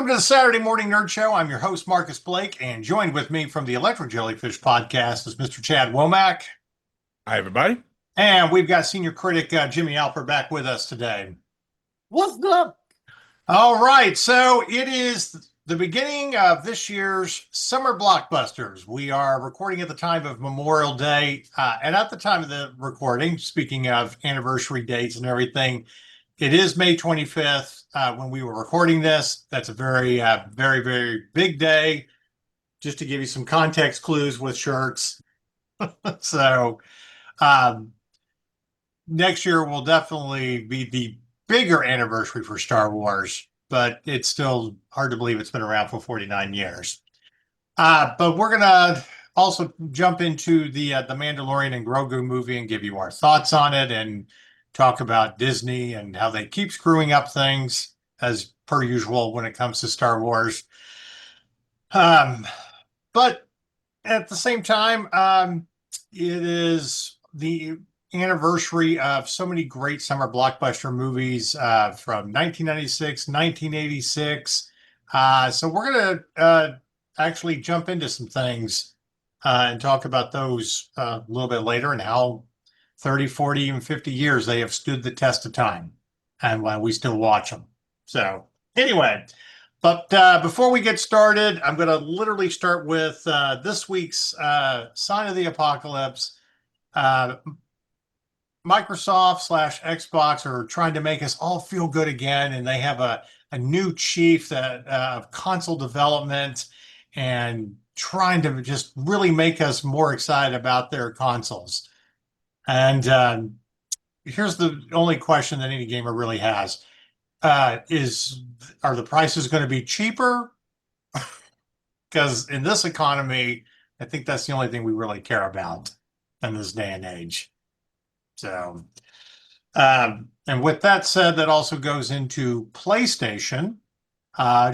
Welcome to the Saturday Morning Nerd Show. I'm your host, Marcus Blake, and joined with me from the Electric Jellyfish podcast is Mr. Chad Womack. Hi, everybody. And we've got senior critic Jimmy Alford back with us today. What's up? All right, so it is the beginning of this year's summer blockbusters. We are recording at the time of Memorial Day, and at the time of the recording, speaking of anniversary dates and everything, it is May 25th when we were recording this. That's a very, very big day. Just to give you some context clues with shirts. So next year will definitely be the bigger anniversary for Star Wars, but it's still hard to believe it's been around for 49 years. But we're going to also jump into the Mandalorian and Grogu movie and give you our thoughts on it and talk about Disney and how they keep screwing up things as per usual when it comes to Star Wars. But at the same time, it is the anniversary of so many great summer blockbuster movies from 1996, 1986. So we're going to actually jump into some things and talk about those a little bit later and how 30, 40, even 50 years they have stood the test of time and why we still watch them. So anyway, but before we get started, I'm going to literally start with this week's Sign of the Apocalypse. Microsoft / Xbox are trying to make us all feel good again, and they have a new chief that of console development and trying to just really make us more excited about their consoles. And here's the only question that any gamer really has. Are the prices going to be cheaper? Because in this economy, I think that's the only thing we really care about in this day and age. So, and with that said, that also goes into PlayStation,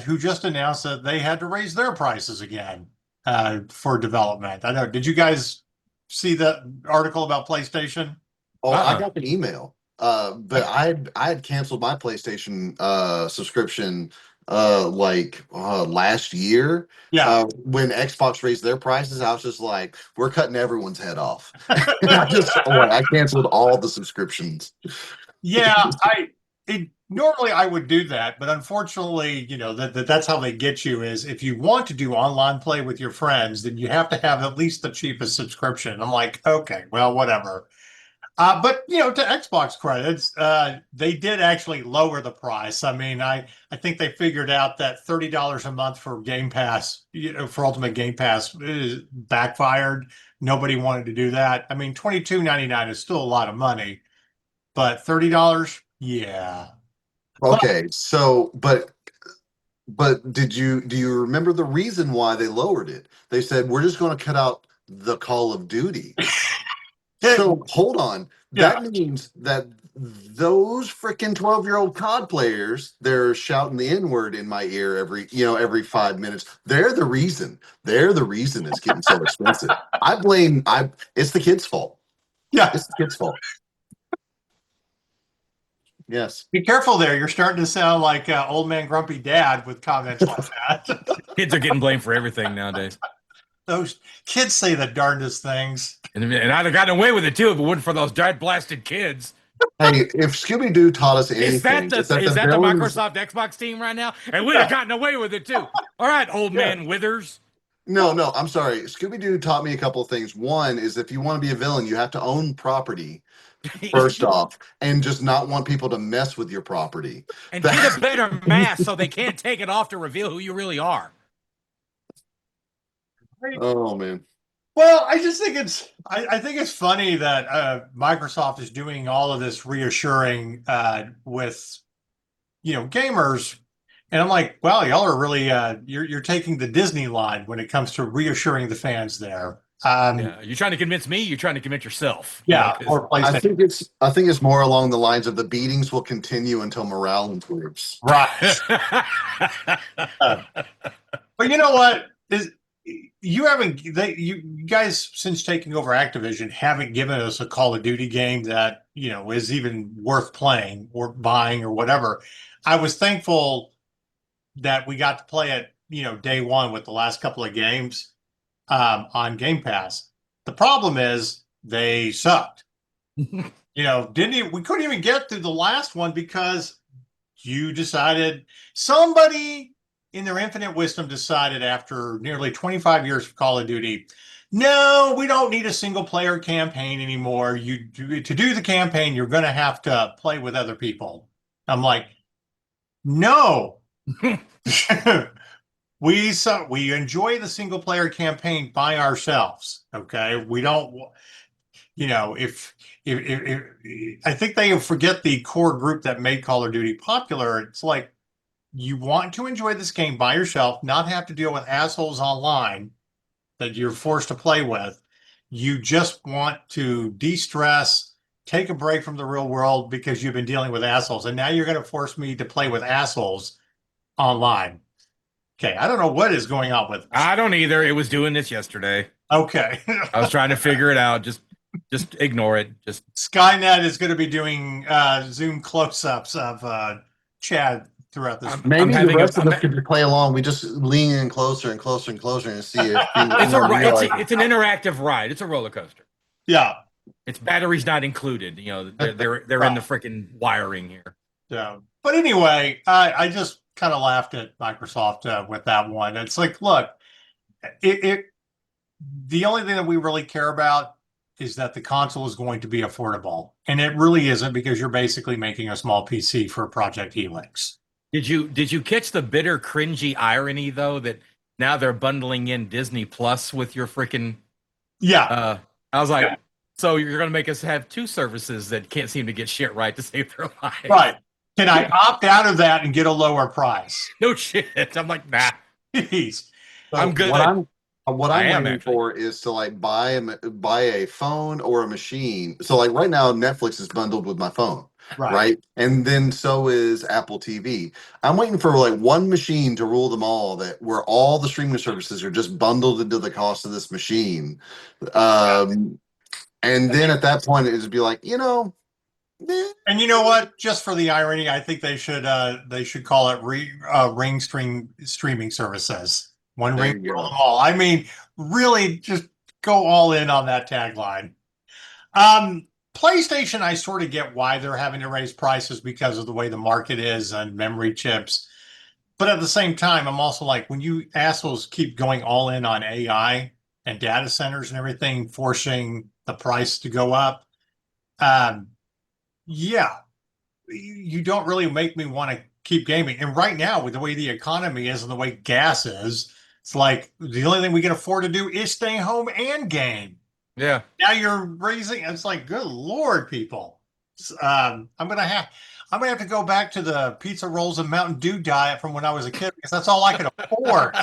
who just announced that they had to raise their prices again for development. I know. Did you guys see that article about PlayStation? Oh, I got the email. But I had canceled my PlayStation subscription last year. Yeah. When Xbox raised their prices, I was just like, we're cutting everyone's head off. I canceled all the subscriptions. Yeah, normally I would do that, but unfortunately, that's how they get you is if you want to do online play with your friends, then you have to have at least the cheapest subscription. I'm like, okay, well, whatever. But to Xbox credits, they did actually lower the price. I mean, I think they figured out that $30 a month for Game Pass, for Ultimate Game Pass, backfired. Nobody wanted to do that. I mean, $22.99 is still a lot of money, but $30, yeah. Okay, but do you remember the reason why they lowered it? They said we're just going to cut out the Call of Duty. So hold on. Yeah. That means that those freaking 12-year-old COD players, they're shouting the N-word in my ear every 5 minutes. They're the reason. They're the reason it's getting so expensive. It's the kids' fault. Yeah. It's the kids' fault. Yes. Be careful there. You're starting to sound like old man grumpy dad with comments like that. Kids are getting blamed for everything nowadays. Those kids say the darndest things. And I'd have gotten away with it too if it wasn't for those giant blasted kids. Hey, if Scooby-Doo taught us anything, Is that the Microsoft Xbox team right now? And we'd have gotten away with it too. All right, old man Withers. No, I'm sorry. Scooby-Doo taught me a couple of things. One is if you want to be a villain, you have to own property, first off, and just not want people to mess with your property. And get a better mask so they can't take it off to reveal who you really are. Oh, man. Well, I just think I think it's funny that Microsoft is doing all of this reassuring with gamers, and I'm like, well, y'all are really you're taking the Disney line when it comes to reassuring the fans there. You're trying to convince me. You're trying to convince yourself. Yeah, or PlayStation. I think it's more along the lines of the beatings will continue until morale improves. Right. But you know what? You guys, since taking over Activision, haven't given us a Call of Duty game that is even worth playing or buying or whatever. I was thankful that we got to play it, day one with the last couple of games on Game Pass. The problem is they sucked. We couldn't even get through the last one because somebody in their infinite wisdom decided after nearly 25 years of Call of Duty, no, we don't need a single player campaign anymore. To do the campaign, you're going to have to play with other people. I'm like, no. We enjoy the single player campaign by ourselves. Okay. We don't, if I think they forget the core group that made Call of Duty popular. It's like, you want to enjoy this game by yourself, not have to deal with assholes online that you're forced to play with. You just want to de-stress, take a break from the real world because you've been dealing with assholes. And now you're going to force me to play with assholes online. Okay, I don't know what is going on with this. I don't either. It was doing this yesterday. Okay. I was trying to figure it out. Just ignore it. Just Skynet is going to be doing Zoom close-ups of Chad throughout this. Maybe the rest of us could play along. We just lean in closer and closer and closer and see if it's an interactive ride. It's a roller coaster. Yeah. Its batteries not included. They're in the freaking wiring here. Yeah. But anyway, I just kind of laughed at Microsoft with that one. It's like, look, the only thing that we really care about is that the console is going to be affordable. And it really isn't, because you're basically making a small PC for Project Helix. Did you catch the bitter, cringy irony, though, that now they're bundling in Disney Plus with your freaking... Yeah. I was like, so you're going to make us have two services that can't seem to get shit right to save their lives. Right. Can I opt out of that and get a lower price? No shit. I'm like, nah. Jeez. So I'm good. What I'm waiting for is to like buy a phone or a machine. So like right now, Netflix is bundled with my phone, right? And then so is Apple TV. I'm waiting for like one machine to rule them all, where all the streaming services are just bundled into the cost of this machine. And then at that point, it would be like, And you know what? Just for the irony, I think they should call it ring streaming services. One ring for them all. I mean, really, just go all in on that tagline. PlayStation, I sort of get why they're having to raise prices because of the way the market is and memory chips. But at the same time, I'm also like, when you assholes keep going all in on AI and data centers and everything, forcing the price to go up, yeah, you don't really make me want to keep gaming. And right now, with the way the economy is and the way gas is, it's like the only thing we can afford to do is stay home and game. Yeah. Now you're raising. It's like, good Lord, people. I'm gonna have to go back to the pizza rolls and Mountain Dew diet from when I was a kid, because that's all I could afford.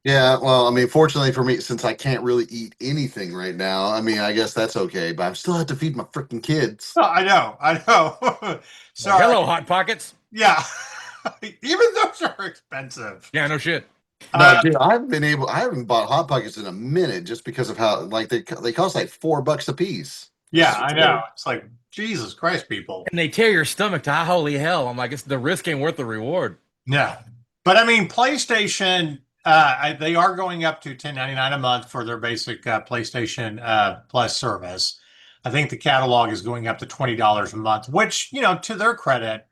Yeah, well, I mean, fortunately for me, since I can't really eat anything right now, I mean, I guess that's okay, but I still have to feed my freaking kids. Oh, I know. Sorry. Hello, Hot Pockets. Yeah. Even those are expensive. Yeah, no shit. No, dude, I haven't bought Hot Pockets in a minute just because of how, like, they cost like $4 a piece. Yeah, I know. It's like, Jesus Christ, people. And they tear your stomach to high holy hell. I'm like, the risk ain't worth the reward. No. But I mean, PlayStation, they are going up to $10.99 a month for their basic PlayStation Plus service. I think the catalog is going up to $20 a month, which, to their credit,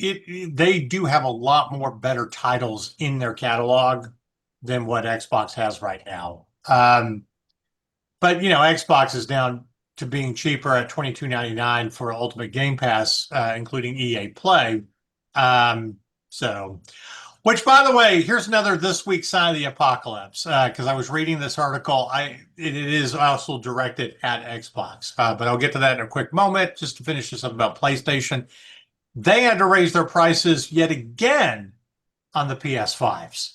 they do have a lot more better titles in their catalog than what Xbox has right now. But Xbox is down to being cheaper at $22.99 for Ultimate Game Pass, including EA Play. Which, by the way, here's another this week's sign of the apocalypse, because I was reading this article. It is also directed at Xbox, but I'll get to that in a quick moment. Just to finish this up about PlayStation, they had to raise their prices yet again on the PS5s.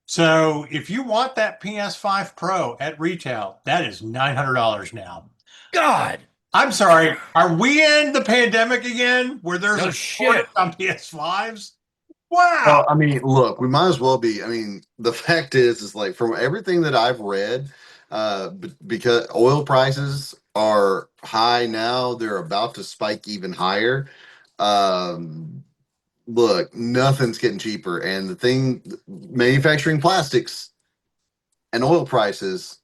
So if you want that PS5 Pro at retail, that is $900 now. God, I'm sorry. Are we in the pandemic again, where there's a shortage on PS5s? Wow. Well, I mean, look, we might as well be. I mean, the fact is like, from everything that I've read, because oil prices are high now, they're about to spike even higher. Look, nothing's getting cheaper, and the thing, manufacturing plastics and oil prices,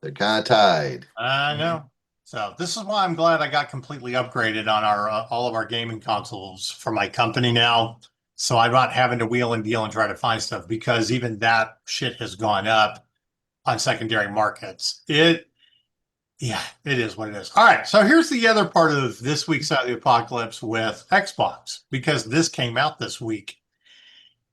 they're kind of tied. I know. So this is why I'm glad I got completely upgraded on our all of our gaming consoles for my company now. So I'm not having to wheel and deal and try to find stuff because even that shit has gone up on secondary markets. Yeah, it is what it is. All right. So here's the other part of this week's Side of the Apocalypse with Xbox, because this came out this week.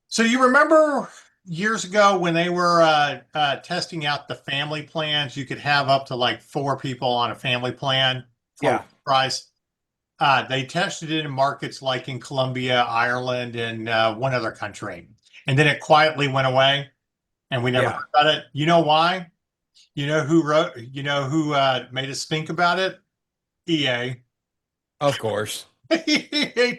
So you remember years ago when they were testing out the family plans, you could have up to like 4 people on a family plan for Yeah. price. They tested it in markets like in Colombia, Ireland, and one other country. And then it quietly went away and we never Yeah. heard about it. You know why? You know who made us think about it? EA. Of course. They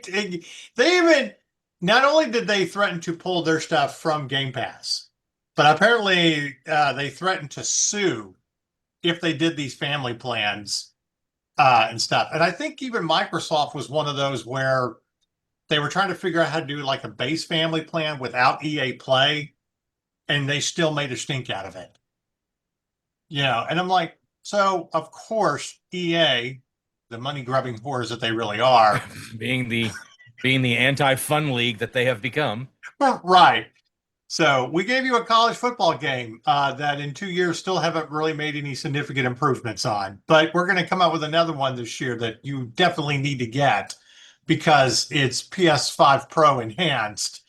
even not only did they threaten to pull their stuff from Game Pass, but apparently they threatened to sue if they did these family plans and stuff. And I think even Microsoft was one of those where they were trying to figure out how to do like a base family plan without EA Play, and they still made a stink out of it. And I'm like, so of course EA, the money grubbing whores that they really are, being the anti-fun league that they have become. right. So we gave you a college football game that in 2 years still haven't really made any significant improvements on. But we're going to come out with another one this year that you definitely need to get because it's PS5 Pro enhanced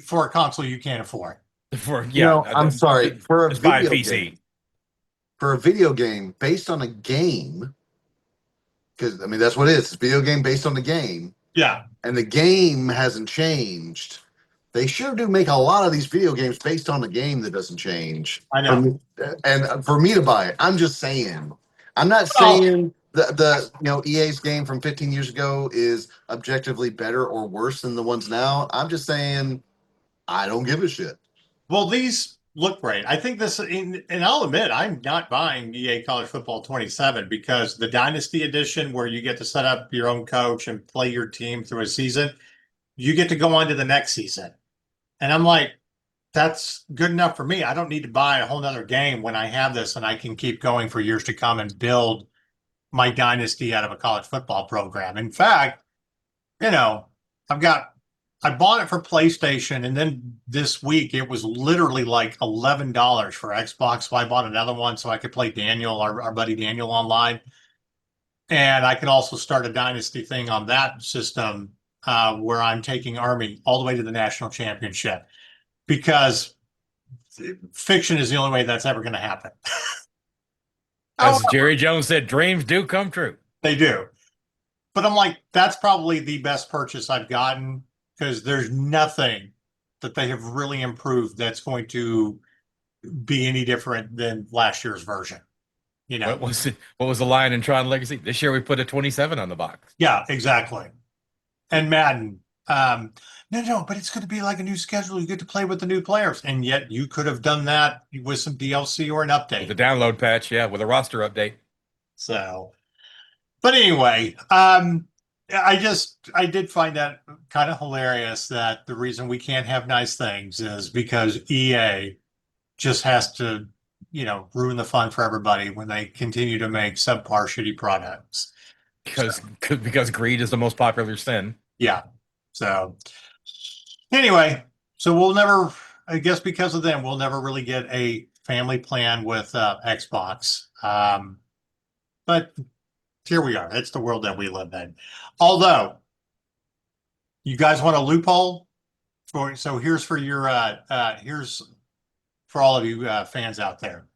for a console you can't afford. I'm sorry, for a just buy a video PC. game, for a video game based on a game, because I mean that's what it is. It's a video game based on the game, Yeah, and the game hasn't changed. They sure do make a lot of these video games based on the game that doesn't change. I know. And for me to buy it, I'm just saying. I'm not Well, saying the EA's game from 15 years ago is objectively better or worse than the ones now. I'm just saying I don't give a shit. well, these look great. I think and I'll admit, I'm not buying EA College Football 27 because the Dynasty Edition, where you get to set up your own coach and play your team through a season, you get to go on to the next season. And I'm like, that's good enough for me. I don't need to buy a whole nother game when I have this and I can keep going for years to come and build my dynasty out of a college football program. In fact, you know, I bought it for PlayStation, and then this week it was literally like $11 for Xbox. So I bought another one so I could play Daniel, our buddy Daniel, online. And I could also start a dynasty thing on that system where I'm taking Army all the way to the national championship because fiction is the only way that's ever going to happen. As Jerry Jones said, dreams do come true. They do. But I'm like, that's probably the best purchase I've gotten because there's nothing that they have really improved that's going to be any different than last year's version. What was it? What was the line in Tron Legacy? This year we put a 27 on the box. Yeah, exactly. And Madden. No, but it's going to be like a new schedule. You get to play with the new players. And yet you could have done that with some DLC or an update. With a download patch, yeah, with a roster update. So, but anyway, I did find that kind of hilarious that the reason we can't have nice things is because EA just has to, ruin the fun for everybody when they continue to make subpar shitty products. Because greed is the most popular sin. Yeah. So anyway, so we'll never, I guess because of them, we'll never really get a family plan with Xbox. But here we are. It's the world that we live in. Although, you guys want a loophole? Here's for your here's for all of you fans out there.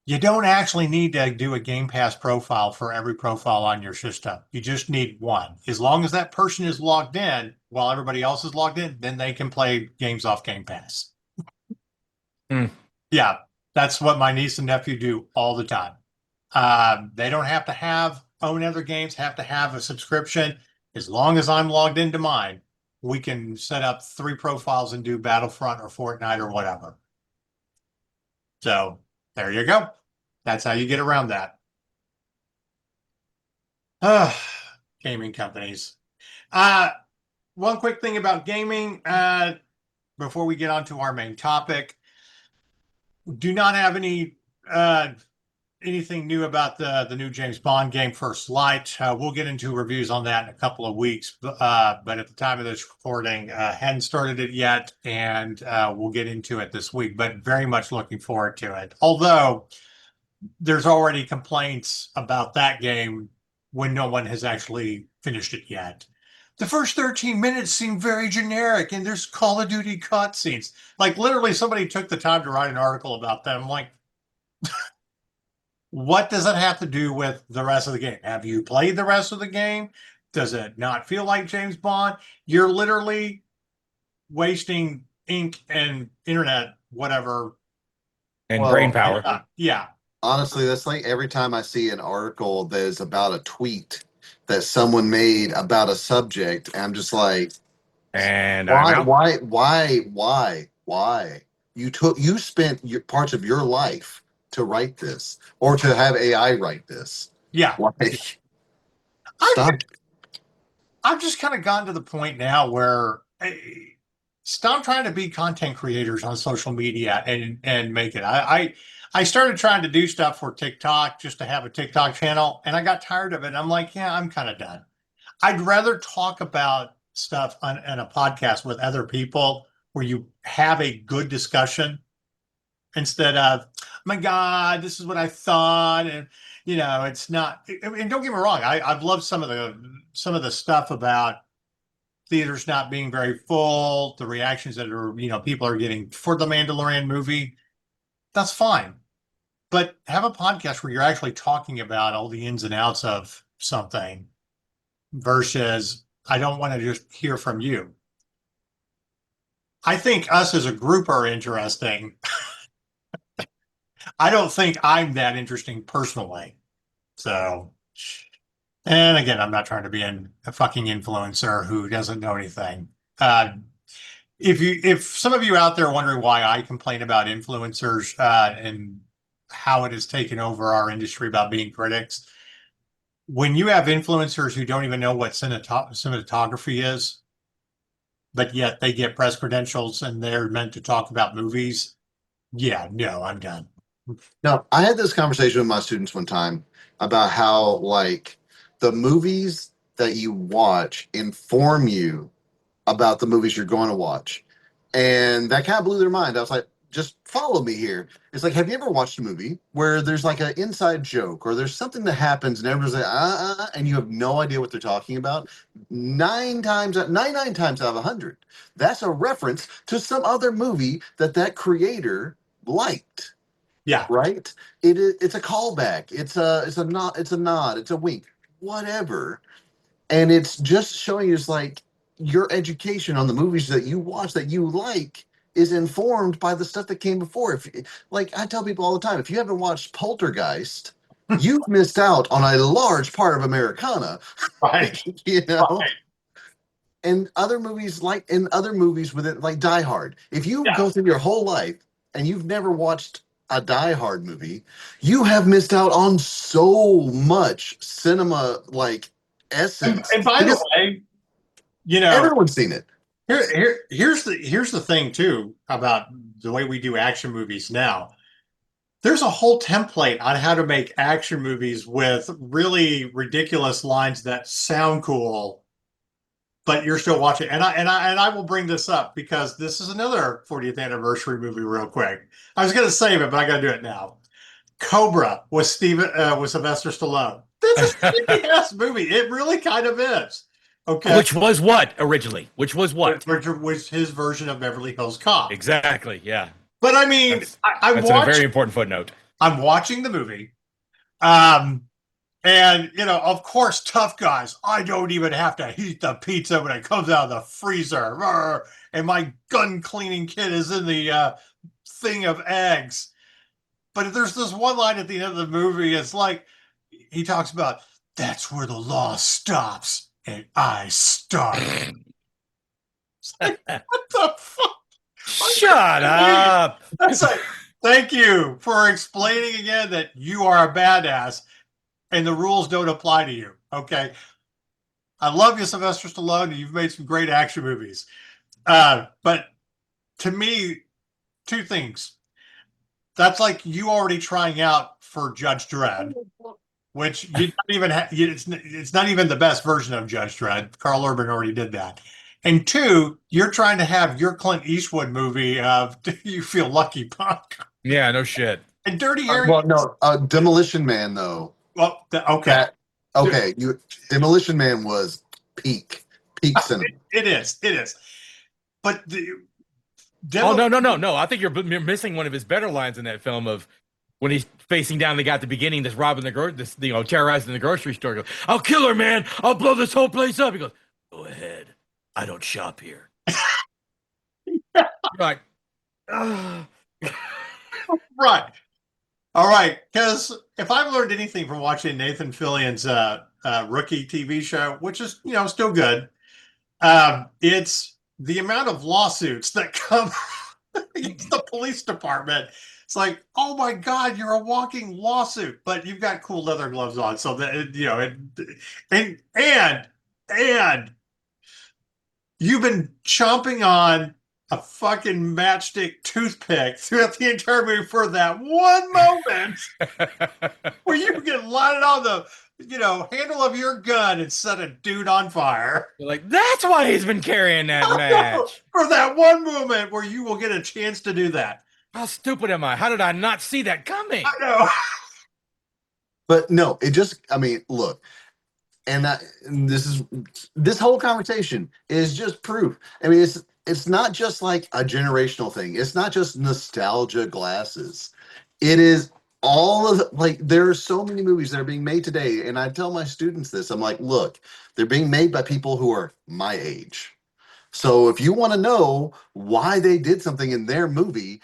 You don't actually need to do a Game Pass profile for every profile on your system. You just need one. As long as that person is logged in while everybody else is logged in, then they can play games off Game Pass. Yeah, that's what my niece and nephew do all the time. They don't have to own other games, have to have a subscription. As long as I'm logged into mine, we can set up 3 profiles and do Battlefront or Fortnite or whatever. So there you go. That's how you get around that. Gaming companies. One quick thing about gaming before we get on to our main topic. Do not have anything new about the new James Bond game, First Light. We'll get into reviews on that in a couple of weeks, but at the time of this recording, hadn't started it yet, and we'll get into it this week. But very much looking forward to it. Although there's already complaints about that game when no one has actually finished it yet. The first 13 minutes seem very generic, and there's Call of Duty cutscenes. Like literally, somebody took the time to write an article about that. I'm like, what does it have to do with the rest of the game? Have you played the rest of the game? Does it not feel like James Bond? You're literally wasting ink and internet, whatever. And Well, brain power. Yeah. Honestly, that's like every time I see an article that is about a tweet that someone made about a subject, I'm just like, And I'm out. why? You spent parts of your life to write this or to have AI write this. Yeah. Like, stop. I've just kind of gotten to the point now where stop trying to be content creators on social media and make it. I started trying to do stuff for TikTok just to have a TikTok channel, and I got tired of it. I'm like, yeah, I'm kind of done. I'd rather talk about stuff on a podcast with other people where you have a good discussion instead of, oh my God, this is what I thought, and it's not. And don't get me wrong, I've loved some of the stuff about theaters not being very full, the reactions that people are getting for the Mandalorian movie. That's fine, but have a podcast where you're actually talking about all the ins and outs of something versus I don't want to just hear from you. I think us as a group are interesting. I don't think I'm that interesting personally. So, and again, I'm not trying to be a fucking influencer who doesn't know anything. If some of you out there are wondering why I complain about influencers and how it has taken over our industry about being critics, when you have influencers who don't even know what cinematography is, but yet they get press credentials and they're meant to talk about movies, yeah, no, I'm done. No, I had this conversation with my students one time about how like the movies that you watch inform you about the movies you're going to watch. And that kind of blew their mind. I was like, just follow me here. It's like, have you ever watched a movie where there's like an inside joke or there's something that happens and everyone's like, and you have no idea what they're talking about? 99 times out of 100, that's a reference to some other movie that creator liked. Yeah. Right? It's a callback. It's a nod, it's a wink, whatever. And it's just showing you, it's like your education on the movies that you watch that you like is informed by the stuff that came before. Like I tell people all the time, if you haven't watched Poltergeist, you've missed out on a large part of Americana. Right. Right. And other movies with it, like Die Hard. If you go through your whole life and you've never watched a Die Hard movie, you have missed out on so much cinema like essence. And by the way, everyone's seen it. Here's the thing too about the way we do action movies now. There's a whole template on how to make action movies with really ridiculous lines that sound cool, but you're still watching. And I will bring this up because this is another 40th anniversary movie real quick. I was going to save it, but I got to do it now. Cobra with Sylvester Stallone. This is a ass movie. It really kind of is. Okay. Which was what originally? Which was what? Which was his version of Beverly Hills Cop. Exactly. Yeah. But I mean, that's a very important footnote. I'm watching the movie. And, of course, tough guys, I don't even have to heat the pizza when it comes out of the freezer. And my gun cleaning kit is in the thing of eggs. But there's this one line at the end of the movie. It's like he talks about, that's where the law stops and I start. Like, what the fuck? Shut up. That's like, thank you for explaining again that you are a badass and the rules don't apply to you. Okay. I love you, Sylvester Stallone, and you've made some great action movies. But to me, two things. That's like you already trying out for Judge Dredd, which you don't even have. It's not even the best version of Judge Dredd. Carl Urban already did that. And two, you're trying to have your Clint Eastwood movie of "Do You Feel Lucky, Punk?" Yeah, no shit. And Dirty Harry. Well, no, Demolition Man though. Well, okay, That okay. You Demolition Man was peak cinema. it is. But the Oh demo, no! I think you're missing one of his better lines in that film of when he's facing down the guy at the beginning that's robbing terrorizing the grocery store. He goes, "I'll kill her, man! I'll blow this whole place up." He goes, "Go ahead. I don't shop here." You're like, "Ugh." right? All right, because if I've learned anything from watching Nathan Fillion's rookie TV show, which is still good, it's the amount of lawsuits that come against the police department. It's like, oh my God, you're a walking lawsuit, but you've got cool leather gloves on, so that and you've been chomping on a fucking matchstick toothpick throughout the entire movie for that one moment where you can light it on the handle of your gun and set a dude on fire. You're like, that's why he's been carrying that match. For that one moment where you will get a chance to do that. How stupid am I? How did I not see that coming? I know. But no, I mean, look, and this whole conversation is just proof. I mean, it's not just like a generational thing. It's not just nostalgia glasses. It is all of like there are so many movies that are being made today, and I tell my students this. I'm like, look, they're being made by people who are my age. So if you want to know why they did something in their movie,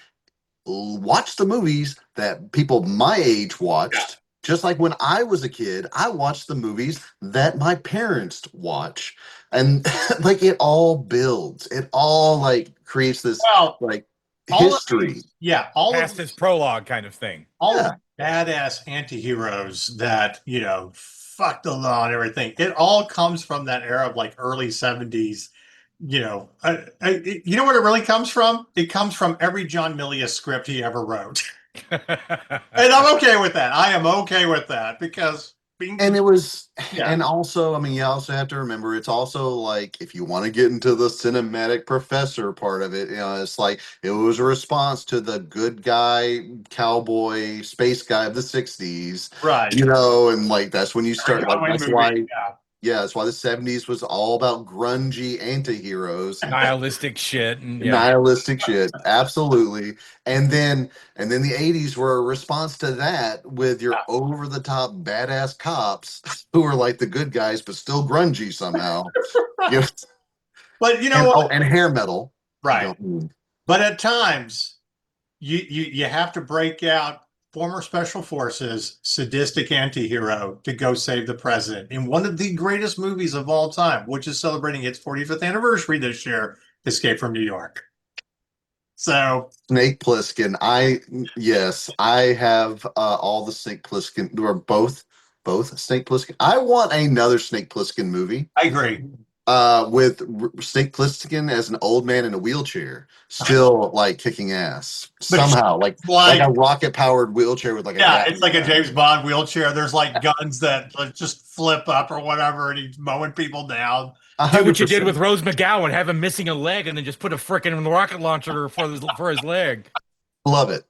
watch the movies that people my age watched. Yeah. Just like when I was a kid, I watched the movies that my parents watch. And like it all builds. It all like creates this like history. All Past his prologue kind of thing. All of the badass anti-heroes that, fuck the law and everything. It all comes from that era of like early 70s. You know what it really comes from? It comes from every John Milius script he ever wrote. And I'm okay with that. I am okay with that because and it was and also, I mean, you also have to remember it's also like if you want to get into the cinematic professor part of it, it's like it was a response to the good guy cowboy space guy of the 60s. Right. And like that's when you start like that's movie. why that's why the 70s was all about grungy anti-heroes. Nihilistic shit. Nihilistic shit. Absolutely. And then the 80s were a response to that with your over-the-top badass cops who are like the good guys, but still grungy somehow. But what? And hair metal. Right. But at times you have to break out former special forces, sadistic anti-hero to go save the president in one of the greatest movies of all time, which is celebrating its 45th anniversary this year, Escape from New York. So Snake Plissken. I have all the Snake Plissken, or both Snake Plissken. I want another Snake Plissken movie. I agree. With Snake Plissken as an old man in a wheelchair, still like kicking ass somehow, like a rocket powered wheelchair with like it's like a James Bond wheelchair. There's like guns that just flip up or whatever, and he's mowing people down. Do what you did with Rose McGowan, have him missing a leg, and then just put a frickin' rocket launcher for his leg. Love it.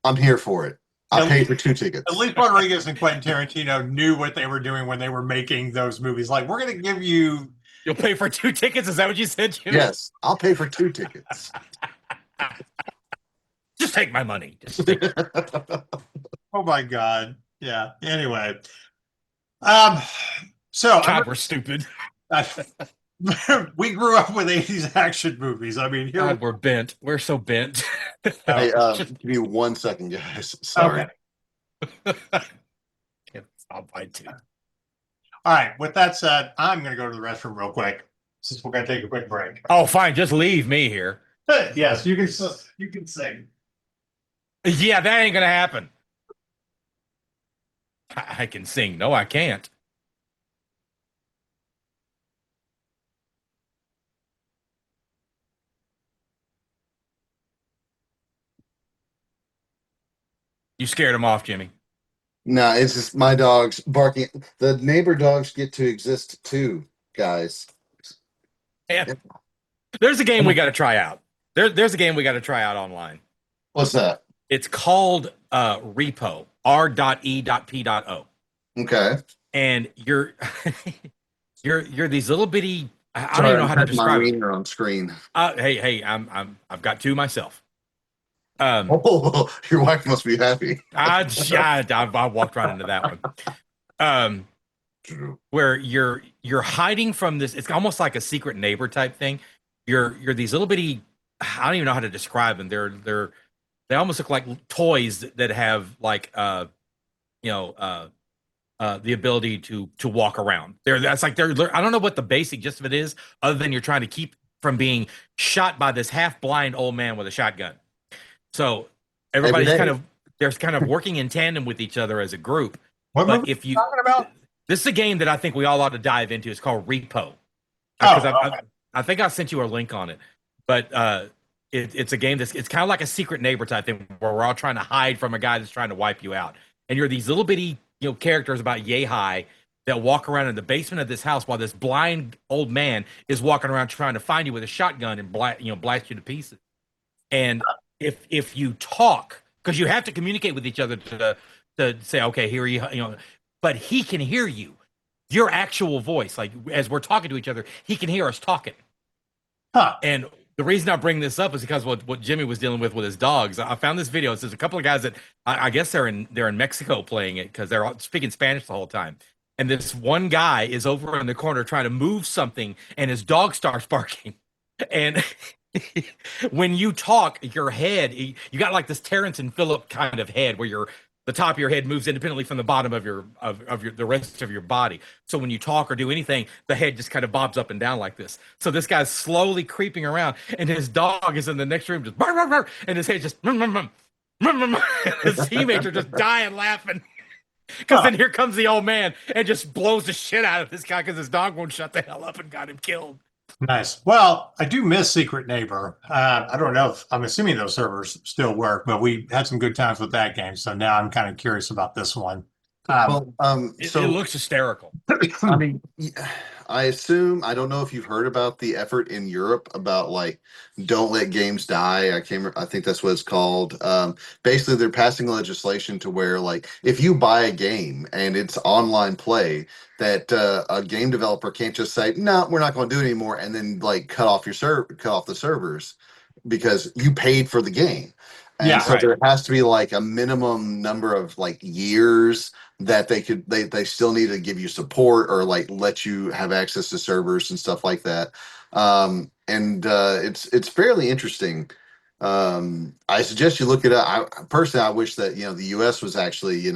I'm here for it. I paid for 2 tickets. At least Rodriguez and Quentin Tarantino knew what they were doing when they were making those movies. Like, we're going to give you. You'll pay for 2 tickets? Is that what you said, Jim? Yes, I'll pay for 2 tickets. Just take my money. Oh my God. Yeah. Anyway. So God, we're stupid. We grew up with 80s action movies. I mean, God, we're bent. We're so bent. Hey, give me 1 second, guys. Sorry. Okay. I'll buy 2. All right. With that said, I'm going to go to the restroom real quick since we're going to take a quick break. Oh, fine. Just leave me here. Yes, you can sing. Yeah, that ain't going to happen. I can sing. No, I can't. You scared him off, Jimmy. No, it's just my dogs barking. The neighbor dogs get to exist too, guys. Yeah. There's a game we got to try out. There's a game we got to try out online. What's that? It's called Repo, R.E.P.O. Okay. And you're you're these little bitty. I don't Sorry, even know I'm how to having my describe it. wiener on screen. Hey, I've got two myself. Oh, your wife must be happy. I walked right into that one. Where you're hiding from this. It's almost like a secret neighbor type thing. You're these little bitty. I don't even know how to describe them. They almost look like toys that have like the ability to walk around. That's like they're I don't know what the basic gist of it is, other than you're trying to keep from being shot by this half blind old man with a shotgun. So everybody's kind of working in tandem with each other as a group. What But movie if are you you talking about? this is a game that I think we all ought to dive into. It's called Repo. Oh, Because okay. I think I sent you a link on it. But it's a game it's kind of like a secret neighbor type thing where we're all trying to hide from a guy that's trying to wipe you out. And you're these little bitty characters about yay high that walk around in the basement of this house while this blind old man is walking around trying to find you with a shotgun and blast you to pieces. And if you talk, because you have to communicate with each other to say, okay, here but he can hear you, your actual voice, like as we're talking to each other, he can hear us talking. Huh. And the reason I bring this up is because what Jimmy was dealing with his dogs. I found this video. There's a couple of guys that I guess they're in Mexico playing it because they're all speaking Spanish the whole time. And this one guy is over in the corner trying to move something, and his dog starts barking. And when you talk, your head, you got like this Terrence and Phillip kind of head where the top of your head moves independently from the bottom of the rest of your body. So when you talk or do anything, the head just kind of bobs up and down like this. So this guy's slowly creeping around, and his dog is in the next room just and his head just and his teammates are just dying laughing. Because then here comes the old man and just blows the shit out of this guy because his dog won't shut the hell up and got him killed. Nice. Well, I do miss Secret Neighbor. I don't know if I'm assuming those servers still work, but we had some good times with that game. So now I'm kind of curious about this one. It looks hysterical. I mean, I assume, I don't know if you've heard about the effort in Europe about like don't let games die. I think that's what it's called. Basically they're passing legislation to where like if you buy a game and it's online play, that a game developer can't just say, no, we're not going to do it anymore, and then like cut off the servers because you paid for the game. And Yeah, so right. there has to be like a minimum number of like years that they still need to give you support or like let you have access to servers and stuff like that. It's fairly interesting. I suggest you look it up. I wish that the US was actually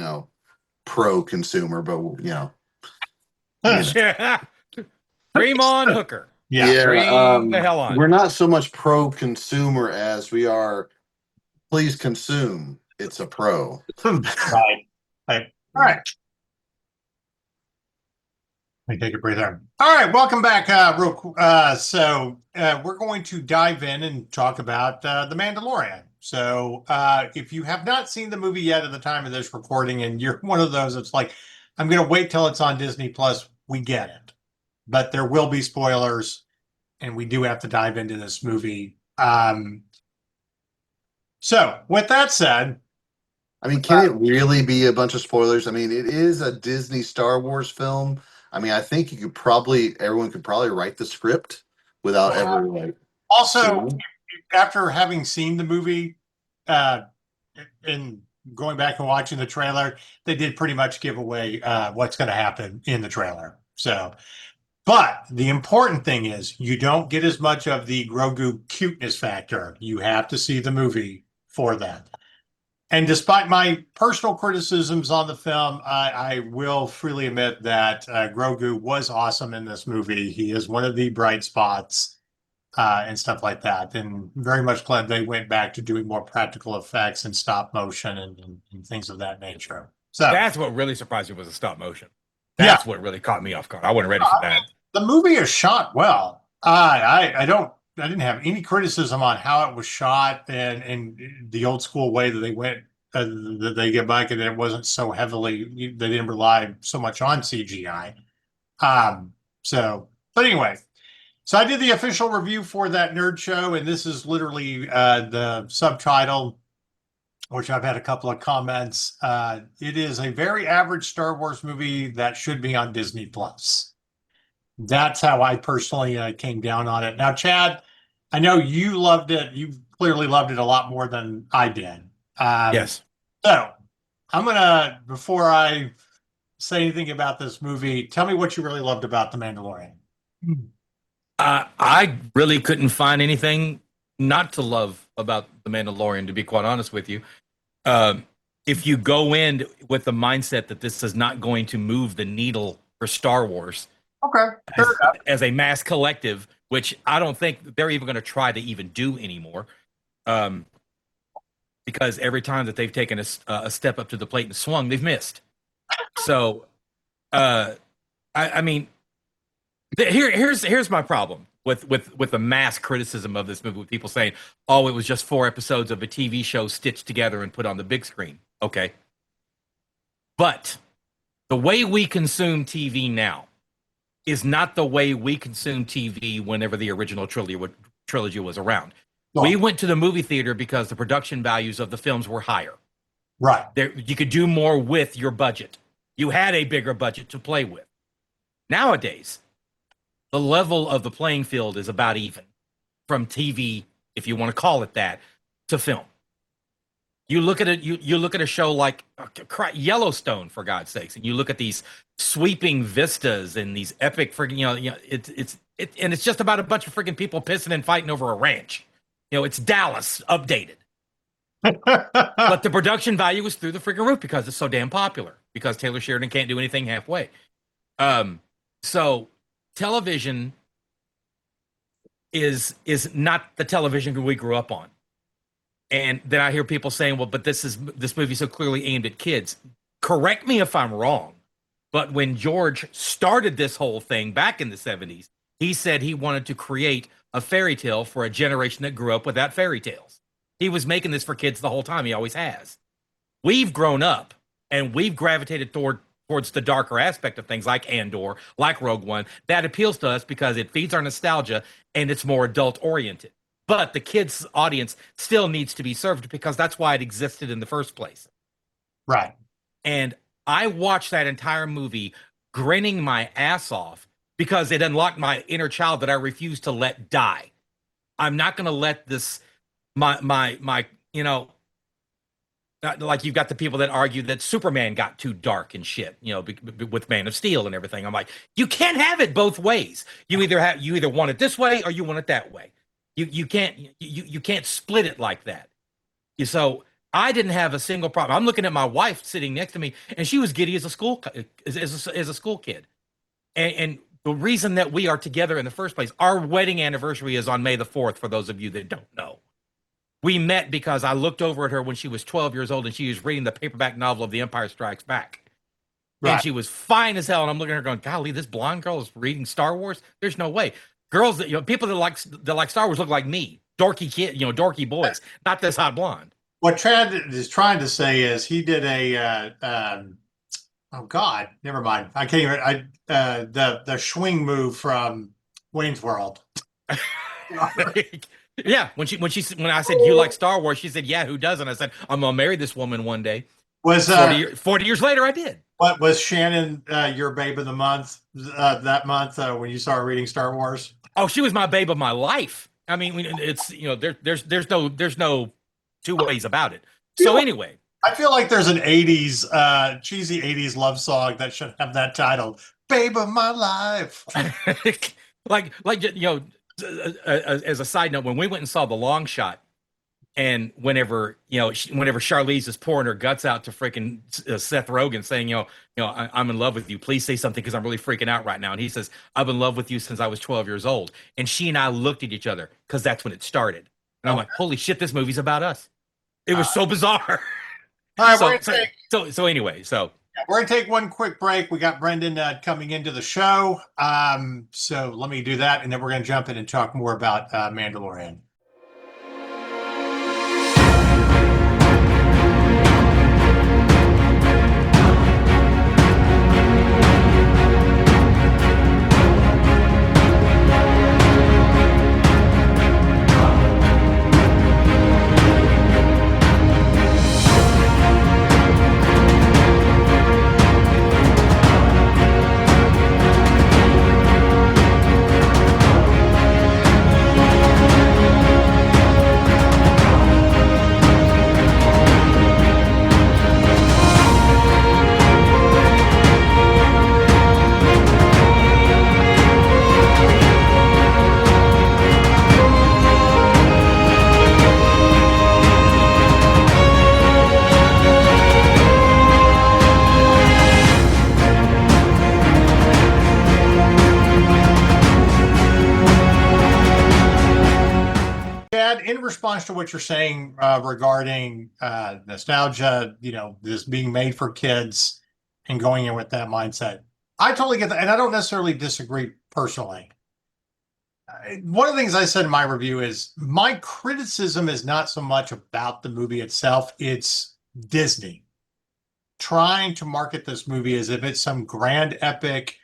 pro consumer, but Dream on, hooker. yeah. Dream the hell on. We're not so much pro consumer as we are please consume. It's a pro. Right. Right. All right. Let me take a breather. All right, welcome back. We're going to dive in and talk about The Mandalorian. So if you have not seen the movie yet at the time of this recording, and you're one of those that's like, I'm going to wait till it's on Disney Plus, we get it. But there will be spoilers, and we do have to dive into this movie. So with that said, I mean, can it really be a bunch of spoilers? I mean, it is a Disney Star Wars film. I mean, I think everyone could probably write the script without ever like. also, after having seen the movie, and going back and watching the trailer, they did pretty much give away what's going to happen in the trailer. So, but the important thing is you don't get as much of the Grogu cuteness factor. You have to see the movie for that. And despite my personal criticisms on the film, I will freely admit that Grogu was awesome in this movie. He is one of the bright spots and stuff like that. And very much glad they went back to doing more practical effects and stop motion and things of that nature. So that's what really surprised me was the stop motion. That's what really caught me off guard. I wasn't ready for that. The movie is shot well. I didn't have any criticism on how it was shot and the old school way that they went that they get back, and it wasn't so heavily. They didn't rely so much on CGI. But anyway, so I did the official review for that nerd show, and this is literally the subtitle, which I've had a couple of comments. It is a very average Star Wars movie that should be on Disney Plus. That's how I personally came down on it. Now, Chad, I know you loved it. You clearly loved it a lot more than I did. Yes. So I'm gonna, before I say anything about this movie, tell me what you really loved about The Mandalorian. I really couldn't find anything not to love about The Mandalorian, to be quite honest with you. If you go in with the mindset that this is not going to move the needle for Star Wars Okay. as a mass collective, which I don't think they're even going to try to even do anymore, because every time that they've taken a step up to the plate and swung, they've missed. So, I mean, here's my problem with the mass criticism of this movie, with people saying, "Oh, it was just 4 episodes of a TV show stitched together and put on the big screen." Okay, but the way we consume TV now is not the way we consume TV whenever the original trilogy was around. No. We went to the movie theater because the production values of the films were higher. Right. You could do more with your budget. You had a bigger budget to play with. Nowadays, the level of the playing field is about even from TV, if you want to call it that, to film. You look at it. You look at a show like Yellowstone, for God's sakes, and you look at these sweeping vistas and these epic freaking, and it's just about a bunch of freaking people pissing and fighting over a ranch. It's Dallas updated. But the production value is through the freaking roof because it's so damn popular, because Taylor Sheridan can't do anything halfway. So television is not the television we grew up on. And then I hear people saying, well, but this movie is so clearly aimed at kids. Correct me if I'm wrong, but when George started this whole thing back in the 70s, he said he wanted to create a fairy tale for a generation that grew up without fairy tales. He was making this for kids the whole time. He always has. We've grown up and we've gravitated towards the darker aspect of things like Andor, like Rogue One. That appeals to us because it feeds our nostalgia and it's more adult oriented. But the kids' audience still needs to be served because that's why it existed in the first place. Right. And I watched that entire movie grinning my ass off because it unlocked my inner child that I refuse to let die. I'm not going to let this, like you've got the people that argue that Superman got too dark and shit, with Man of Steel and everything. I'm like, you can't have it both ways. You either want it this way or you want it that way. You can't split it like that. So I didn't have a single problem. I'm looking at my wife sitting next to me, and she was giddy as a school kid. And the reason that we are together in the first place, our wedding anniversary is on May the 4th. For those of you that don't know, we met because I looked over at her when she was 12 years old, and she was reading the paperback novel of The Empire Strikes Back. Right. And she was fine as hell. And I'm looking at her going, golly, this blonde girl is reading Star Wars. There's no way. Girls that, people that like Star Wars look like me, dorky kid, dorky boys, not this hot blonde. What Chad is trying to say is he did oh God, never mind. I can't even. The swing move from Wayne's World. Yeah, when I said you like Star Wars, she said, yeah, who doesn't? I said, I'm gonna marry this woman one day. Was 40 years later, I did. What was Shannon your babe of the month that month when you started reading Star Wars? Oh, she was my babe of my life. I mean, it's there's no two ways about it. So anyway, I feel like there's an 80s cheesy 80s love song that should have that title, "Babe of My Life." like as a side note, when we went and saw The Long Shot, and whenever Charlize is pouring her guts out to freaking Seth Rogen, saying, I'm in love with you. Please say something because I'm really freaking out right now. And he says, I've been in love with you since I was 12 years old. And she and I looked at each other because that's when it started. And I'm like, holy shit, this movie's about us. It was so bizarre. All right, so anyway, we're gonna take one quick break. We got Brendan coming into the show. So let me do that, and then we're gonna jump in and talk more about Mandalorian. response to what you're saying regarding nostalgia, this being made for kids and going in with that mindset. I totally get that. And I don't necessarily disagree personally. One of the things I said in my review is my criticism is not so much about the movie itself, it's Disney trying to market this movie as if it's some grand epic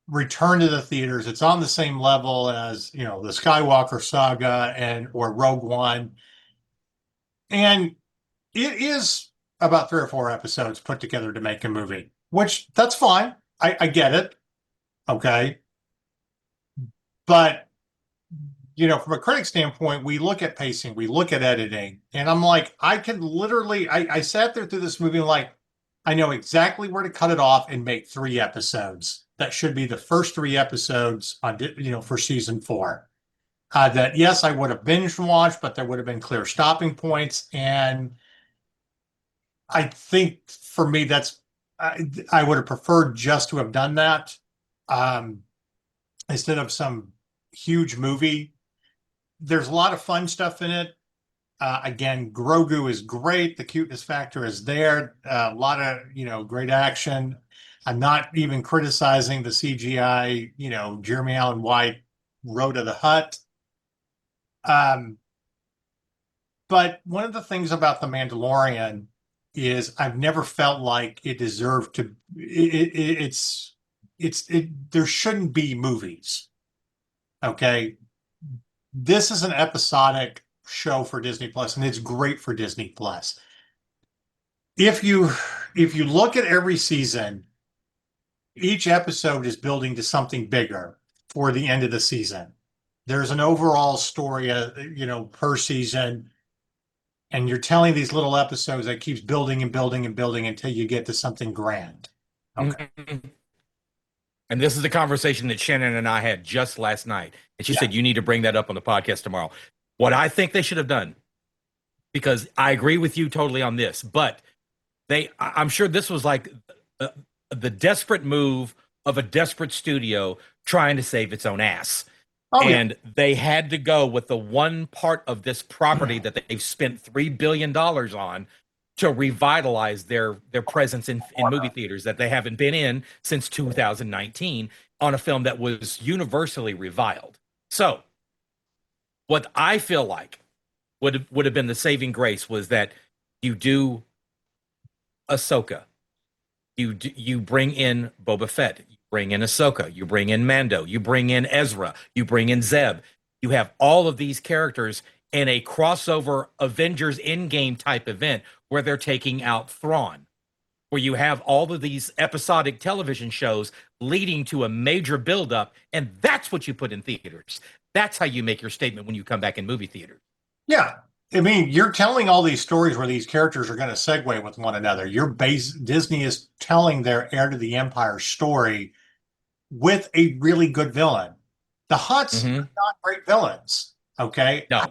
return to the theaters. It's on the same level as, the Skywalker saga or Rogue One. And it is about 3 or 4 episodes put together to make a movie, which that's fine. I get it. Okay. But, from a critic standpoint, we look at pacing, we look at editing, and I'm like, I can literally, I sat there through this movie like, I know exactly where to cut it off and make 3 episodes. That should be the first 3 episodes on, for season 4. That, yes, I would have binge watched, but there would have been clear stopping points. And I think for me, I would have preferred just to have done that instead of some huge movie. There's a lot of fun stuff in it. Again, Grogu is great. The cuteness factor is there. A lot of, great action. I'm not even criticizing the CGI, Jeremy Allen White Road of the Hutt. But one of the things about The Mandalorian is I've never felt like it deserved to, there shouldn't be movies. Okay. This is an episodic show for Disney Plus, and it's great for Disney Plus. If you look at every season, each episode is building to something bigger for the end of the season. There's an overall story, per season, and you're telling these little episodes that keeps building and building and building until you get to something grand. Okay. And this is the conversation that Shannon and I had just last night. And she said, you need to bring that up on the podcast tomorrow. What I think they should have done, because I agree with you totally on this, but I'm sure this was like the desperate move of a desperate studio trying to save its own ass. And they had to go with the one part of this property that they've spent $3 billion on to revitalize their presence in movie theaters that they haven't been in since 2019 on a film that was universally reviled. So what I feel like would have been the saving grace was that you do Ahsoka. You bring in Boba Fett. You bring in Ahsoka. You bring in Mando. You bring in Ezra. You bring in Zeb. You have all of these characters in a crossover Avengers Endgame type event where they're taking out Thrawn, where you have all of these episodic television shows leading to a major buildup, and that's what you put in theaters. That's how you make your statement when you come back in movie theaters. Yeah. I mean, you're telling all these stories where these characters are going to segue with one another. Disney is telling their Heir to the Empire story with a really good villain. The Hutts are not great villains. Okay. No.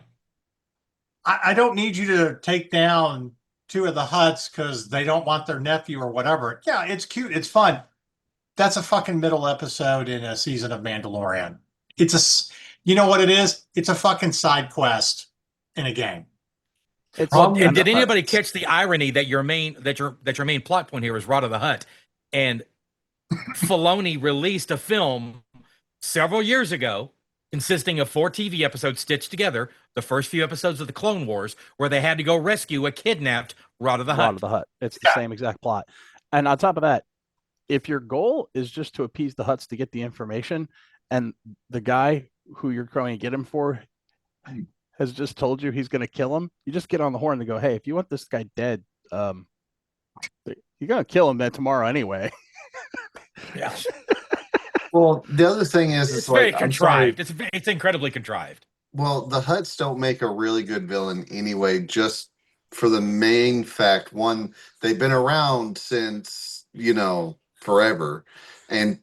I don't need you to take down 2 of the Hutts because they don't want their nephew or whatever. Yeah, it's cute. It's fun. That's a fucking middle episode in a season of Mandalorian. You know what it is? It's a fucking side quest in a game. And did anybody catch the irony that your main plot point here is Rod of the Hutt? And Filoni released a film several years ago consisting of 4 TV episodes stitched together, the first few episodes of the Clone Wars, where they had to go rescue a kidnapped Rod of the Hutt. Rod of the Hutt. It's the same exact plot. And on top of that, if your goal is just to appease the Hutts to get the information, and the guy who you're going to get him for has just told you he's going to kill him, you just get on the horn and go, hey, if you want this guy dead, you're going to kill him then tomorrow anyway. Yeah. Well, the other thing is, it's very contrived. It's incredibly contrived. Well, the Hutts don't make a really good villain anyway, just for the main fact, one, they've been around since, forever. And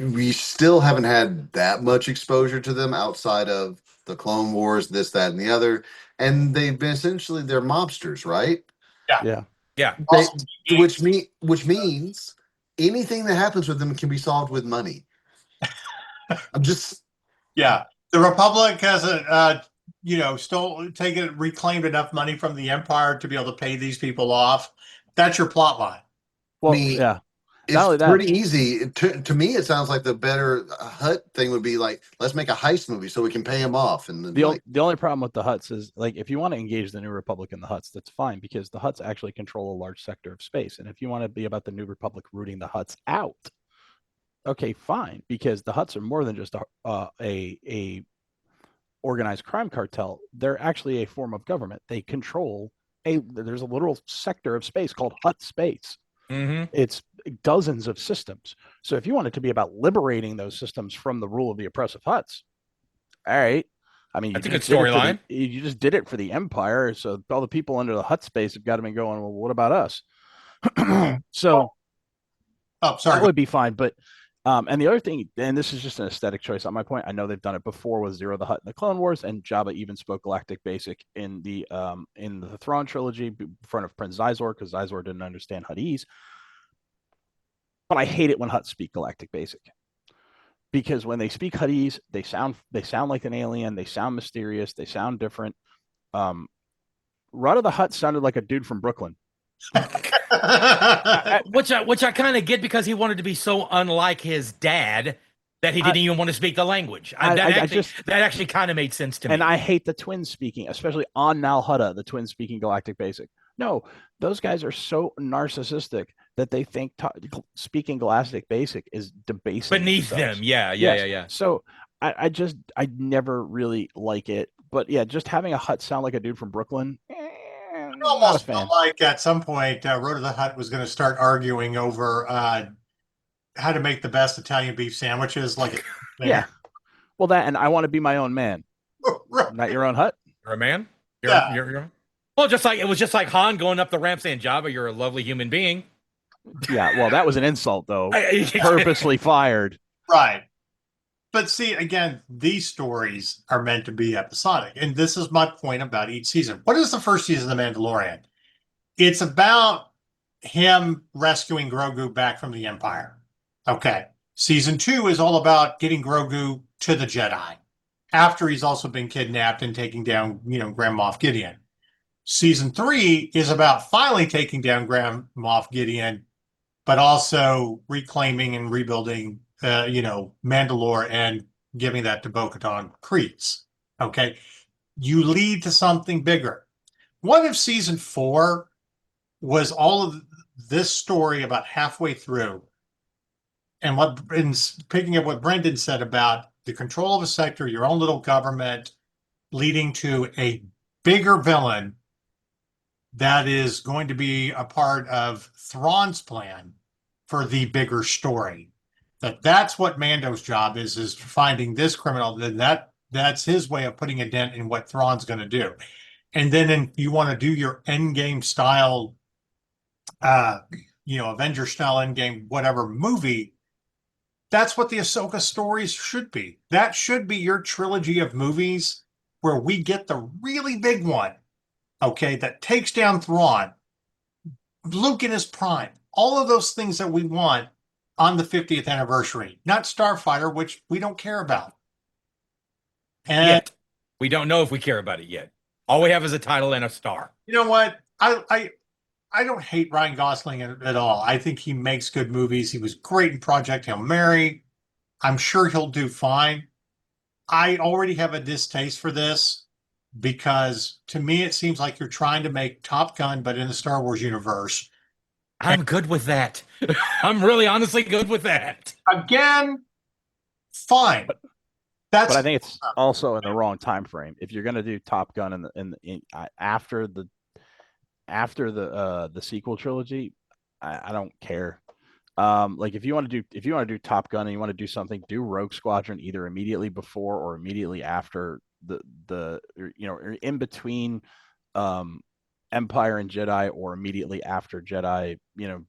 we still haven't had that much exposure to them outside of the Clone Wars, this, that, and the other. And they've been they're mobsters, right? Yeah. Which means anything that happens with them can be solved with money. Yeah. The Republic has still reclaimed enough money from the Empire to be able to pay these people off. That's your plot line. Well, Me- yeah. Not It's only that, pretty easy. To me, it sounds like the better Hut thing would be like, let's make a heist movie so we can pay him off. And then, the only problem with the Huts is, like, if you want to engage the New Republic in the Huts, that's fine, because the Huts actually control a large sector of space. And if you want to be about the New Republic rooting the Huts out, okay, fine, because the Huts are more than just a organized crime cartel. They're actually a form of government. They control there's a literal sector of space called Hut space. Mm-hmm. It's dozens of systems. So if you want it to be about liberating those systems from the rule of the oppressive Huts, all right. I mean, That's a good storyline. You just did it for the Empire, so all the people under the Hut space have got to be going, well, what about us? So Oh, sorry. that would be fine. But and the other thing, and this is just an aesthetic choice on my point, I know they've done it before with Zero the Hutt in the Clone Wars, and Jabba even spoke Galactic Basic in the Thrawn trilogy in front of Prince Zizor, because Zizor didn't understand Huttese. But I hate it when Hutts speak Galactic Basic, because when they speak Huttese, they sound like an alien. They sound mysterious. They sound different. Rudda the Hutt sounded like a dude from Brooklyn. Which I kind of get, because he wanted to be so unlike his dad that he didn't even want to speak the language. That actually kind of made sense to me. And I hate the twins speaking, especially on Nal Hutta, the twins speaking Galactic Basic. No, those guys are so narcissistic that they think speaking Galactic Basic is debasing beneath themselves. them. Yeah. So I never really like it. But yeah, just having a Hutt sound like a dude from Brooklyn, not a fan. Felt like at some point, Rhoda the Hutt was going to start arguing over how to make the best Italian beef sandwiches. Yeah. Well, that, and I want to be my own man. Right. Not your own Hutt. You're a man. Yeah. Well, it was just like Han going up the ramp saying, "Jabba, you're a lovely human being." Yeah. Well, that was an insult, though. Purposely fired. Right. But see, again, these stories are meant to be episodic. And this is my point about each season. What is the first season of The Mandalorian? It's about him rescuing Grogu back from the Empire. Okay. Season 2 is all about getting Grogu to the Jedi, after he's also been kidnapped and taking down, Grand Moff Gideon. Season 3 is about finally taking down Grand Moff Gideon, but also reclaiming and rebuilding Mandalore and giving that to Bo-Katan Kryze. Okay. You lead to something bigger. What if season 4 was all of this story about halfway through, and picking up what Brendan said about the control of a sector, your own little government, leading to a bigger villain that is going to be a part of Thrawn's plan for the bigger story? That's what Mando's job is finding this criminal. Then that's his way of putting a dent in what Thrawn's going to do. And then you want to do your endgame style, Avenger style endgame, whatever movie. That's what the Ahsoka stories should be. That should be your trilogy of movies where we get the really big one, okay, that takes down Thrawn, Luke in his prime, all of those things that we want on the 50th anniversary, not Starfighter, which we don't care about. And yet. We don't know if we care about it yet. All we have is a title and a star. You know what? I don't hate Ryan Gosling at all. I think he makes good movies. He was great in Project Hail Mary. I'm sure he'll do fine. I already have a distaste for this, because to me it seems like you're trying to make Top Gun, but in the Star Wars universe. I'm good with that. I'm really honestly good with that. Again, fine. But I think it's also in the wrong time frame. If you're going to do Top Gun after the sequel trilogy, I don't care. Like if you want to do Top Gun and you want to do something, do Rogue Squadron either immediately before or immediately after or in between Empire and Jedi, or immediately after Jedi,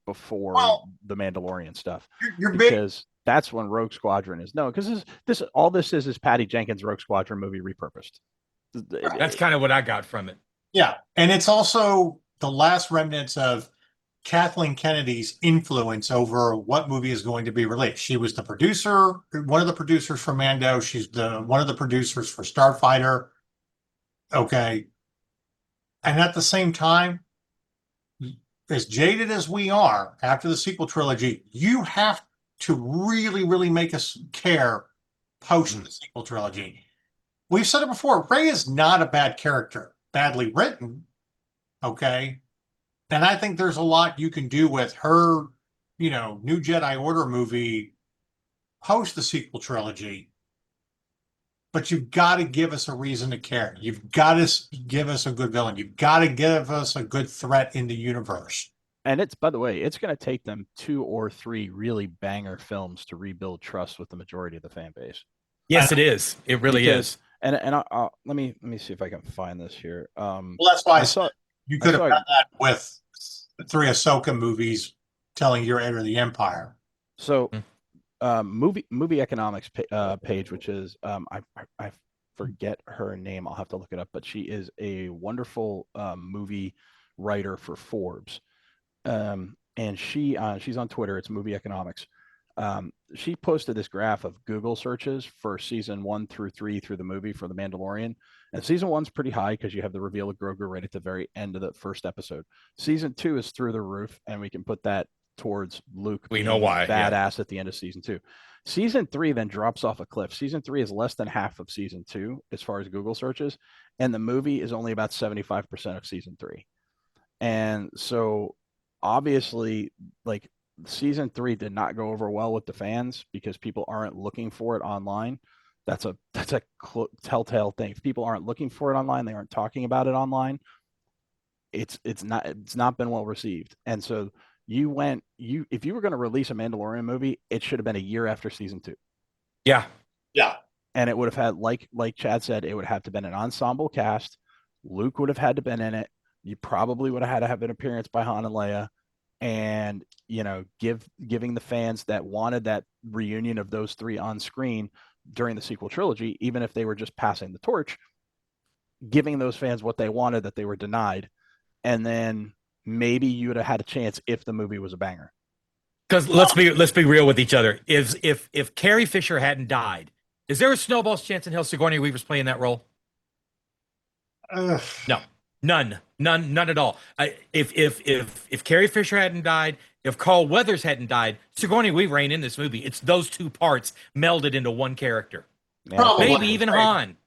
before the Mandalorian stuff. Because that's when Rogue Squadron is. No, because this is Patty Jenkins' Rogue Squadron movie repurposed. That's kind of what I got from it. Yeah, and it's also the last remnants of Kathleen Kennedy's influence over what movie is going to be released. She was the producer, one of the producers for Mando. She's one of the producers for Starfighter. Okay. And at the same time, as jaded as we are after the sequel trilogy, you have to really, really make us care post the sequel trilogy. We've said it before, Rey is not a bad character, badly written. Okay. And I think there's a lot you can do with her, New Jedi Order movie post the sequel trilogy. But you've got to give us a reason to care. You've got to give us a good villain. You've got to give us a good threat in the universe. And it's, by the way, it's going to take them 2 or 3 really banger films to rebuild trust with the majority of the fan base. Yes, it is. It really is. And let me see if I can find this here. Well, that's why you could have done that with the 3 Ahsoka movies telling you're Heir to the Empire. So, movie economics page, which is I forget her name. I'll have to look it up, but she is a wonderful movie writer for Forbes. And she's on Twitter. It's Movie Economics. She posted this graph of Google searches for season 1 through 3 through the movie for The Mandalorian. And season 1's pretty high because you have the reveal of Grogu right at the very end of the first episode. Season 2 is through the roof, and we can put that towards Luke. We know why. Badass at the end of season 2. Season 3 then drops off a cliff. Season 3 is less than half of season 2 as far as Google searches, and the movie is only about 75% of season 3. And so obviously, like, season 3 did not go over well with the fans because people aren't looking for it online. That's a telltale thing. If people aren't looking for it online, they aren't talking about it online. It's not been well received. And so if you were going to release a Mandalorian movie, it should have been a year after season 2. Yeah. And it would have had, like Chad said, it would have to been an ensemble cast. Luke would have had to been in it. You probably would have had to have an appearance by Han and Leia, and giving the fans that wanted that reunion of those 3 on screen during the sequel trilogy, even if they were just passing the torch, giving those fans what they wanted that they were denied, and then maybe you would have had a chance if the movie was a banger. Because let's be real with each other. If Carrie Fisher hadn't died, is there a snowball's chance in hell Sigourney Weaver's playing that role? No. None at all. If Carrie Fisher hadn't died, if Carl Weathers hadn't died, Sigourney Weaver ain't in this movie. It's those 2 parts melded into one character. Probably. Maybe even Han.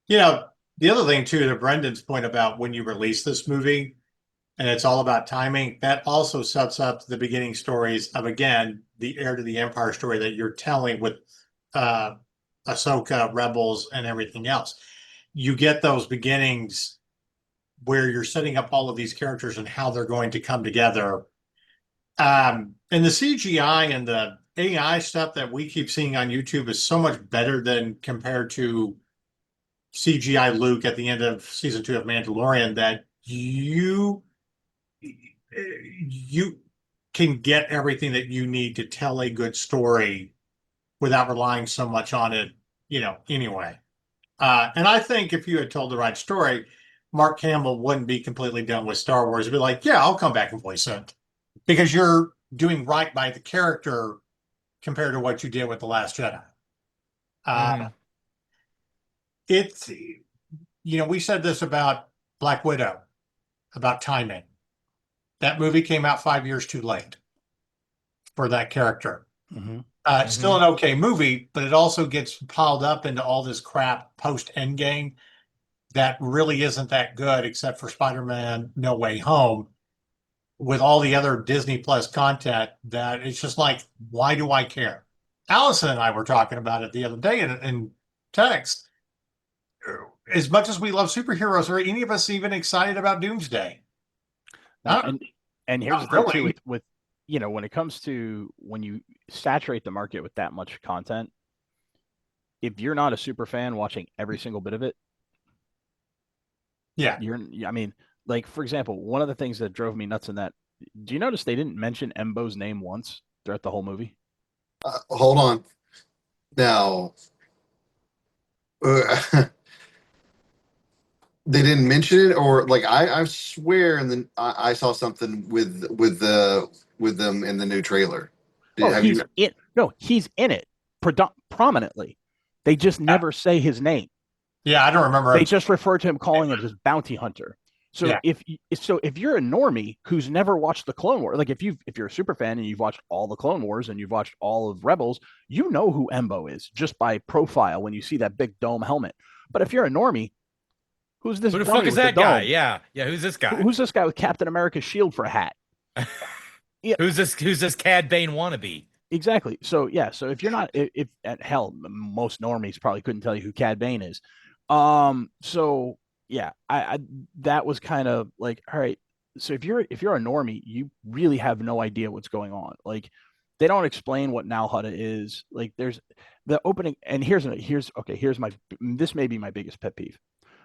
The other thing too, to Brendan's point about when you release this movie, and it's all about timing, that also sets up the beginning stories of, again, the Heir to the Empire story that you're telling with Ahsoka, Rebels, and everything else. You get those beginnings where you're setting up all of these characters and how they're going to come together. And the CGI and the AI stuff that we keep seeing on YouTube is so much better than compared to CGI Luke at the end of season 2 of Mandalorian that you can get everything that you need to tell a good story without relying so much on it, anyway. And I think if you had told the right story, Mark Hamill wouldn't be completely done with Star Wars. He'd be like, yeah, I'll come back and voice it. Because you're doing right by the character compared to what you did with The Last Jedi. It's, we said this about Black Widow, about timing. That movie came out 5 years too late for that character. It's still an okay movie, but it also gets piled up into all this crap post-Endgame that really isn't that good, except for Spider-Man No Way Home, with all the other Disney Plus content that it's just like, why do I care? Allison and I were talking about it the other day in text. As much as we love superheroes, are any of us even excited about Doomsday? And here's the thing too, with when it comes to when you saturate the market with that much content, if you're not a super fan watching every single bit of it, like, for example, one of the things that drove me nuts in that, do you notice they didn't mention Embo's name once throughout the whole movie? Hold on. Now, they didn't mention it, or like I swear, and then I saw something with them in the new trailer. He's in it prominently. They just never say his name. Yeah, I don't remember. They just refer to him calling him as bounty hunter. So Yeah. if you're a normie who's never watched the Clone Wars, like if you're a super fan and you've watched all the Clone Wars and you've watched all of Rebels, you know who Embo is just by profile when you see that big dome helmet. But if you're a normie, who's this Who the dummy fuck is with the that guy? dome? Yeah, yeah. Who's this guy? Who's this guy with Captain America's shield for a hat? Yeah, Who's this Cad Bane wannabe? exactly. So yeah, so if you're not, if at hell, most normies probably couldn't tell you who Cad Bane is. So yeah, I that was kind of like, all right. So if you're a normie, you really have no idea what's going on. Like they don't explain what Nalhutta is. Like there's the opening, and here's my, this may be my biggest pet peeve,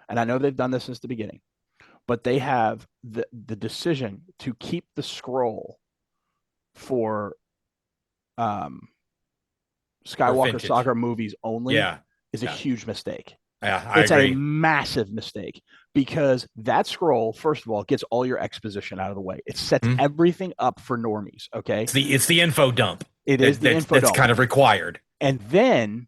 and I know they've done this since the beginning, but they have the decision to keep the scroll for Skywalker vintage. Saga movies only Yeah, is a yeah. huge mistake. Yeah, I It's a agree. massive mistake because that scroll, first of all, gets all your exposition out of the way. It sets Mhm. everything up for normies. Okay, It's the info dump. it is the info That's dump, kind of required. and then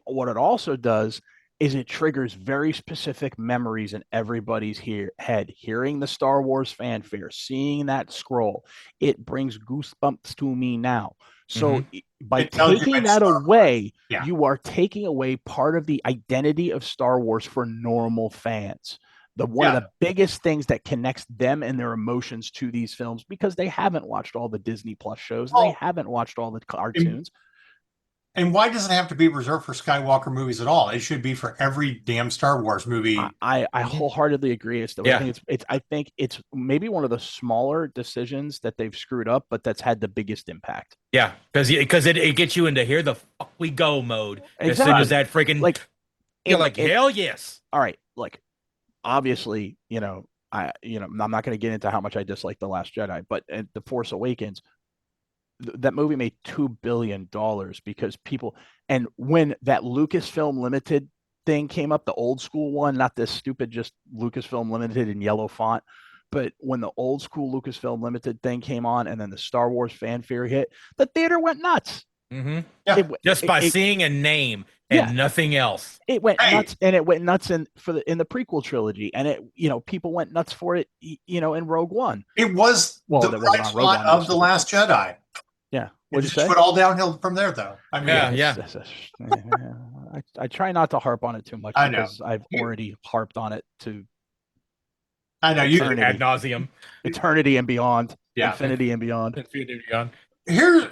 what it also does is it triggers very specific memories in everybody's head. Hearing the Star Wars fanfare, seeing that scroll, it brings goosebumps to me now. So by It tells you taking it's that Star Wars. away, Yeah. you are taking away part of the identity of Star Wars for normal fans. One of the biggest things that connects them and their emotions to these films, because they haven't watched all the Disney Plus shows, they haven't watched all the cartoons. And why does it have to be reserved for Skywalker movies at all? It should be for every damn Star Wars movie. I wholeheartedly agree. I think it's maybe one of the smaller decisions that they've screwed up, but that's had the biggest impact. Yeah, because it gets you into here the fuck we go mode as soon Exactly. as that freaking Like you're like hell yes. All right, like obviously, I'm not going to get into how much I dislike The Last Jedi, but The Force Awakens, that movie made $2 billion because people, and when that Lucasfilm Limited thing came up, the old school one, not this stupid just Lucasfilm Limited in yellow font, but when the old school Lucasfilm Limited thing came on and then the Star Wars fanfare hit, the theater went nuts. Mm-hmm. Yeah. Just by seeing a name and nothing else. It went nuts, and it went nuts in the prequel trilogy, and people went nuts for it, in Rogue One. It was the bright spot of The Last Jedi. Yeah. What'd you say? Went all downhill from there, though. I mean, I try not to harp on it too much because I've already harped on it to. I know you ad nauseum, eternity and beyond, infinity and beyond. Infinity and beyond. Here,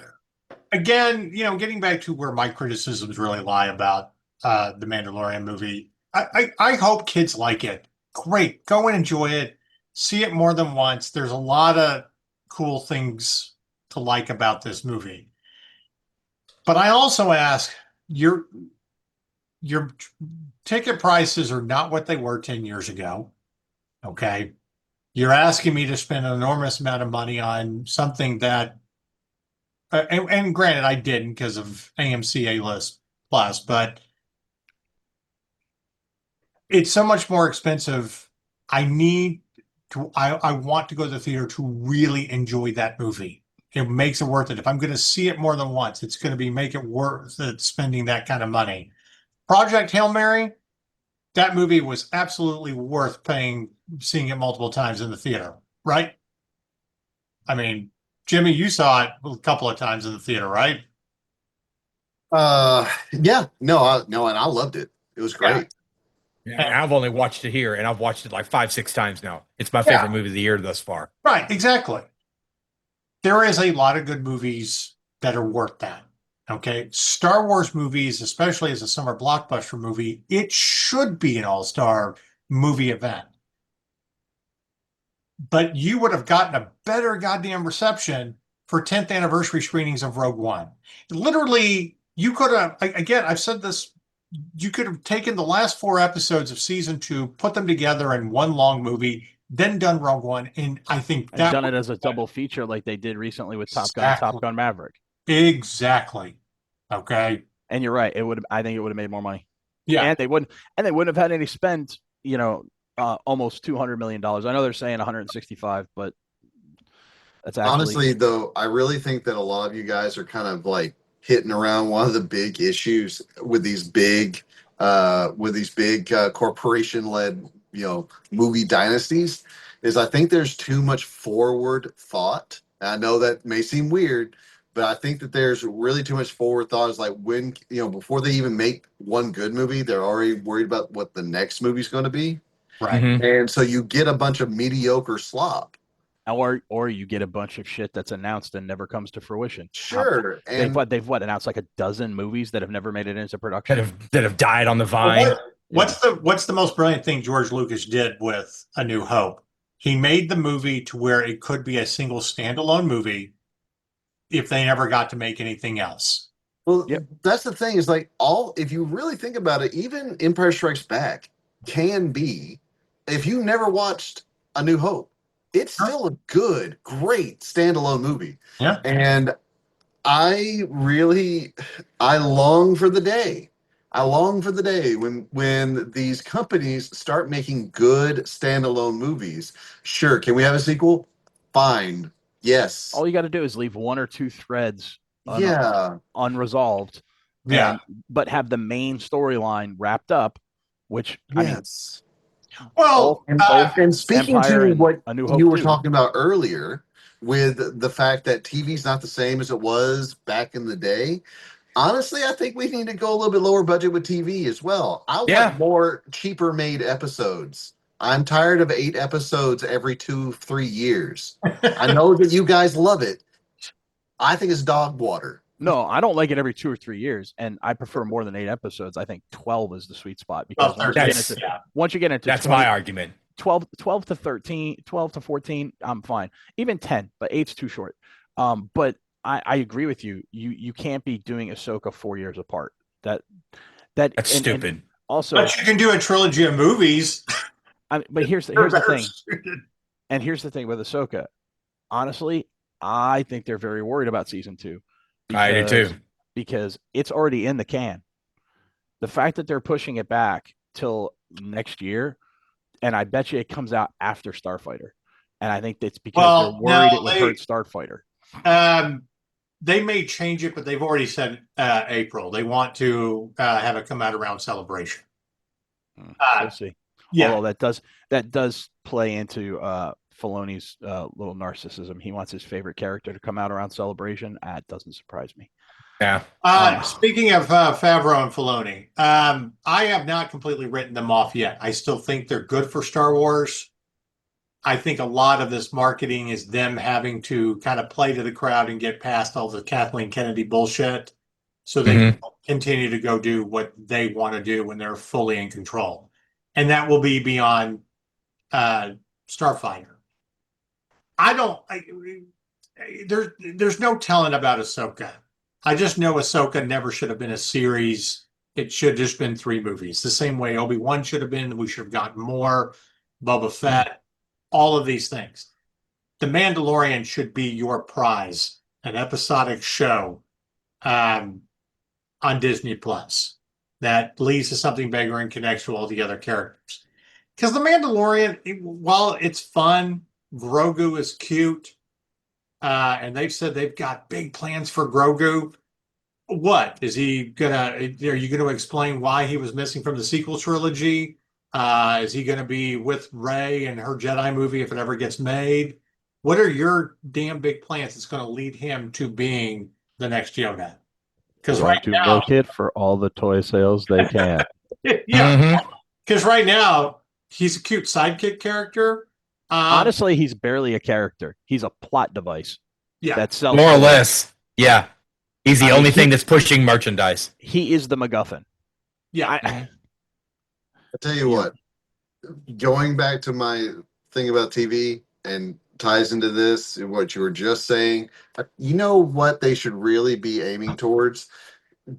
again, getting back to where my criticisms really lie about the Mandalorian movie. I hope kids like it. Great, go and enjoy it. See it more than once. There's a lot of cool things to like about this movie. But I also ask, your ticket prices are not what they were 10 years ago. Okay. You're asking me to spend an enormous amount of money on something that, and granted, I didn't because of AMC A-List Plus, but it's so much more expensive. I want to go to the theater to really enjoy that movie. It makes it worth it. If I'm going to see it more than once, it's going to make it worth it spending that kind of money. Project Hail Mary, that movie was absolutely worth seeing it multiple times in the theater, right? I mean, Jimmy, you saw it a couple of times in the theater, right? Yeah, no, and I loved it. It was great. Yeah, I've only watched it here, and I've watched it like 5-6 times now. It's my favorite movie of the year thus far. Right, exactly. There is a lot of good movies that are worth that. Okay. Star Wars movies, especially as a summer blockbuster movie, it should be an all-star movie event. But you would have gotten a better goddamn reception for 10th anniversary screenings of Rogue One. Literally, you could have, again, I've said this, you could have taken the last 4 episodes of season 2, put them together in one long movie, then done Rogue One, and I think that done it as a double feature like they did recently with Top Gun Maverick. Exactly. Okay. And you're right. I think it would have made more money. Yeah. And they wouldn't have had any spend, almost $200 million. I know they're saying 165, but that's actually, honestly, though, I really think that a lot of you guys are kind of like hitting around one of the big issues with these big with these big corporation-led, movie dynasties, is I think there's too much forward thought. And I know that may seem weird, but I think that there's really too much forward thought. Is like when, before they even make one good movie, they're already worried about what the next movie's going to be. Right. Mhm. And so you get a bunch of mediocre slop. Or you get a bunch of shit that's announced and never comes to fruition. Sure. They've And announced like a dozen movies that have never made it into that production. have died on the vine. What's the most brilliant thing George Lucas did with A New Hope? He made the movie to where it could be a single standalone movie if they never got to make anything else. well, Yep. that's the thing, is like, if you really think about it, even Empire Strikes Back can be, if you never watched A New Hope, it's still a good, great standalone movie. Yeah. And I long for the day. I long for the day when these companies start making good standalone movies. Sure, can we have a sequel? Fine. Yes. All you got to do is leave one or two threads Yeah. unresolved, Yeah. but have the main storyline wrapped up. Which Yes. Well, And speaking Empire to and what A New Hope you were do. talking about earlier, with the fact that TV's not the same as it was back in the day, honestly, I think we need to go a little bit lower budget with TV as well. I Yeah. want more cheaper made episodes. I'm tired of 8 episodes every 2-3 years. I know that you guys love it. I think it's dog water. No, I don't like it every 2 or 3 years, and I prefer more than 8 episodes. I think 12 is the sweet spot because Well, once you get into That's 20, my argument. 12 to 13, 12 to 14, I'm fine. Even 10, but 8's too short. But I agree with you. You can't be doing Ahsoka 4 years apart. That's That's stupid. Also, but you can do a trilogy of movies. but here's the thing. And here's the thing with Ahsoka. Honestly, I think they're very worried about season 2. I do too. Because it's already in the can. The fact that they're pushing it back till next year, and I bet you it comes out after Starfighter. And I think that's because they're worried it would hurt Starfighter. They may change it, but they've already said April. They want to have it come out around Celebration. We'll see. Yeah. Although that does play into Filoni's little narcissism. He wants his favorite character to come out around Celebration. It doesn't surprise me. Yeah. Speaking of Favreau and Filoni, I have not completely written them off yet. I still think they're good for Star Wars. I think a lot of this marketing is them having to kind of play to the crowd and get past all the Kathleen Kennedy bullshit so they can continue to go do what they want to do when they're fully in control. And that will be beyond Starfighter. There's no telling about Ahsoka. I just know Ahsoka never should have been a series. It should have just been 3 movies. The same way Obi-Wan should have been. We should have gotten more. Boba Fett, all of these things. The Mandalorian should be your prize, an episodic show on Disney Plus that leads to something bigger and connects to all the other characters. Because The Mandalorian, while it's fun, Grogu is cute, and they've said they've got big plans for Grogu. What is he gonna? Are you going to explain why he was missing from the sequel trilogy? Is he going to be with Rey in her Jedi movie if it ever gets made? What are your damn big plans that's going to lead him to being the next Yoda? Because right now, milk it for all the toy sales they can. yeah, because right now he's a cute sidekick character. Honestly, he's barely a character. He's a plot device. Yeah, that sells more or less. Yeah, he's the only thing that's pushing merchandise. He is the MacGuffin. Yeah. I tell you what, going back to my thing about TV and ties into this, what you were just saying, you know what they should really be aiming towards?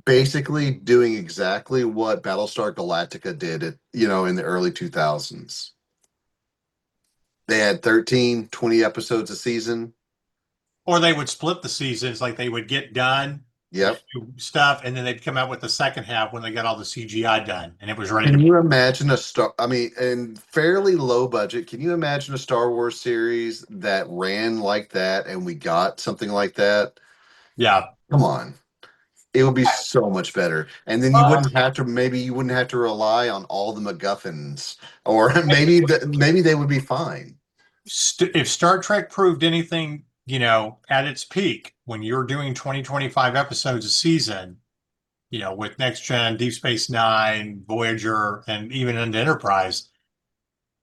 Basically doing exactly what Battlestar Galactica did in the early 2000s. They had 13, 20 episodes a season. Or they would split the seasons, like they would get done. Yep. Stuff, and then they'd come out with the second half when they got all the CGI done, and it was ready. Can you imagine and fairly low budget, can you imagine a Star Wars series that ran like that and we got something like that? Yeah. Come on. It would be so much better. And then you wouldn't have to, maybe you wouldn't have to rely on all the MacGuffins, or maybe they would be fine. If Star Trek proved anything, at its peak, when you're doing 20-25 episodes a season, with Next Gen, Deep Space Nine, Voyager, and even into Enterprise,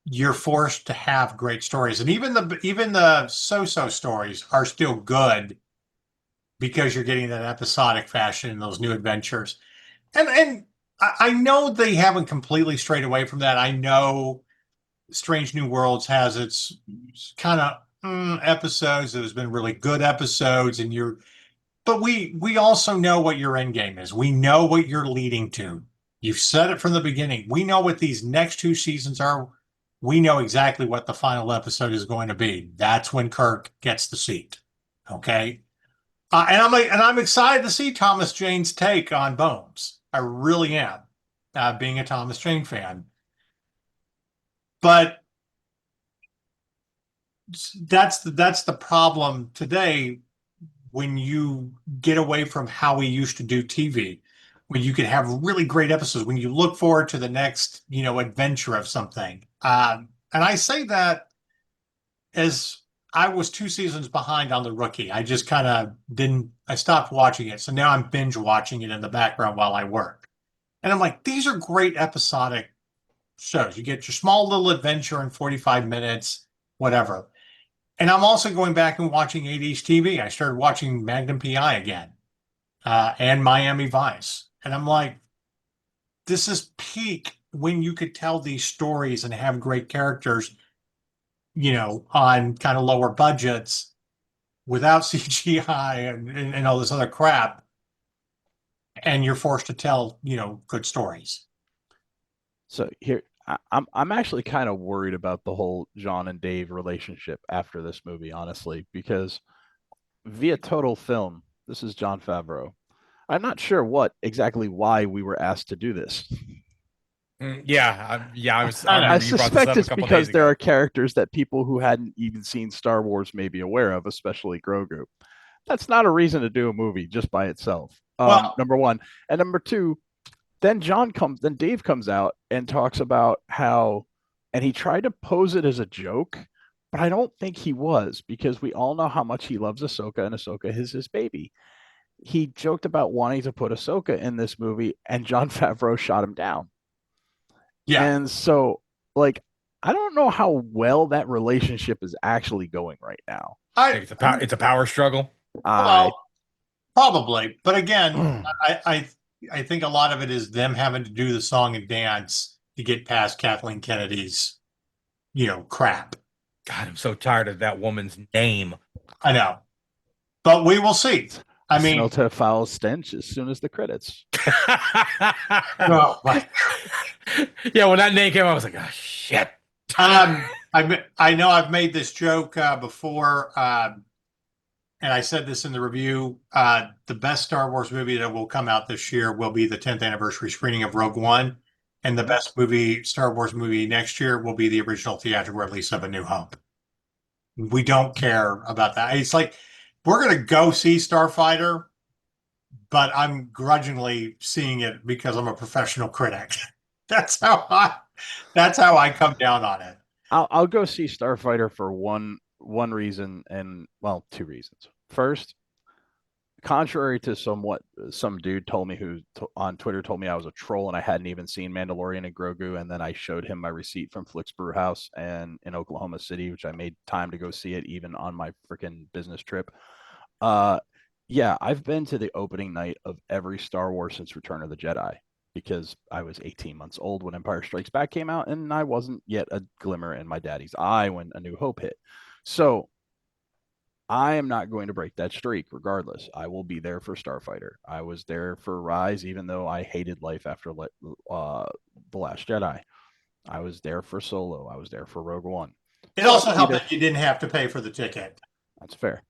you're forced to have great stories. And even the so-so stories are still good because you're getting that episodic fashion in those new adventures. And I know they haven't completely strayed away from that. I know Strange New Worlds has its kind of episodes. There's been really good episodes, but we also know what your end game is. We know what you're leading to. You've said it from the beginning. We know what these next two seasons are. We know exactly what the final episode is going to be. That's when Kirk gets the seat. Okay. And I'm excited to see Thomas Jane's take on Bones. I really am, being a Thomas Jane fan. But that's the problem today when you get away from how we used to do TV, when you could have really great episodes, when you look forward to the next, adventure of something. And I say that as I was 2 seasons behind on The Rookie. I just kind of I stopped watching it. So now I'm binge watching it in the background while I work. And I'm like, these are great episodic shows. You get your small little adventure in 45 minutes, whatever. And I'm also going back and watching 80s TV. I started watching Magnum PI again, and Miami Vice. And I'm like, this is peak when you could tell these stories and have great characters, on kind of lower budgets without CGI and all this other crap. And you're forced to tell, good stories. So here, I'm actually kind of worried about the whole John and Dave relationship after this movie, honestly, because via Total Film, this is Jon Favreau. I'm not sure why we were asked to do this. I I remember you brought this suspect up a it's couple because days there ago. are characters that people who hadn't even seen Star Wars may be aware of, especially Grogu. That's not a reason to do a movie just by itself. Well, Number one, and number two, then Dave comes out and talks about how, and he tried to pose it as a joke, but I don't think he was, because we all know how much he loves Ahsoka, and Ahsoka is his baby. He joked about wanting to put Ahsoka in this movie, and Jon Favreau shot him down. yeah. And so, like, I don't know how well that relationship is actually going right now. I think it's a power struggle. I Well, probably. But again, I think a lot of it is them having to do the song and dance to get past Kathleen Kennedy's, crap. God, I'm so tired of that woman's name. I know. But we will see. I mean, smell to a foul stench as soon as the credits. oh my Yeah, when that name came out, I was like, oh shit. I know I've made this joke before, and I said this in the review. The best Star Wars movie that will come out this year will be the 10th anniversary screening of Rogue One, and the best Star Wars movie next year will be the original theatrical release of A New Hope. We don't care about that. It's like we're going to go see Starfighter, but I'm grudgingly seeing it because I'm a professional critic. That's how I come down on it. I'll go see Starfighter for one reason, and well, two reasons. First, contrary to some dude told me on Twitter told me I was a troll and I hadn't even seen Mandalorian and Grogu, and then I showed him my receipt from Flick's Brewhouse and in Oklahoma City, which I made time to go see it even on my freaking business trip. Yeah, I've been to the opening night of every Star Wars since Return of the Jedi, because I was 18 months old when Empire Strikes Back came out, and I wasn't yet a glimmer in my daddy's eye when A New Hope hit. So I am not going to break that streak regardless. I will be there for Starfighter. I was there for Rise, even though I hated life after The Last Jedi. I was there for Solo. I was there for Rogue One. It also helped that you didn't have to pay for the ticket. That's fair.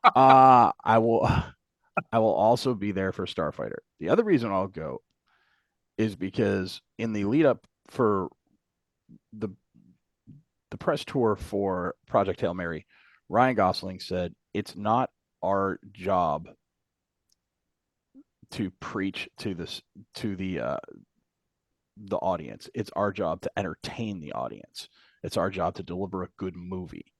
I will also be there for Starfighter. The other reason I'll go is because in the lead up for the press tour for Project Hail Mary, Ryan Gosling said it's not our job to preach to the audience. It's our job to entertain the audience. It's our job to deliver a good movie.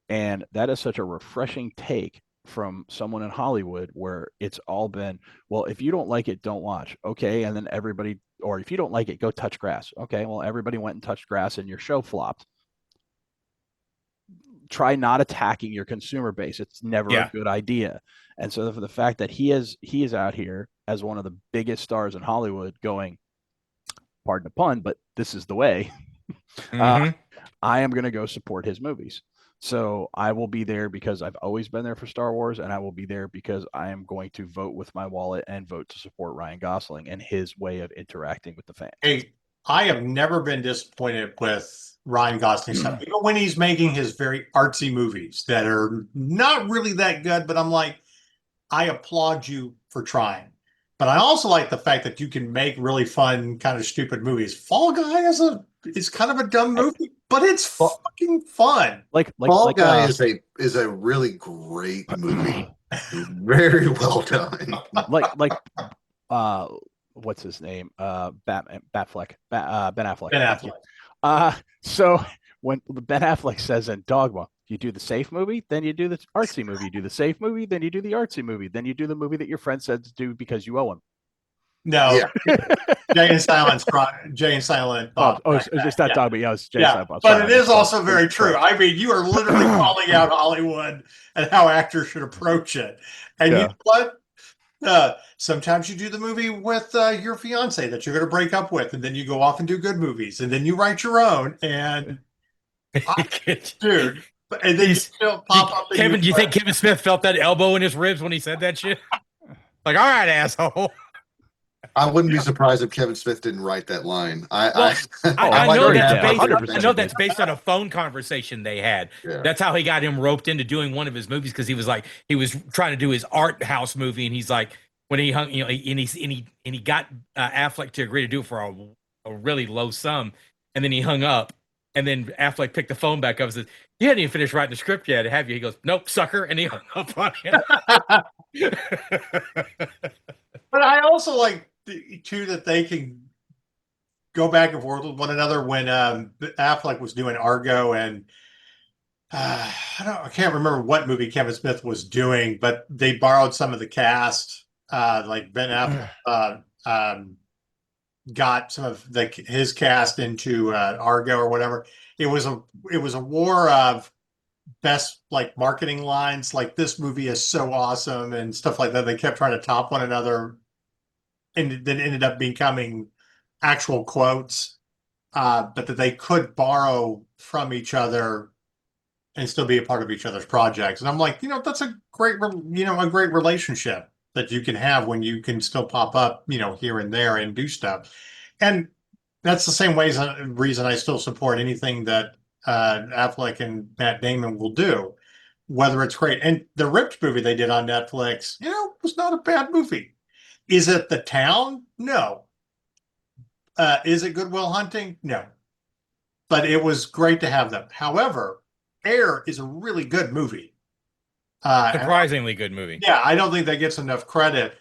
And that is such a refreshing take from someone in Hollywood, where it's all been, well, if you don't like it, don't watch. Okay. And then everybody, or if you don't like it, go touch grass. Okay. Well, everybody went and touched grass and your show flopped. Try not attacking your consumer base. It's never a good idea. And so for the fact that he is out here as one of the biggest stars in Hollywood going, pardon the pun, but this is the way. I am going to go support his movies. So I will be there because I've always been there for Star Wars, and I will be there because I am going to vote with my wallet and vote to support Ryan Gosling and his way of interacting with the fans. Hey, I have never been disappointed with Ryan Gosling stuff, even when he's making his very artsy movies that are not really that good, but I'm like, I applaud you for trying. But I also like the fact that you can make really fun, kind of stupid movies. Fall Guy is kind of a dumb movie, but it's fucking fun. Fall Guy is a really great movie. Very well done. What's his name? Ben Affleck. Ben Affleck. Ben Affleck. So when Ben Affleck says in Dogma, you do the safe movie, then you do the artsy movie. You do the safe movie, then you do the artsy movie. Then you do the movie that your friend said to do because you owe him. No. Yeah. Jay and Silent. It's not Dogma. Yeah, it's Jay and Silent. But it is also very true. I mean, you are literally calling out Hollywood and how actors should approach it. And you know what? Sometimes you do the movie with your fiance that you're going to break up with, and then you go off and do good movies, and then you write your own. And dude, and then you still pop up. Kevin, do you think Kevin Smith felt that elbow in his ribs when he said that shit? Like, all right, asshole. I wouldn't be surprised if Kevin Smith didn't write that line. I know that's based on a phone conversation they had. Yeah. That's how he got him roped into doing one of his movies, because he was trying to do his art house movie, and he's like, when he hung, and he got Affleck to agree to do it for a really low sum, and then he hung up, and then Affleck picked the phone back up and said, "You hadn't even finished writing the script yet, have you?" He goes, "Nope, sucker," and he hung up on him. But I also like too that they can go back and forth with one another. When Affleck was doing Argo, and I can't remember what movie Kevin Smith was doing, but they borrowed some of the cast. Like Ben Affleck got some of his cast into Argo or whatever. It was a war of best like marketing lines, like this movie is so awesome and stuff like that. They kept trying to top one another, and then ended up becoming actual quotes, but that they could borrow from each other and still be a part of each other's projects. And I'm like, that's a great relationship that you can have when you can still pop up, here and there and do stuff. And that's the same reason I still support anything that Affleck and Matt Damon will do, whether it's great. And the Ripped movie they did on Netflix, was not a bad movie. Is it The Town? No. Is it Good Will Hunting? No. But it was great to have them. However, Air is a really good movie. Surprisingly good movie. Yeah, I don't think that gets enough credit.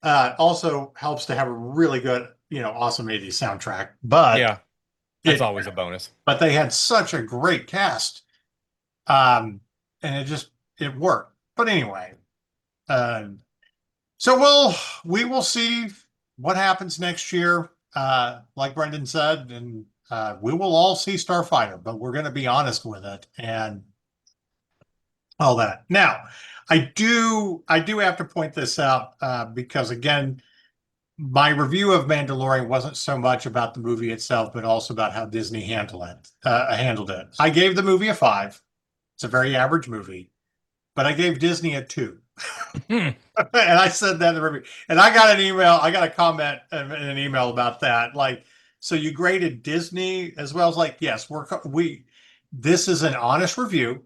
Also helps to have a really good, awesome 80s soundtrack. But yeah, that's always a bonus. But they had such a great cast. And it worked. But anyway, so we will see what happens next year. Like Brendan said, and we will all see Starfighter, but we're going to be honest with it and all that. Now, I do have to point this out because again, my review of Mandalorian wasn't so much about the movie itself, but also about how Disney handled it. I gave the movie a 5. It's a very average movie, but I gave Disney a 2. And I said that in the review, and I got a comment in an email about that. Like, so you graded Disney as well as like, yes, this is an honest review.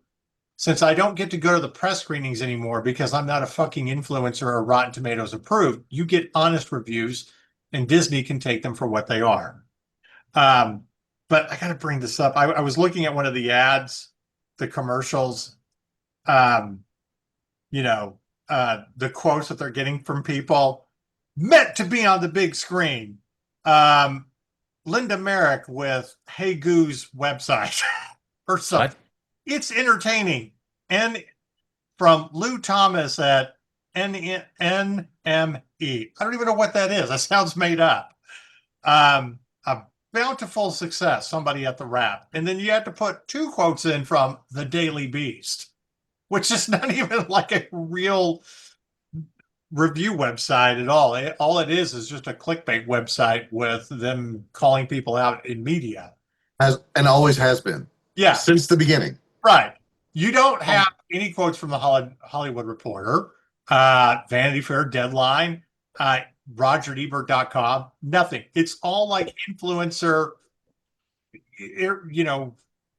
Since I don't get to go to the press screenings anymore because I'm not a fucking influencer or Rotten Tomatoes approved, you get honest reviews, and Disney can take them for what they are. But I got to bring this up. I was looking at one of the ads, the commercials, the quotes that they're getting from people. meant to be on the big screen. Linda Merrick with Hey Goo's website or something. What? It's entertaining. And from Lou Thomas at NME. I don't even know what that is. That sounds made up. A bountiful success, somebody at the Wrap. And then you have to put 2 quotes in from the Daily Beast, which is not even like a real review website at all. All it is just a clickbait website with them calling people out in media. Has and always has been. Yeah. Since the beginning. Right. You don't have any quotes from the Hollywood Reporter, Vanity Fair, Deadline, RogerEbert.com, nothing. It's all like influencer,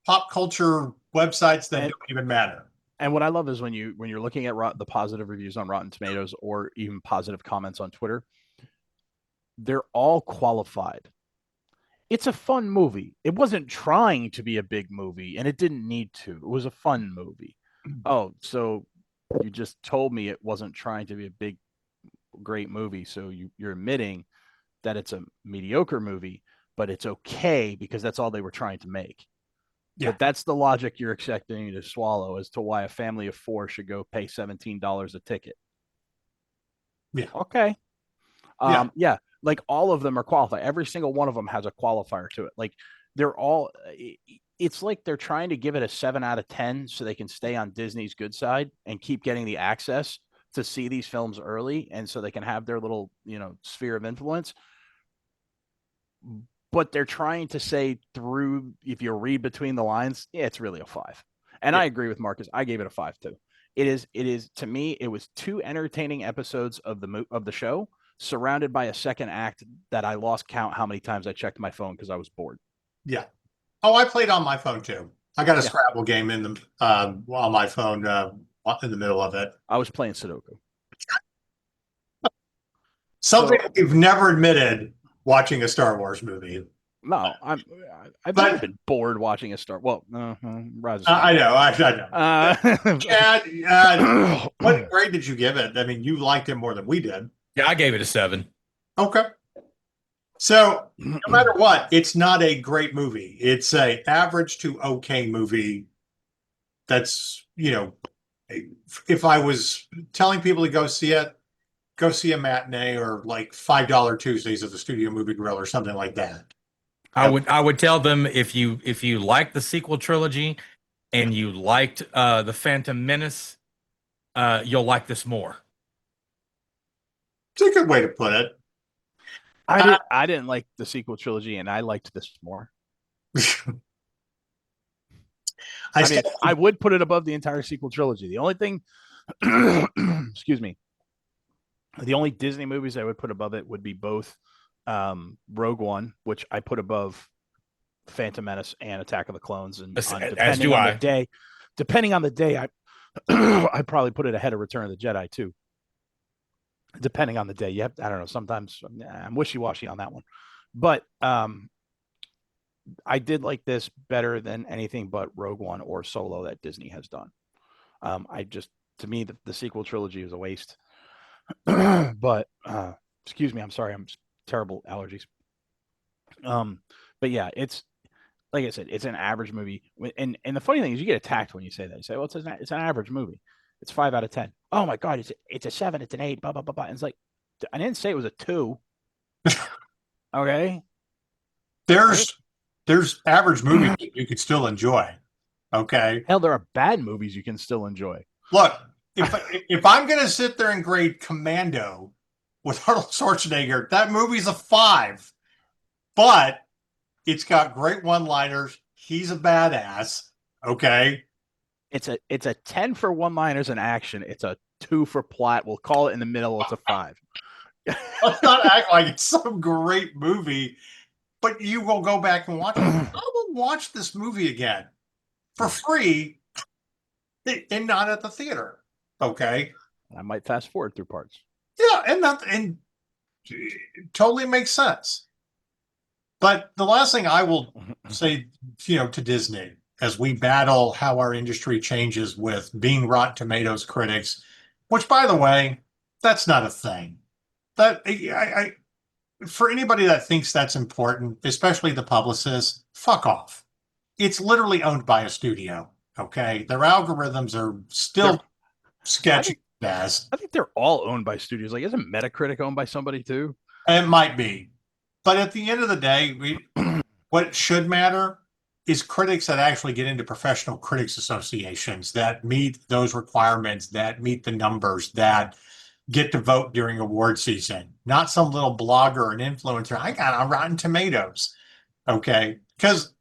pop culture websites that don't even matter. And what I love is when you're looking at the positive reviews on Rotten Tomatoes or even positive comments on Twitter, they're all qualified. It's a fun movie. It wasn't trying to be a big movie, and it didn't need to. It was a fun movie. Oh, so you just told me it wasn't trying to be a big, great movie. So you're admitting that it's a mediocre movie, but it's okay because that's all they were trying to make. Yeah. But that's the logic you're expecting me to swallow as to why a family of 4 should go pay $17 a ticket. Yeah. Okay. Yeah. Like all of them are qualified. Every single one of them has a qualifier to it. Like they're all, it's like they're trying to give it a 7 out of 10 so they can stay on Disney's good side and keep getting the access to see these films early. And so they can have their little, sphere of influence. But they're trying to say through, if you read between the lines, it's really a 5. And I agree with Marcus. I gave it a 5 too. It is to me, it was 2 entertaining episodes of the show, surrounded by a second act that I lost count how many times I checked my phone because I was bored. Yeah. Oh, I played on my phone too. I got a Scrabble game in the on my phone in the middle of it. I was playing Sudoku. Something we've never admitted watching a Star Wars movie. No, I've never been bored watching a Star. Well, Rise of I know. Chad, what grade did you give it? I mean, you liked it more than we did. Yeah, I gave it a 7. Okay. So no matter what, it's not a great movie. It's a average to okay movie. That's, if I was telling people to go see it, go see a matinee or like $5 Tuesdays at the Studio Movie Grill or something like that. I would tell them if you like the sequel trilogy and you liked the Phantom Menace, you'll like this more. It's a good way to put it. I didn't like the sequel trilogy, and I liked this more. I would put it above the entire sequel trilogy. The only thing, excuse me, the only Disney movies I would put above it would be both Rogue One, which I put above Phantom Menace and Attack of the Clones, and depending on the day, I probably put it ahead of Return of the Jedi too. Depending on the day, I don't know. Sometimes I'm wishy-washy on that one, but I did like this better than anything but Rogue One or Solo that Disney has done. To me, the sequel trilogy is a waste. But excuse me, I'm sorry, I'm terrible allergies. But yeah, it's like I said, it's an average movie. And the funny thing is, you get attacked when you say that. You say, "Well, it's an average movie. It's 5 out of 10." Oh my God, it's a 7, it's an 8, blah blah blah blah. And it's like, I didn't say it was a 2. Okay. There's average movies that you could still enjoy. Okay. Hell, there are bad movies you can still enjoy. Look, if I'm gonna sit there and grade Commando with Arnold Schwarzenegger, that movie's a 5. But it's got great one-liners. He's a badass. Okay. It's a 10 for one-liners and action. It's a 2 for plot. We'll call it in the middle. It's a 5. Let's not act like it's some great movie, but you will go back and watch it. I will watch this movie again for free and not at the theater. Okay. I might fast forward through parts. Yeah, and it totally makes sense. But the last thing I will say, to Disney, as we battle how our industry changes with being Rotten Tomatoes critics, which, by the way, that's not a thing. that I for anybody that thinks that's important, especially the publicist, fuck off. It's literally owned by a studio. Okay, their algorithms are still sketchy as. I think they're all owned by studios. Like, isn't Metacritic owned by somebody too? It might be, but at the end of the day, what should matter is critics that actually get into professional critics associations that meet those requirements, that meet the numbers, that get to vote during award season, not some little blogger or an influencer. I got on Rotten Tomatoes. Okay. Because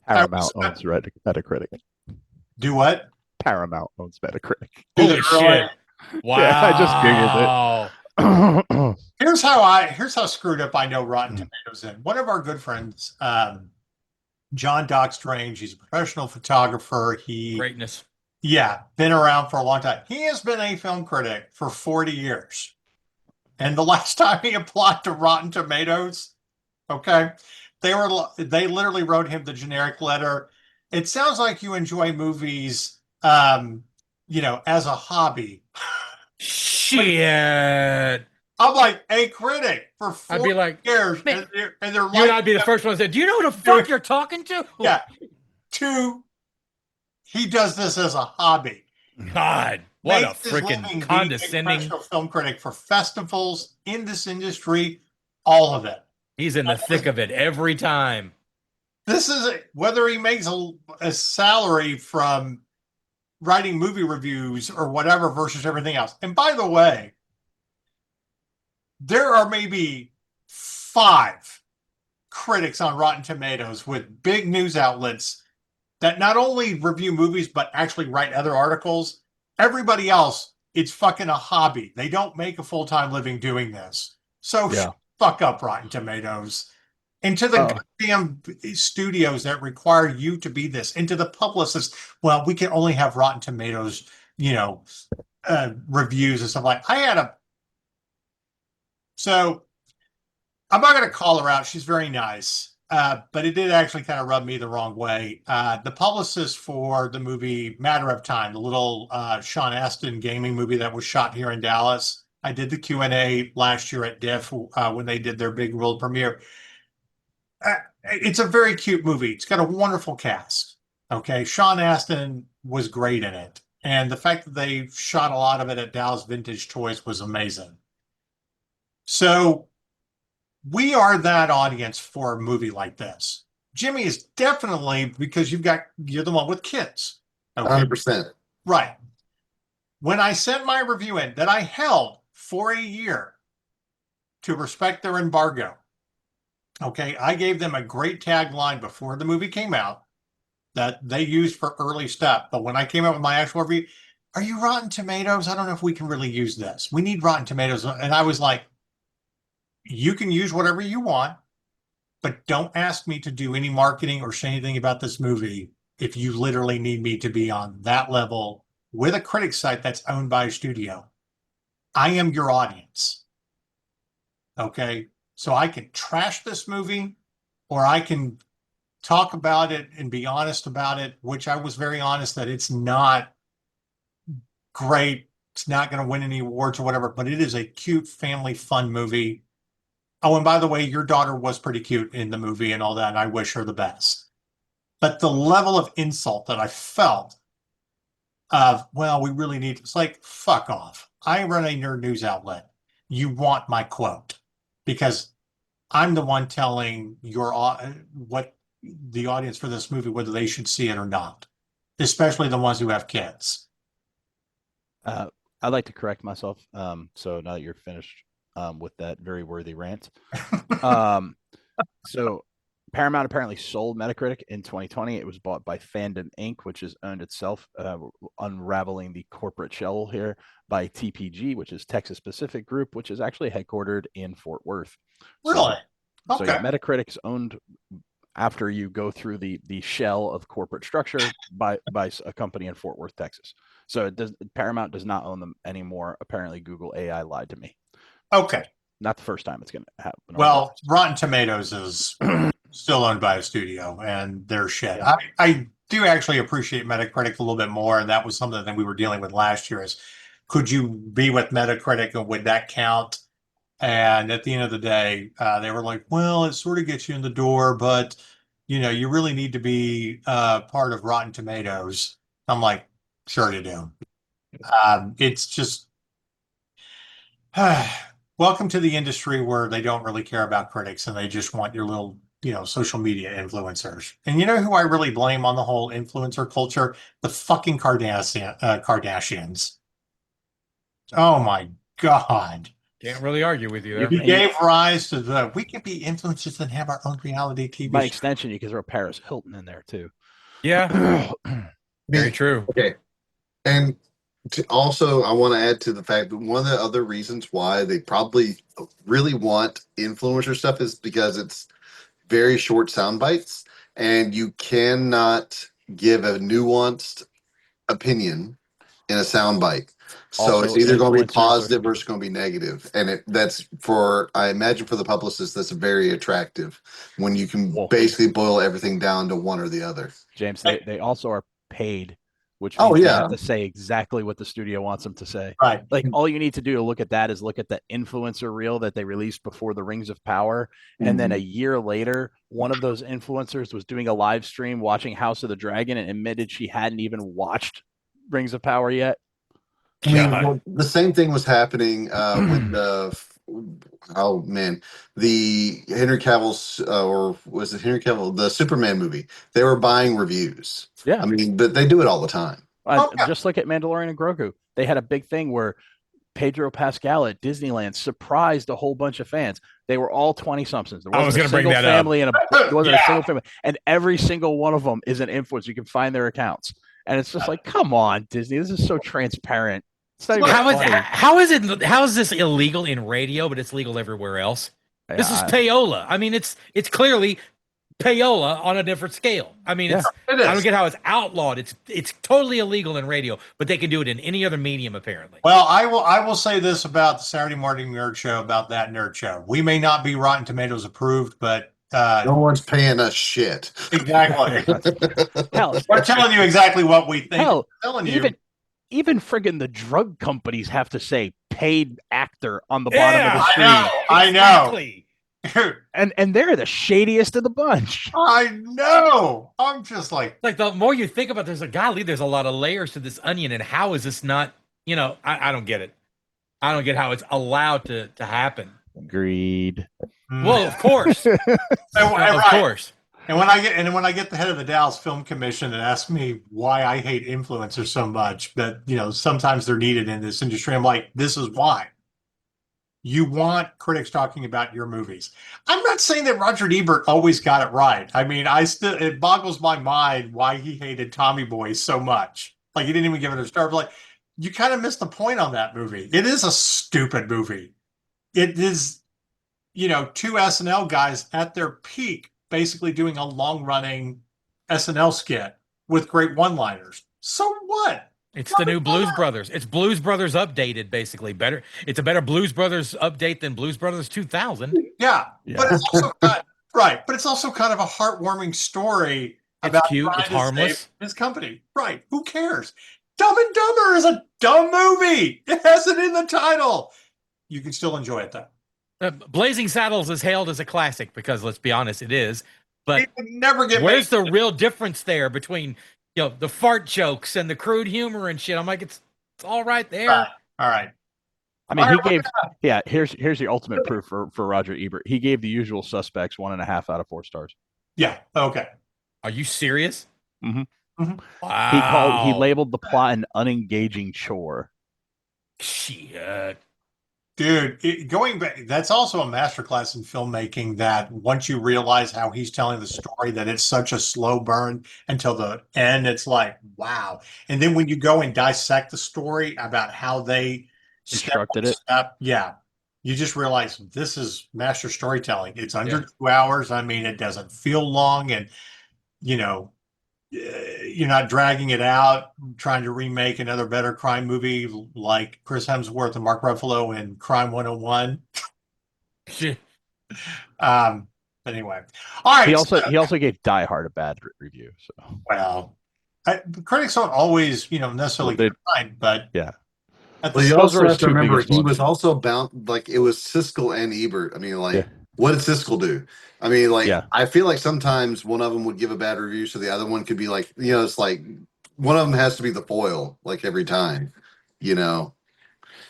Paramount owns Metacritic. do what? Paramount owns Metacritic. Holy shit! Wow! Yeah, I just googled it. Here's how screwed up I know Rotten Tomatoes in. One of our good friends, John Doc Strange, he's a professional photographer. Greatness. Yeah, been around for a long time. He has been a film critic for 40 years. And the last time he applied to Rotten Tomatoes, okay, they literally wrote him the generic letter. It sounds like you enjoy movies, as a hobby. Shit. I'm like a critic for 40 I'd be like, years, man, and they're you and I'd be the first one to say, "Do you know who the fuck you're talking to?" Yeah. Two, he does this as a hobby. God, what a Makes his living freaking being a condescending. professional film critic for festivals in this industry, all of it. He's in the thick of it every time. This is whether he makes a salary from writing movie reviews or whatever versus everything else. And by the way, there are maybe 5 critics on Rotten Tomatoes with big news outlets that not only review movies, but actually write other articles. Everybody else, it's fucking a hobby. They don't make a full-time living doing this. So fuck up, Rotten Tomatoes. And to the goddamn studios that require you to be this, and to the publicists, well, we can only have Rotten Tomatoes, reviews and stuff like. So I'm not going to call her out. She's very nice. But it did actually kind of rub me the wrong way. The publicist for the movie Matter of Time, the little Sean Astin gaming movie that was shot here in Dallas. I did the Q&A last year at DIFF when they did their big world premiere. It's a very cute movie. It's got a wonderful cast. Okay. Sean Astin was great in it. And the fact that they shot a lot of it at Dallas Vintage Toys was amazing. So we are that audience for a movie like this. Jimmy is definitely, because you're the one with kids. Okay? 100%. Right. When I sent my review in that I held for a year to respect their embargo, okay, I gave them a great tagline before the movie came out that they used for early stuff. But when I came out with my actual review, are you Rotten Tomatoes? I don't know if we can really use this. We need Rotten Tomatoes. And I was like, you can use whatever you want, but don't ask me to do any marketing or say anything about this movie if you literally need me to be on that level with a critic site that's owned by a studio. I am your audience. Okay? So I can trash this movie, or I can talk about it and be honest about it, which I was very honest that it's not great. It's not going to win any awards or whatever, but it is a cute family fun movie. Oh, and by the way, your daughter was pretty cute in the movie and all that, and I wish her the best. But the level of insult that I felt of, well, we really need, it's like, fuck off. I run a nerd news outlet. You want my quote because I'm the one telling what the audience for this movie, whether they should see it or not, especially the ones who have kids. I'd like to correct myself. So now that you're finished with that very worthy rant. So Paramount apparently sold Metacritic in 2020. It was bought by Fandom Inc., which is owned itself, unraveling the corporate shell here, by TPG, which is Texas Pacific Group, which is actually headquartered in Fort Worth. Really? So yeah, Metacritic is owned after you go through the shell of corporate structure by a company in Fort Worth, Texas. So Paramount does not own them anymore. Apparently, Google AI lied to me. Okay. Not the first time it's going to happen. Well, Rotten Tomatoes is still owned by a studio, and they're shit. Yeah. I do actually appreciate Metacritic a little bit more, and that was something that we were dealing with last year is, could you be with Metacritic and would that count? And at the end of the day, they were like, well, it sort of gets you in the door, but you really need to be part of Rotten Tomatoes. I'm like, sure you do. It's just welcome to the industry where they don't really care about critics and they just want your little, social media influencers. And you know who I really blame on the whole influencer culture? The fucking Kardashians. Oh my God. Can't really argue with you there. You gave rise to we can be influencers and have our own reality TV By show. extension, you can throw Paris Hilton in there too. Yeah, very true. Okay. And also, I want to add to the fact that one of the other reasons why they probably really want influencer stuff is because it's very short sound bites, and you cannot give a nuanced opinion in a sound bite. So Also, it's either going to be influencers positive or it's going to be negative. And that's I imagine for the publicist, that's very attractive when you can Well, basically boil everything down to one or the other. James, they also are paid, which Oh, means they yeah. have to say exactly what the studio wants them to say. Right. Like all you need to do to look at that is look at the influencer reel that they released before the Rings of Power. And then a year later, one of those influencers was doing a live stream watching House of the Dragon and admitted she hadn't even watched Rings of Power yet. I mean, well, the same thing was happening with the Henry Cavill's or was it Henry Cavill, the Superman movie? They were buying reviews. Yeah. I mean, but they do it all the time. Just look at Mandalorian and Grogu. They had a big thing where Pedro Pascal at Disneyland surprised a whole bunch of fans. They were all 20-somethings. There I was wasn't going a to bring single that family up. and wasn't a single family, and every single one of them is an influencer. You can find their accounts, and it's just like, come on, Disney, this is so transparent. It's not even funny. How is this illegal in radio, but it's legal everywhere else? This is payola. I mean, it's clearly payola on a different scale. I mean, It is. I don't get how it's outlawed. It's totally illegal in radio, but they can do it in any other medium apparently. Well, I will say this about the Saturday Morning Nerd Show, about that nerd show. We may not be Rotten Tomatoes approved, but No one's paying us shit. exactly. Hell, We're telling you exactly what we think. hell, We're telling you. even friggin' the drug companies have to say paid actor on the bottom of the screen. I know. And they're the shadiest of the bunch. I know. I'm just like the more you think about there's a lot of layers to this onion, and how is this not, I don't get it. I don't get how it's allowed to happen. Greed. Well, of course. Of course. And when I get the head of the Dallas Film Commission and ask me why I hate influencers so much, that sometimes they're needed in this industry, I'm like, this is why. You want critics talking about your movies. I'm not saying that Roger Ebert always got it right. I mean, it boggles my mind why he hated Tommy Boy so much. Like he didn't even give it a star. Like you kind of missed the point on that movie. It is a stupid movie. It is, two SNL guys at their peak basically doing a long-running SNL skit with great one-liners. So what? It's the new Blues Brothers. It's Blues Brothers updated, basically. Better. It's a better Blues Brothers update than Blues Brothers 2000. Yeah. But it's also right. But it's also kind of a heartwarming story about cute. It's harmless. His company. Right. Who cares? Dumb and Dumber is a dumb movie. It has it in the title. You can still enjoy it though. Blazing Saddles is hailed as a classic because, let's be honest, it is. But it would never get where's the real difference there between the fart jokes and the crude humor and shit? I'm like, it's all right there. All right. I mean, he gave here's the ultimate proof for Roger Ebert. He gave The Usual Suspects 1.5 out of 4 stars. Yeah. Okay. Are you serious? Mm-hmm. Mm-hmm. Wow. He labeled the plot an unengaging chore. Shit. Dude, going back, that's also a masterclass in filmmaking that once you realize how he's telling the story, that it's such a slow burn until the end, it's like, wow. And then when you go and dissect the story about how they constructed it, you just realize this is master storytelling. It's under 2 hours. I mean, it doesn't feel long, and you're not dragging it out trying to remake another better crime movie like Chris Hemsworth and Mark Ruffalo in Crime 101. Anyway, all right. He also gave Die Hard a bad review. So critics don't always necessarily get it right, but yeah. at Well, the you Those also were his have to two remember biggest he ones. was also bound, like it was Siskel and Ebert. I mean, like, Yeah. what did Siskel do? I mean, like, Yeah. I feel like sometimes one of them would give a bad review, so the other one could be like, it's like one of them has to be the foil, like every time, you know,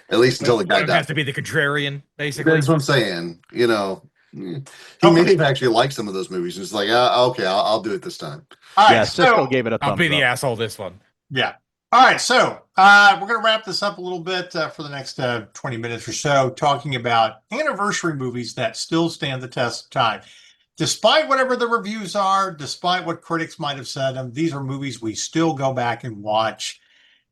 at least until the One guy of them has dies. to be the contrarian, basically. That's what I'm saying. He may Okay. have actually liked some of those movies. It's like, okay, I'll do it this time. All right. Yeah. Cisco So gave it a I'll thumbs be the up. asshole this one. yeah. All right. So we're going to wrap this up a little bit for the next 20 minutes or so, talking about anniversary movies that still stand the test of time. Despite whatever the reviews are, despite what critics might have said, these are movies we still go back and watch.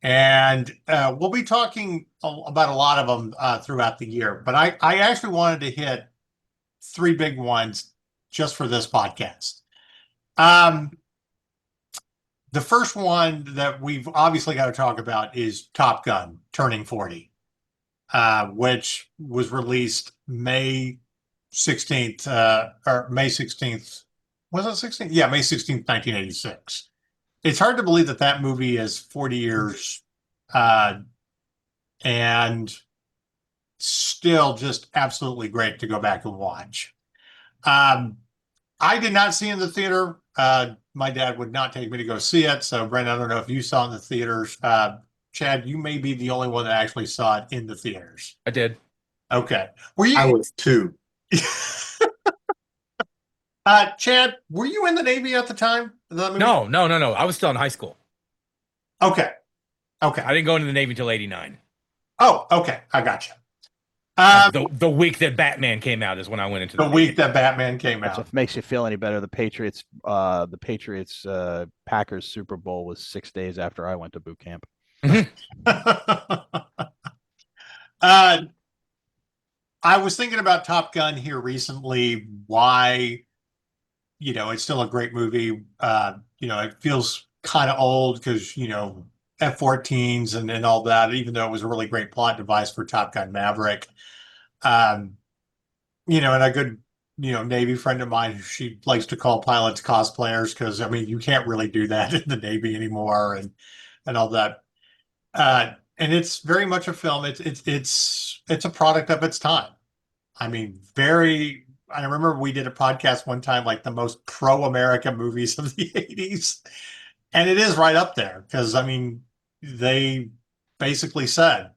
And we'll be talking about a lot of them throughout the year. But I actually wanted to hit three big ones just for this podcast. The first one that we've obviously got to talk about is Top Gun turning 40, which was released May 16th, or May 16th. Was it 16th? Yeah, May 16th, 1986. It's hard to believe that that movie is 40 years uh, and still just absolutely great to go back and watch. Um, I did not see it in the theater. My dad would not take me to go see it. So, Brent, I don't know if you saw it in the theaters. Chad, you may be the only one that actually saw it in the theaters. I did. Okay. Were I you, was two. Chad, were you in the Navy at the time? No. I was still in high school. Okay. Okay. I didn't go into the Navy until '89. Oh, okay. I got you. Like the week that Batman came out is when I went into The the week Navy. that Batman came That's out. if it makes you feel any better. The Patriots Packers Super Bowl was 6 days after I went to boot camp. uh, I was thinking about Top Gun here recently. Why, it's still a great movie. It feels kind of old because, F-14s and all that, even though it was a really great plot device for Top Gun Maverick. Um, and a good, Navy friend of mine, she likes to call pilots cosplayers because, I mean, you can't really do that in the Navy anymore and all that. And it's very much a film. It's a product of its time. I mean, I remember we did a podcast one time, like the most pro-America movies of the 80s. And it is right up there because, I mean, they basically said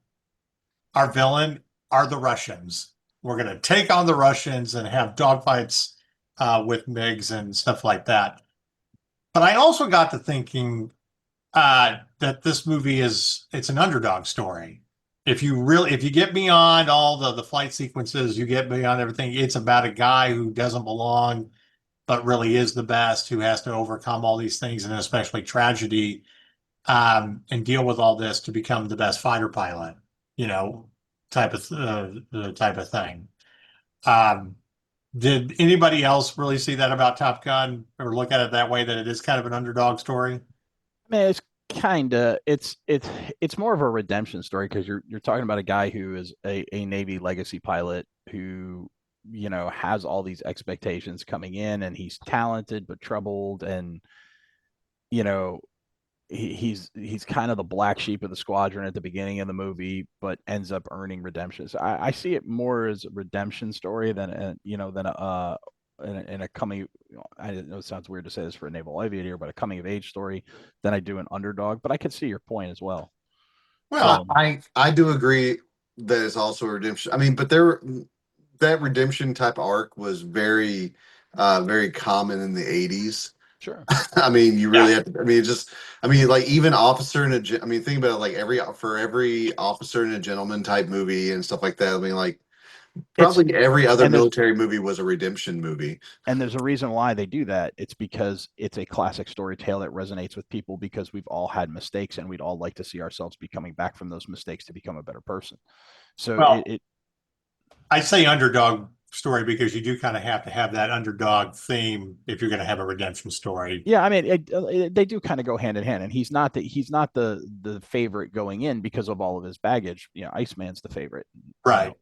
our villain are the Russians. We're going to take on the Russians and have dogfights with MiGs and stuff like that. But I also got to thinking that this movie it's an underdog story. If you get beyond all the flight sequences, you get beyond everything, it's about a guy who doesn't belong, but really is the best, who has to overcome all these things and especially tragedy, and deal with all this to become the best fighter pilot, you know, type of thing. Um, did anybody else really see that about Top Gun or look at it that way, that it is kind of an underdog story? I mean, it's more of a redemption story because you're talking about a guy who is a Navy legacy pilot who has all these expectations coming in, and he's talented but troubled, and you know he's kind of the black sheep of the squadron at the beginning of the movie, but ends up earning redemption. So I see it more as a redemption story than in a coming. I know it sounds weird to say this for a naval aviator, but a coming of age story than I do an underdog. But I could see your point as well. Well, I do agree that it's also a redemption. I mean, but that redemption type arc was very common in the 80s. Sure. I mean, you yeah. really have to. I mean, like even Officer and I mean, think about it, like every Officer and a Gentleman type movie and stuff like that. I mean, like It's probably every other and there's military movie was a redemption movie. and there's a reason why they do that. It's because it's a classic story tale that resonates with people because we've all had mistakes and we'd all like to see ourselves be coming back from those mistakes to become a better person. So Well, it I say underdog story because you do kind of have to have that underdog theme if you're going to have a redemption story. yeah, I mean, they do kind of go hand in hand, and he's not the favorite going in because of all of his baggage. Iceman's the favorite, Right.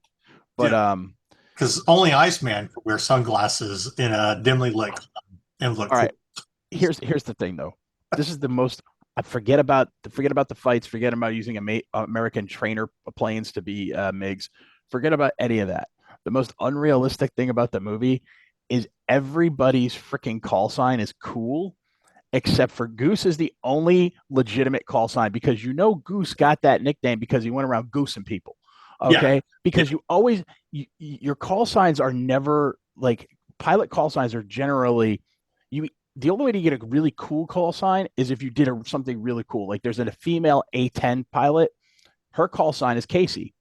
But Yeah. Because only Iceman could wear sunglasses in a dimly lit club and look all cool. right. Here's the thing, though. This is the most forget about the fights. Forget about using American trainer planes to be MiGs. Forget about any of that. The most unrealistic thing about the movie is everybody's freaking call sign is cool, except for Goose is the only legitimate call sign because Goose got that nickname because he went around goosing people. Okay, because you always your call signs are never like pilot call signs are generally you. The only way to get a really cool call sign is if you did something really cool. Like there's a female A-10 pilot. Her call sign is Casey.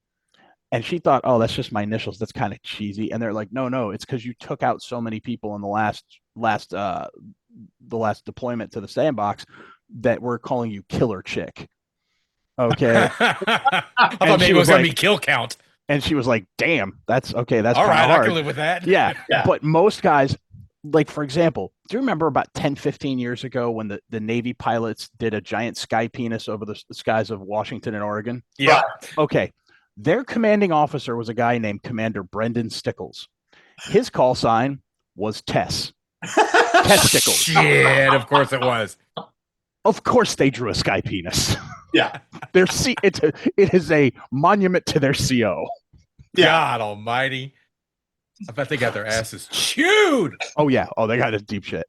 And she thought, oh, that's just my initials. That's kind of cheesy. And they're like, no, it's because you took out so many people in the last deployment to the sandbox that we're calling you Killer Chick. Okay. I And thought maybe she it was was gonna like- be kill count. And she was like, damn, that's okay. That's All kind right, of I hard. can live with that. Yeah. Yeah. But most guys, like, for example, do you remember about 10, 15 years ago when the Navy pilots did a giant sky penis over the skies of Washington and Oregon? Yeah. Okay. Their commanding officer was a guy named Commander Brendan Stickles. His call sign was Tess. Testicles. Shit, of course it was. Of course they drew a sky penis. Yeah. It is a monument to their CO. Yeah. God almighty. I bet they got their asses chewed. Oh yeah. Oh, they got his deep shit.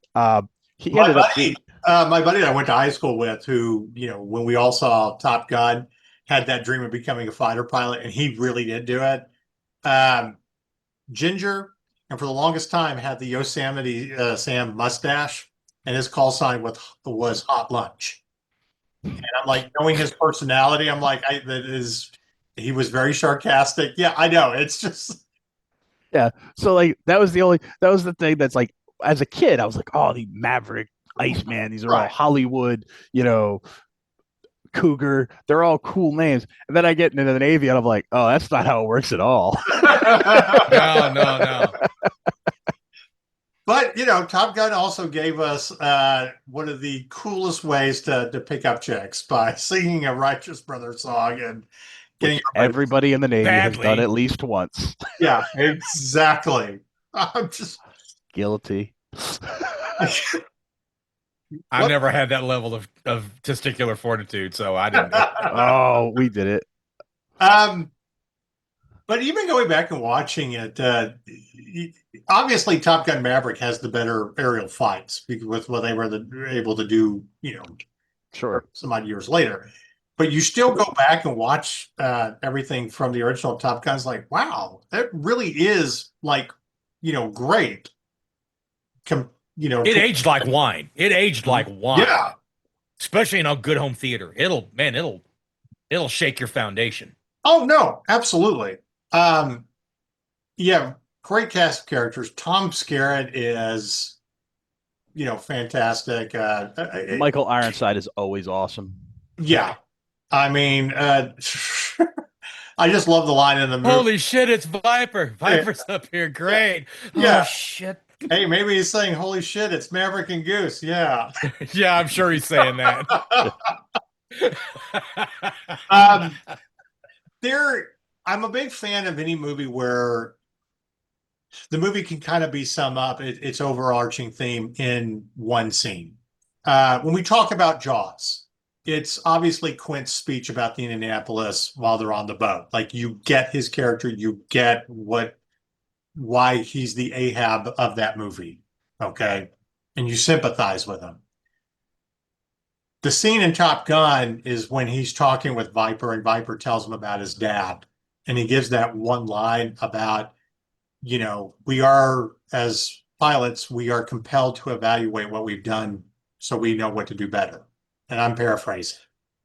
He My ended up buddy, my buddy that I went to high school with, who, when we all saw Top Gun, had that dream of becoming a fighter pilot, and he really did do it. Ginger, and for the longest time had the Yosemite Sam mustache, and his call sign was Hot Lunch. And I'm like, knowing his personality, I'm like, he was very sarcastic. Yeah, I know. It's just. Yeah. So like that was the thing that's like as a kid, I was like, oh, the Maverick, Iceman, these are all Right. Hollywood, Cougar. They're all cool names. And then I get into the Navy and I'm like, oh, that's not how it works at all. No. But Top Gun also gave us one of the coolest ways to pick up chicks by singing a Righteous Brothers song and getting Everybody in the Navy has Badly. done at least once. Yeah, exactly. I'm just Guilty. I've never had that level of testicular fortitude, so I didn't. Oh, we did it. But even going back and watching it, obviously Top Gun Maverick has the better aerial fights with what they were able to do, Sure. some odd years later. But you still go back and watch everything from the original Top Gun. It's like, wow, that really is like, great. It aged like wine. Yeah. Especially in a good home theater. It'll shake your foundation. Oh no, absolutely. Yeah, great cast of characters. Tom Skerritt is, fantastic. Michael Ironside is always awesome. Yeah, I mean, I just love the line in the movie. Holy shit, it's Viper. Viper's up here. Great. Yeah. Oh, shit. Hey, maybe he's saying, "Holy shit, it's Maverick and Goose." Yeah. Yeah, I'm sure he's saying that. I'm a big fan of any movie where the movie can kind of be sum up its overarching theme in one scene. When we talk about Jaws, it's obviously Quint's speech about the Indianapolis while they're on the boat. Like, you get his character, you get why he's the Ahab of that movie, okay? And you sympathize with him. The scene in Top Gun is when he's talking with Viper, and Viper tells him about his dad. And he gives that one line about, we are, as pilots, we are compelled to evaluate what we've done so we know what to do better. And I'm paraphrasing.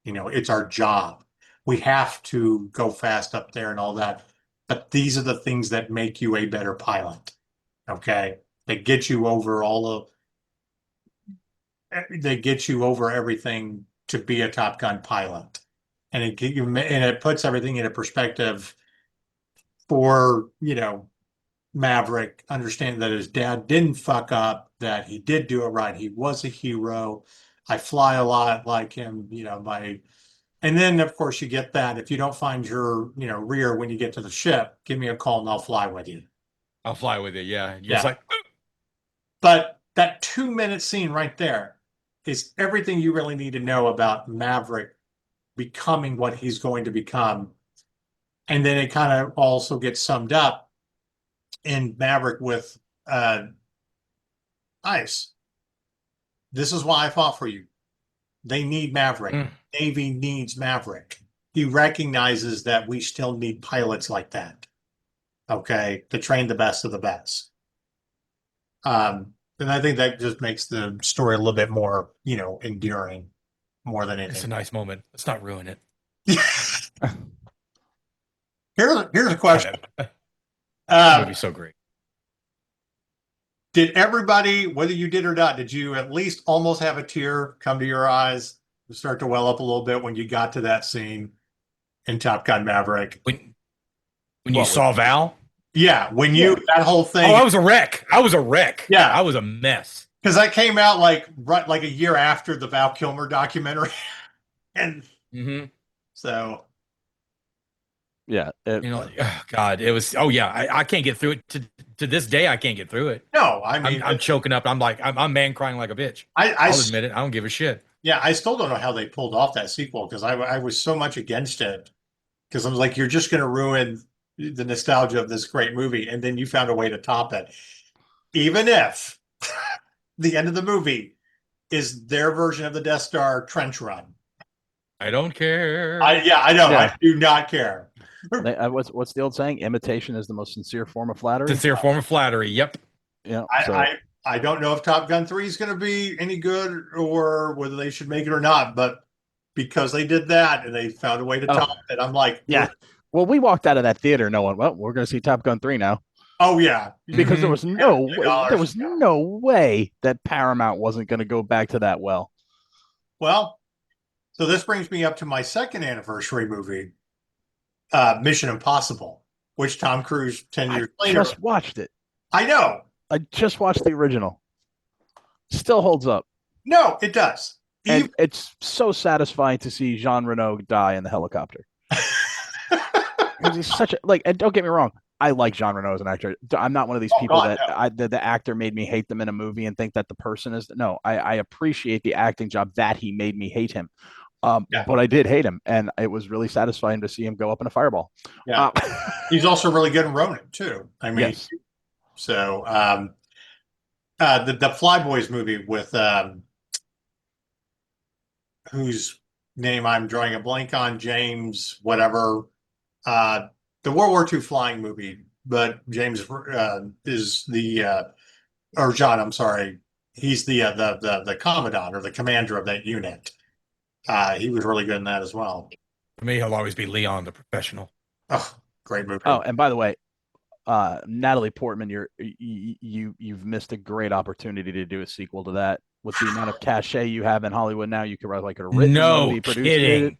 It's our job. We have to go fast up there and all that. But these are the things that make you a better pilot. Okay? They get you over everything to be a Top Gun pilot. And it puts everything into perspective for, Maverick, understanding that his dad didn't fuck up, that he did do it right. He was a hero. I fly a lot like him, and then of course you get that. If you don't find your, rear when you get to the ship, give me a call and I'll fly with you. I'll fly with it. Yeah. Yeah. It's like, But that 2-minute scene right there, is everything you really need to know about Maverick becoming what he's going to become. And then it kind of also gets summed up in Maverick with Ice. This is why I fought for you. They need Maverick. Mm. Navy needs Maverick. He recognizes that we still need pilots like that. Okay, to train the best of the best. And I think that just makes the story a little bit more, enduring more than anything. It's a nice moment. Let's not ruin it. Here's a question. This movie's so great. Did everybody, whether you did or not, did you at least almost have a tear come to your eyes, start to well up a little bit when you got to that scene in Top Gun Maverick? When you saw Val? Yeah, that whole thing. Oh, I was a wreck. Yeah. I was a mess. Because that came out like a year after the Val Kilmer documentary. And so Yeah. oh, God, it was. Oh yeah, I can't get through it to this day. I can't get through it. no, I mean, I'm choking up. I'm like, I'm man crying like a bitch. I'll admit it. I don't give a shit. Yeah, I still don't know how they pulled off that sequel because I was so much against it because I was like, you're just going to ruin the nostalgia of this great movie, and then you found a way to top it, even if the end of the movie is their version of the Death Star trench run. I don't care. I know. Yeah. I do not care. What's the old saying? Imitation is the most sincere form of flattery. Sincere form of flattery. Yep. Yeah. I don't know if Top Gun 3 is going to be any good or whether they should make it or not, but because they did that and they found a way to top it, I'm like, yeah. Well, we walked out of that theater knowing, well, we're going to see Top Gun 3 now. Oh yeah, because there was no way that Paramount wasn't going to go back to that well. Well, so this brings me up to my second anniversary movie, Mission Impossible, which Tom Cruise 10 years later. I just watched it. I know. I just watched the original. Still holds up. No, it does. And it's so satisfying to see Jean Reno die in the helicopter. He's such a and don't get me wrong, I like Jean Reno as an actor. I'm not one of these people that the actor made me hate them in a movie and think that the person is. No, I appreciate the acting job that he made me hate him. But I did hate him, and it was really satisfying to see him go up in a fireball. Yeah, he's also really good in Ronin too. I mean, yes. So the Flyboys movie with whose name I'm drawing a blank on, James whatever, the World War II flying movie, but James is the or John, I'm sorry, he's the commandant or the commander of that unit. He was really good in that as well. For me, he'll always be Leon, the professional. Oh, great movie. Oh, and by the way, Natalie Portman, you've missed a great opportunity to do a sequel to that. With the amount of cachet you have in Hollywood now, you could write like a written movie, produce it.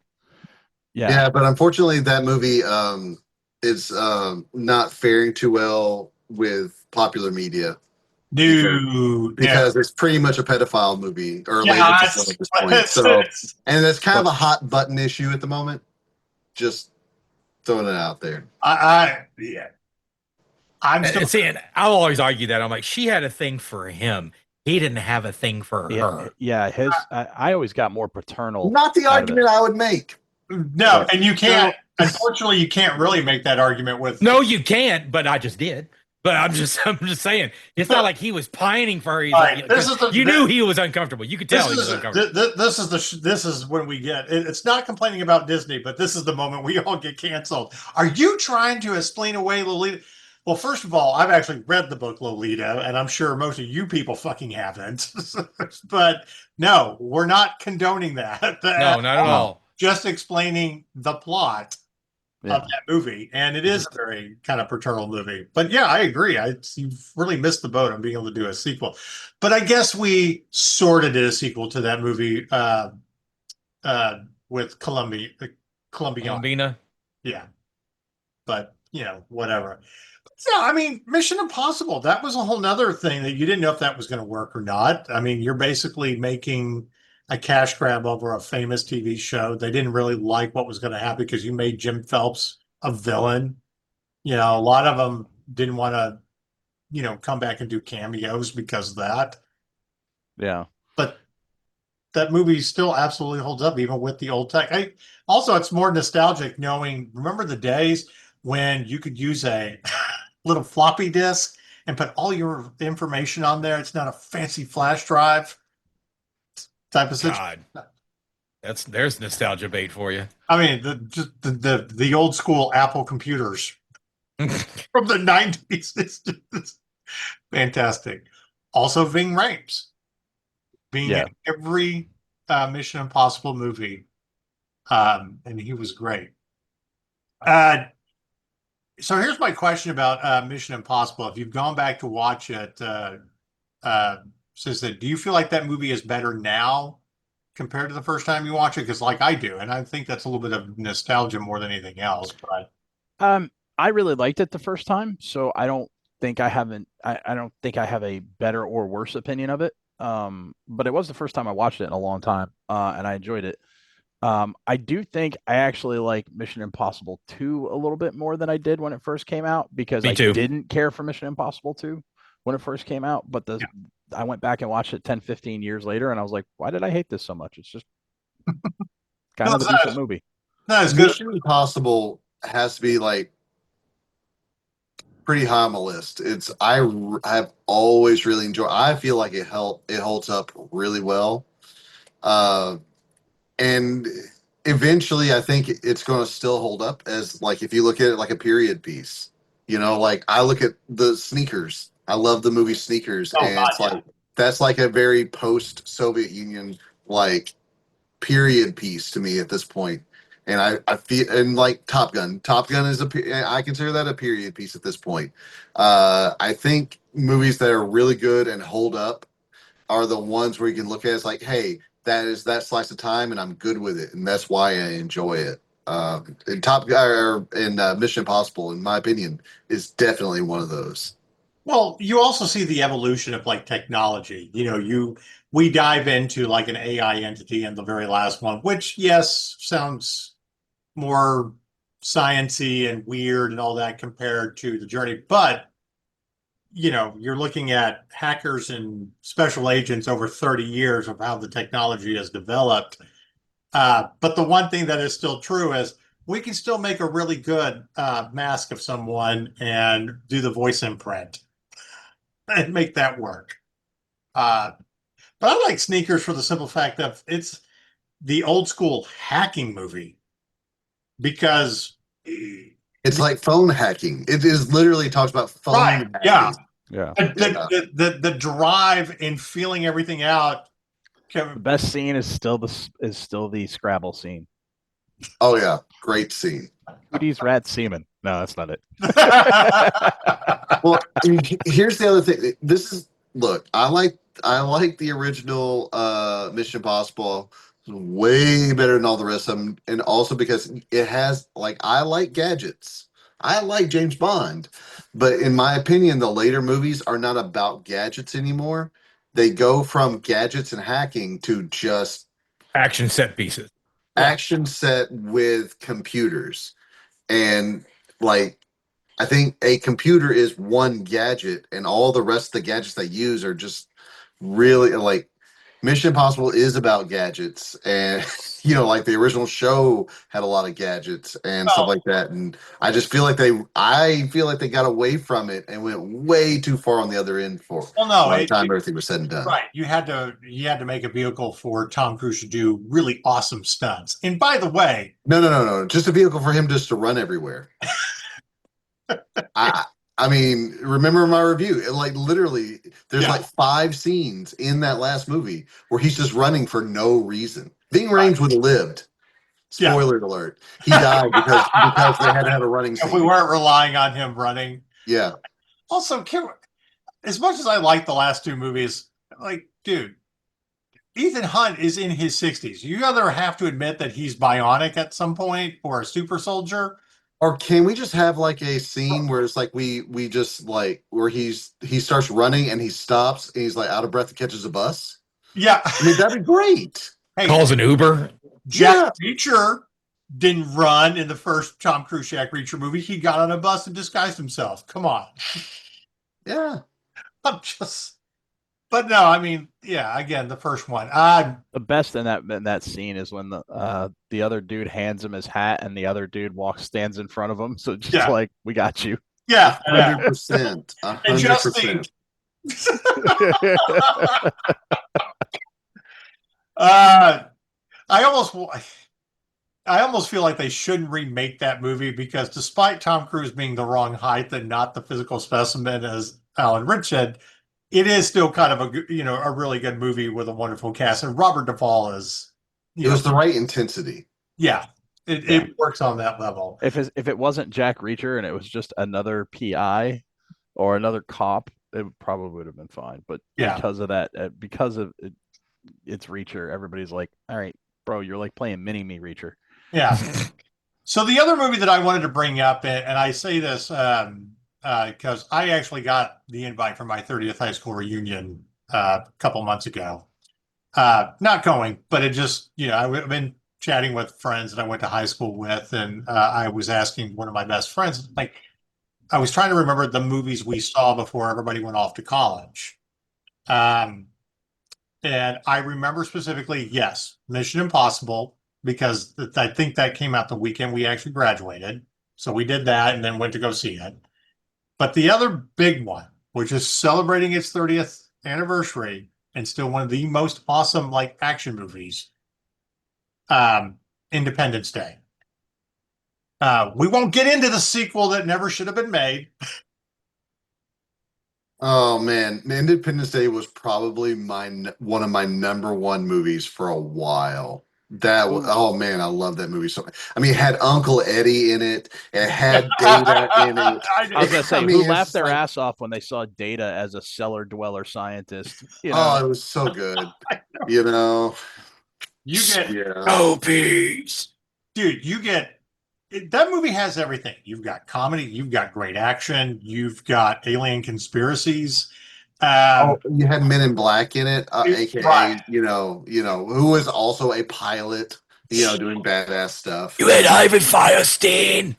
Yeah, but unfortunately, that movie is not faring too well with popular media. Dude, because it's pretty much a pedophile movie or at this point. So, and it's kind of a hot button issue at the moment. Just throwing it out there. I'm still saying I'll always argue that. I'm like, she had a thing for him. He didn't have a thing for her. Yeah, I always got more paternal. Not the argument I would make. No, and you can't. Unfortunately, you can't really make that argument with. No, you can't. But I just did. But I'm just saying, it's not like he was pining for her. He's like, you knew he was uncomfortable. You could tell he was uncomfortable. This is when we get. It's not complaining about Disney, but this is the moment we all get canceled. Are you trying to explain away Lolita? Well, first of all, I've actually read the book Lolita, and I'm sure most of you people fucking haven't. But no, we're not condoning that. No, not at all. Just explaining the plot of that movie, and it is a very kind of paternal movie. But yeah, I agree. You've really missed the boat on being able to do a sequel. But I guess we sort of did a sequel to that movie with Columbina. Yeah, but whatever. Yeah, I mean, Mission Impossible, that was a whole nother thing that you didn't know if that was going to work or not. I mean, you're basically making a cash grab over a famous TV show. They didn't really like what was going to happen because you made Jim Phelps a villain. A lot of them didn't want to, come back and do cameos because of that. Yeah. But that movie still absolutely holds up even with the old tech. Also, it's more nostalgic knowing, remember the days when you could use a little floppy disk and put all your information on there. It's not a fancy flash drive type of situation. God, there's nostalgia bait for you. I mean, the old school Apple computers from the 90s. It's fantastic. Also, Ving Rhames being Yeah. in every Mission Impossible movie. And he was great. So here's my question about Mission Impossible. If you've gone back to watch it, says that, do you feel like that movie is better now compared to the first time you watch it? Because like I do, and I think that's a little bit of nostalgia more than anything else. But I really liked it the first time, so I don't think I have a better or worse opinion of it. But it was the first time I watched it in a long time, and I enjoyed it. I do think I actually like Mission Impossible 2 a little bit more than I did when it first came out, because Me I too. didn't care for Mission Impossible 2 when it first came out, but I went back and watched it 10, 15 years later, and I was like, why did I hate this so much? It's just kind no, of a decent movie. not as good. Mission Impossible has to be like pretty high on my list. Have always really enjoyed. I feel like it holds up really well, uh, and eventually I think it's going to still hold up as like if you look at it like a period piece. You know, like I look at the Sneakers. I love the movie Sneakers, Oh and God, it's like that's like a very post Soviet Union like period piece to me at this point. And I feel and like Top Gun is I consider that a period piece at this point. I think movies that are really good and hold up are the ones where you can look at it as like, hey, that is that slice of time, and I'm good with it, and that's why I enjoy it. And Top Gun or in Mission Impossible, in my opinion, is definitely one of those. Well, you also see the evolution of like technology. We dive into like an AI entity in the very last one, which yes, sounds more sciency and weird and all that compared to the journey. But you're looking at hackers and special agents over 30 years of how the technology has developed. But the one thing that is still true is we can still make a really good mask of someone and do the voice imprint and make that work. Uh, but I like Sneakers for the simple fact that it's the old school hacking movie because It's like phone hacking. It is literally talks about right, phone yeah, hacking. Yeah. the drive in feeling everything out. The best scene is still the Scrabble scene. Oh yeah, great scene. Cooties, rat, semen. No, that's not it. Well, here's the other thing. This is look. I like the original Mission Impossible way better than all the rest of them, and also because it has like I like gadgets. I like James Bond, but in my opinion, the later movies are not about gadgets anymore. They go from gadgets and hacking to just Action set pieces. Yeah. action set with computers and like I think a computer is one gadget, and all the rest of the gadgets they use are just really like Mission Impossible is about gadgets, and like the original show had a lot of gadgets and stuff Well, like that. And I feel like they got away from it and went way too far on the other end for well, no, by the time everything was said and done. right. You had to make a vehicle for Tom Cruise to do really awesome stunts. And by the way, No, just a vehicle for him just to run everywhere. I I mean, remember my review? Like literally, there's yeah, like 5 scenes in that last movie where he's just running for no reason. Ving right, Rhames would have lived. yeah. Spoiler alert: he died because they had to have a running If we scene. weren't relying on him running. Yeah, Also, as much as I like the last two movies, like, dude, Ethan Hunt is in his 60s. You either have to admit that he's bionic at some point or a super soldier. or can we just have like a scene where it's like we just like where he starts running and he stops and he's like out of breath and catches a bus? Yeah. I mean, that'd be great. Hey, Calls an Uber. Jack Yeah. Reacher didn't run in the first Tom Cruise Jack Reacher movie. He got on a bus and disguised himself. Come on. Yeah. I'm just But no, I mean, yeah, again, the first one. The best in that scene is when the other dude hands him his hat and the other dude stands in front of him. So just Yeah. like, we got you. Yeah, yeah. 100%. And just 100%. uh, I almost, I almost feel like they shouldn't remake that movie because despite Tom Cruise being the wrong height and not the physical specimen as Alan Rich said, it is still kind of a really good movie with a wonderful cast. And Robert Duvall is, It was the right intensity. yeah, Yeah. it works on that level. If it wasn't Jack Reacher and it was just another PI or another cop, it probably would have been fine. But Yeah. because of that, it's Reacher, everybody's like, all right, bro, you're like playing mini-me Reacher. Yeah. So the other movie that I wanted to bring up, and I say this because I actually got the invite for my 30th high school reunion a couple months ago. Not going, but it just, I've been chatting with friends that I went to high school with, and I was asking one of my best friends, like, I was trying to remember the movies we saw before everybody went off to college. And I remember specifically, yes, Mission Impossible, because I think that came out the weekend we actually graduated. So we did that and then went to go see it. But the other big one, which is celebrating its 30th anniversary and still one of the most awesome like action movies, Independence Day. We won't get into the sequel that never should have been made. Oh man, Independence Day was probably one of my number one movies for a while. Oh man, I love that movie so much. I mean, it had Uncle Eddie in it. It had Data in it. I was gonna say, I mean, who it's laughed their like- ass off when they saw Data as a cellar dweller scientist? Oh, it was so good. You know, You get yeah. Oh, peace. Dude, that movie has everything. You've got comedy, you've got great action, you've got alien conspiracies. Oh, you had Men in Black in it, aka Right. who was also a pilot, doing badass stuff. You had Ivan Firestein.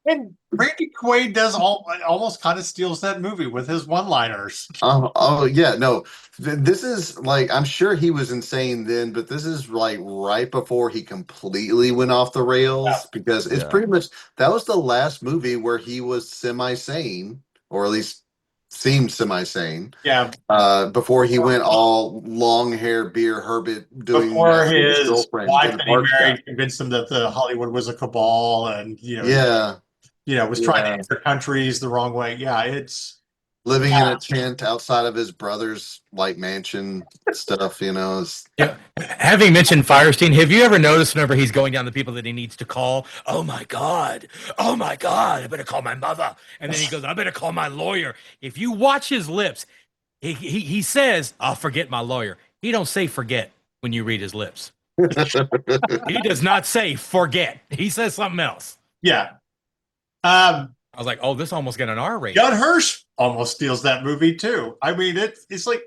And Randy Quaid does almost kind of steals that movie with his one-liners. Oh yeah, no. This is like I'm sure he was insane then, but this is like right before he completely went off the rails because it's pretty much that was the last movie where he was semi-sane, or at least seemed semi-sane. Yeah. Before he went all long hair beer hermit doing Before with his his girlfriend wife in that a he park married shop. convinced him that the Hollywood was a cabal and, Yeah, was trying to yeah. enter countries the wrong way. Yeah, Living in a tent outside of his brother's like mansion stuff, is Yeah. Having mentioned Firestein, have you ever noticed whenever he's going down the people that he needs to call? Oh my God. Oh my God. I better call my mother. And then he goes, I better call my lawyer. If you watch his lips, he says, I'll forget my lawyer. He don't say forget when you read his lips. He does not say forget. He says something else. yeah. I was like, oh, this almost got an R rating. Judd Hirsch almost steals that movie too. I mean, it's like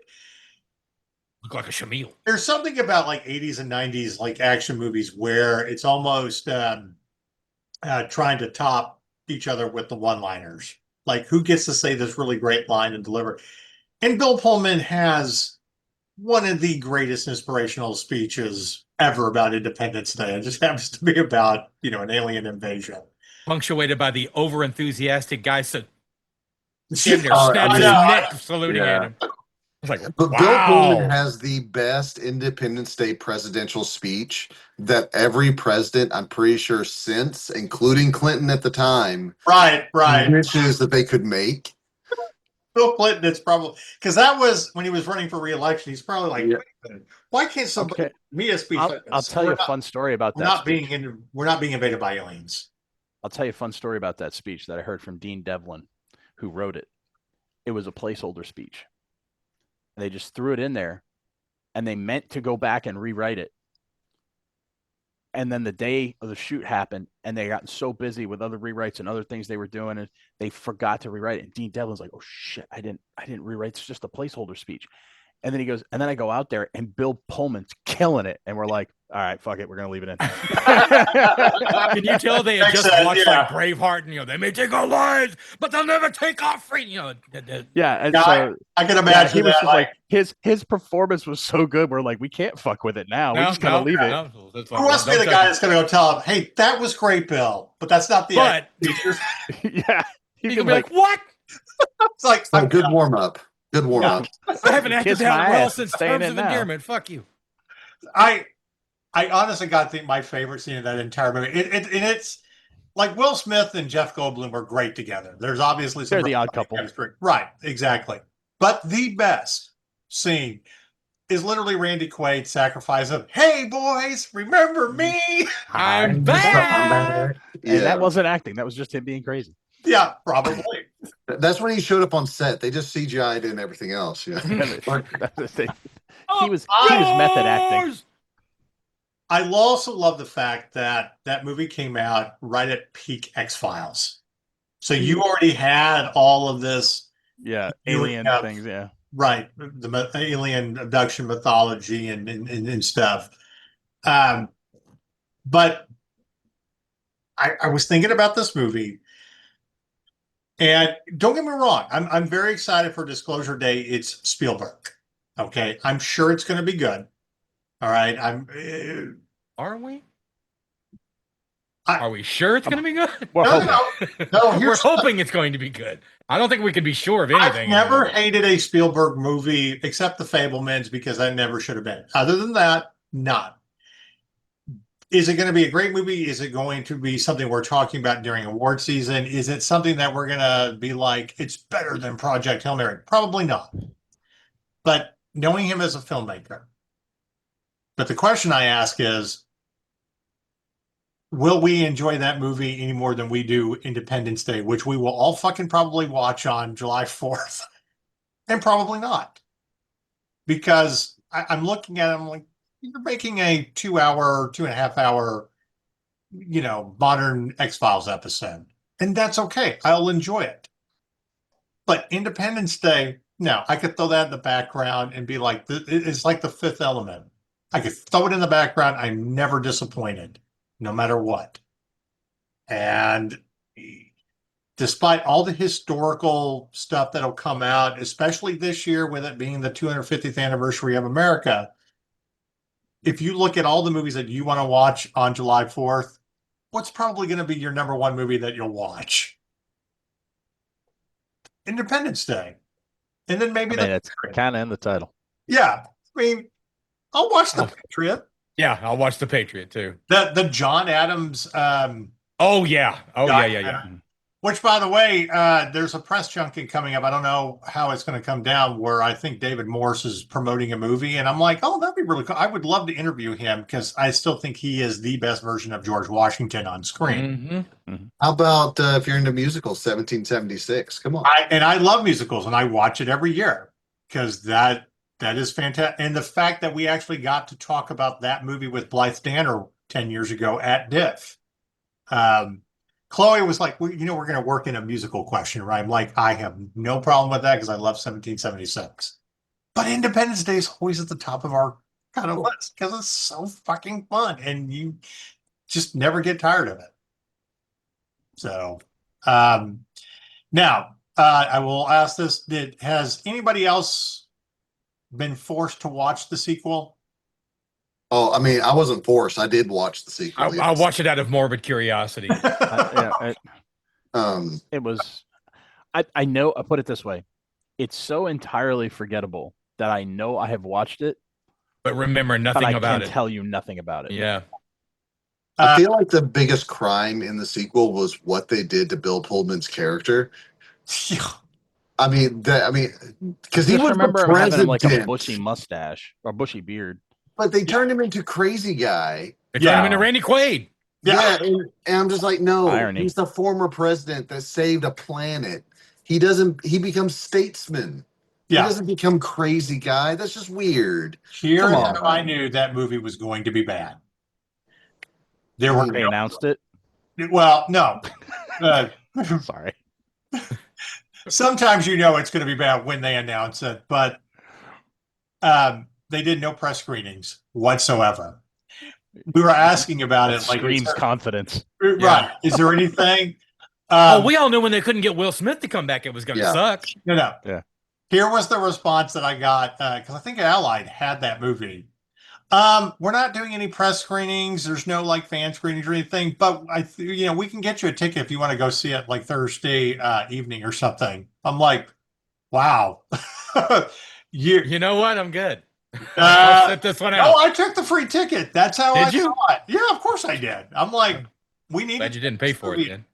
Look like a Shamil. there's something about like 80s and 90s like action movies where it's almost trying to top each other with the one-liners. Like who gets to say this really great line and deliver? And Bill Pullman has one of the greatest inspirational speeches ever about Independence Day. It just happens to be about, an alien invasion. Punctuated by the over-enthusiastic guy sitting there, Oh, snapping his neck, saluting at him. I was like, But wow. Bill Pullman has the best Independence Day presidential speech that every president, I'm pretty sure, since, including Clinton at the time, Right. wishes that they could make. Bill Clinton, it's probably because that was when he was running for re-election. He's probably like, Yeah. wait a minute, why can't somebody Okay. me a speech like I'll this? tell you a fun story about We're that not speech. we're not being invaded by aliens. I'll tell you a fun story about that speech that I heard from Dean Devlin, who wrote it. It was a placeholder speech. They just threw it in there, and they meant to go back and rewrite it. And then the day of the shoot happened, and they got so busy with other rewrites and other things they were doing, and they forgot to rewrite it. And Dean Devlin's like, "Oh shit, I didn't rewrite. It's just a placeholder speech." And then he goes, and then I go out there and Bill Pullman's killing it. And we're like, all right, fuck it. We're going to leave it in. Can you tell they had Makes just sense, watched yeah. like Braveheart and they may take our lives, but they'll never take our freedom. Yeah. And Yeah, so I can yeah, imagine he was that. just like his performance was so good. We're like, we can't fuck with it now. We just gotta leave it. No, that's fine. Who wants to be Don't the touch guy it. that's going to go tell him, "Hey, that was great, Bill, but that's not the But features." Yeah. you He's can be like, what? It's like, So good warm up. Good warm Yeah. up. I haven't acted Kiss that my well ass, since staying Terms in of now. Endearment. Fuck you. I honestly got to think my favorite scene of that entire movie. And it's like Will Smith and Jeff Goldblum were great together. There's obviously some They're the odd couple. chemistry. Right, exactly. But the best scene is literally Randy Quaid's sacrifice of, "Hey boys, remember me?" I'm back. And that wasn't acting. That was just him being crazy. Yeah, probably. That's when he showed up on set. They just CGI'd and everything else. Yeah. That's the thing. He was method acting. I also love the fact that that movie came out right at peak X-Files. So you already had all of this, Yeah, Doing alien up- things. Yeah, right? The alien abduction mythology and stuff. But I was thinking about this movie, and don't get me wrong, I'm very excited for Disclosure Day. It's Spielberg. Okay, I'm sure it's going to be good. All right, Are we? I- Are we sure it's going to be good? we're no, hoping. no. We're Here's hoping it's going to be good. I don't think we can be sure of anything. I've never hated a Spielberg movie except The Fabelmans because I never should have been. Other than that, not. Is it going to be a great movie? Is it going to be something we're talking about during award season? Is it something that we're going to be like, it's better than Project Hail Mary? Probably not. But knowing him as a filmmaker. But the question I ask is, will we enjoy that movie any more than we do Independence Day, which we will all fucking probably watch on July 4th? And probably not. Because I'm looking at it, I'm like, you're making a 2-hour, 2.5 hour, modern X-Files episode. And that's okay. I'll enjoy it. But Independence Day, no, I could throw that in the background and be like, it's like The Fifth Element. I could throw it in the background. I'm never disappointed, no matter what. And despite all the historical stuff that'll come out, especially this year with it being the 250th anniversary of America, if you look at all the movies that you want to watch on July 4th, what's probably going to be your number one movie that you'll watch? Independence Day. And then maybe it's kind of in the title. Yeah. I mean, I'll watch The Patriot. Yeah, I'll watch The Patriot too. The John Adams Oh yeah. Yeah. which, by the way, there's a press junket coming up. I don't know how it's going to come down, where I think David Morse is promoting a movie. And I'm like, oh, that'd be really cool. I would love to interview him because I still think he is the best version of George Washington on screen. How about if you're into musicals, 1776? Come on. I love musicals, and I watch it every year because that is fantastic. And the fact that we actually got to talk about that movie with Blythe Danner 10 years ago at DIF. Chloe was like, we're going to work in a musical question, right? I'm like, I have no problem with that because I love 1776. But Independence Day is always at the top of our kind of list because it's so fucking fun and you just never get tired of it. So, now I will ask this: has anybody else been forced to watch the sequel? Oh, I mean, I wasn't forced. I did watch the sequel. I'll watch it out of morbid curiosity. It was. I know. I put it this way: it's so entirely forgettable that I know I have watched it, But remember but nothing I about can it. tell you nothing about it. Yeah. I feel like the biggest crime in the sequel was what they did to Bill Pullman's character. I mean, because he Just was remember the him having president, like a bushy mustache or bushy beard. but they turned him into crazy guy. They turned him into Randy Quaid. Yeah, and I'm just like, no, Irony. he's the former president that saved a planet. He becomes statesman. He doesn't become crazy guy. That's just weird. Here's Come on. how I knew that movie was going to be bad. There were They announced it. Well, no. Sorry. Sometimes it's going to be bad when they announce it, but They did no press screenings whatsoever. We were asking about That it, like, screams confidence. right? Yeah. Is there anything? We all knew when they couldn't get Will Smith to come back, it was going to Yeah. suck. No. Yeah. Here was the response that I got because I think Allied had that movie. We're not doing any press screenings. There's no like fan screenings or anything, but we can get you a ticket if you want to go see it like Thursday evening or something. I'm like, wow. You know what? I'm good. Uh, I'll set this one no, out. I took the free ticket. That's how I Did you? saw it. Yeah, of course I did. I'm like, we need. Glad you didn't pay for it then.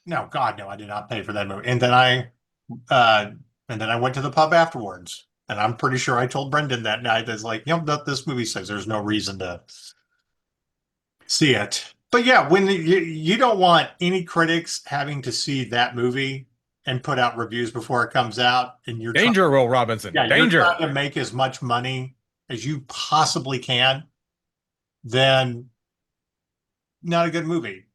No, God, no, I did not pay for that movie. Uh, and then I went to the pub afterwards, and I'm pretty sure I told Brendan that night, "That's like, this movie says there's no reason to see it." But yeah, when you don't want any critics having to see that movie and put out reviews before it comes out, and you're Danger, Will Robinson. you're Danger. trying to make as much money as you possibly can, then not a good movie.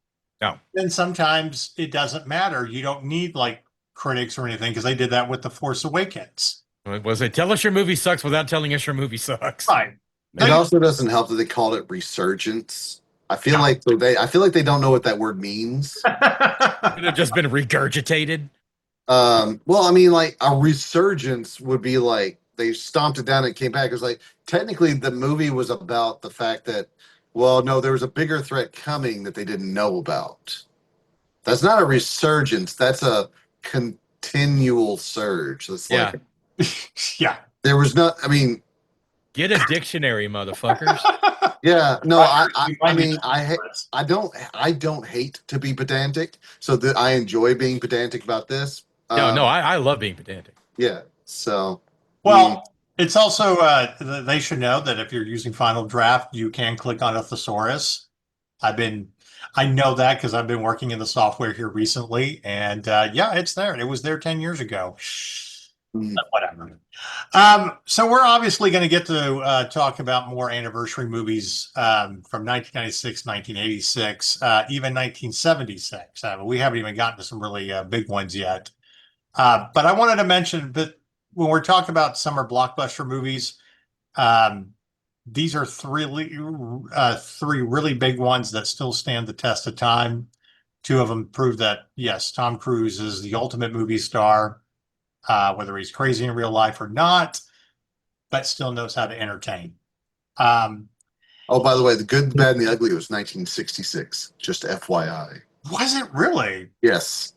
No. Then sometimes it doesn't matter. You don't need like critics or anything because they did that with The Force Awakens. Was it tell us your movie sucks without telling us your movie sucks? Right. It also doesn't help that they called it resurgence. I feel like they don't know what that word means. Could have just been regurgitated. Well, I mean, like a resurgence would be like they stomped it down and came back. It was like technically the movie was about the fact that, well, no, there was a bigger threat coming that they didn't know about. That's not a resurgence. That's a continual surge. That's Yeah. Yeah. There was not. I mean, Get a dictionary, motherfuckers. yeah. No, I mean, Right. I don't hate to be pedantic. So that I enjoy being pedantic about this. No, I love being pedantic. Yeah. So. Well, it's also they should know that if you're using Final Draft, you can click on a thesaurus. I know that because I've been working in the software here recently, and yeah, it's there. It was there 10 years ago. But whatever. So we're obviously going to get to talk about more anniversary movies from 1996, 1986, even 1976. We haven't even gotten to some really big ones yet. But I wanted to mention that when we're talking about summer blockbuster movies, these are three really big ones that still stand the test of time. Two of them prove that, yes, Tom Cruise is the ultimate movie star, whether he's crazy in real life or not, but still knows how to entertain. Oh, by the way, The Good, the Bad, and the Ugly was 1966. Just FYI. Was it really? Yes.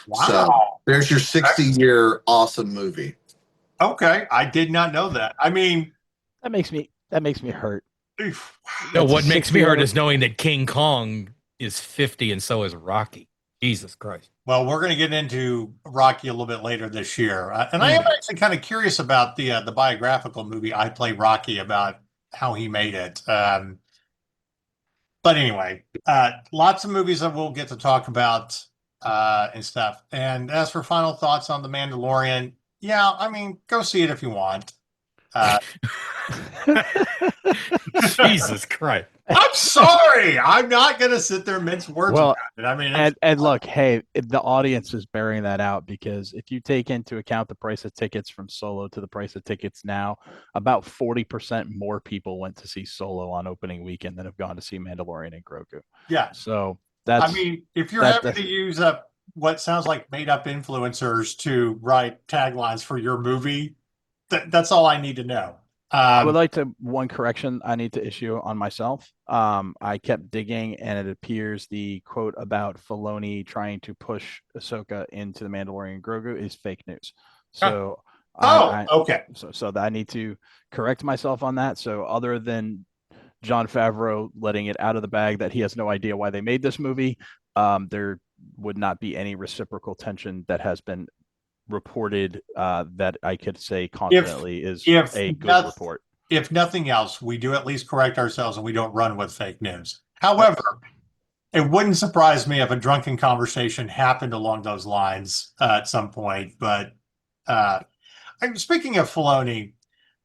Wow. So there's your 60-year awesome movie. Okay, I did not know that. I mean, That makes me hurt. oof, No, That's a what makes me 60-year hurt is knowing that King Kong is 50 and so is Rocky. Jesus Christ. well, we're going to get into Rocky a little bit later this year, and I am actually kind of curious about the biographical movie "I Play Rocky" about how he made it. But anyway, lots of movies that we'll get to talk about and stuff. And as for final thoughts on The Mandalorian, yeah, I mean, go see it if you want. Jesus Christ. I'm sorry. I'm not going to sit there and mince words Well, about it. I mean, and look, hey, the audience is bearing that out because if you take into account the price of tickets from Solo to the price of tickets now, about 40% more people went to see Solo on opening weekend than have gone to see Mandalorian and Grogu. yeah. So that's I mean, if you're having to use up what sounds like made up influencers to write taglines for your movie, that's all I need to know. I would like to one correction I need to issue on myself. I kept digging, and it appears the quote about Filoni trying to push Ahsoka into the Mandalorian Grogu is fake news. So, okay. So that I need to correct myself on that. So, other than Jon Favreau letting it out of the bag that he has no idea why they made this movie, there would not be any reciprocal tension that has been reported that I could say confidently is a good report. If nothing else, we do at least correct ourselves and we don't run with fake news. However, it wouldn't surprise me if a drunken conversation happened along those lines at some point. But speaking of Filoni,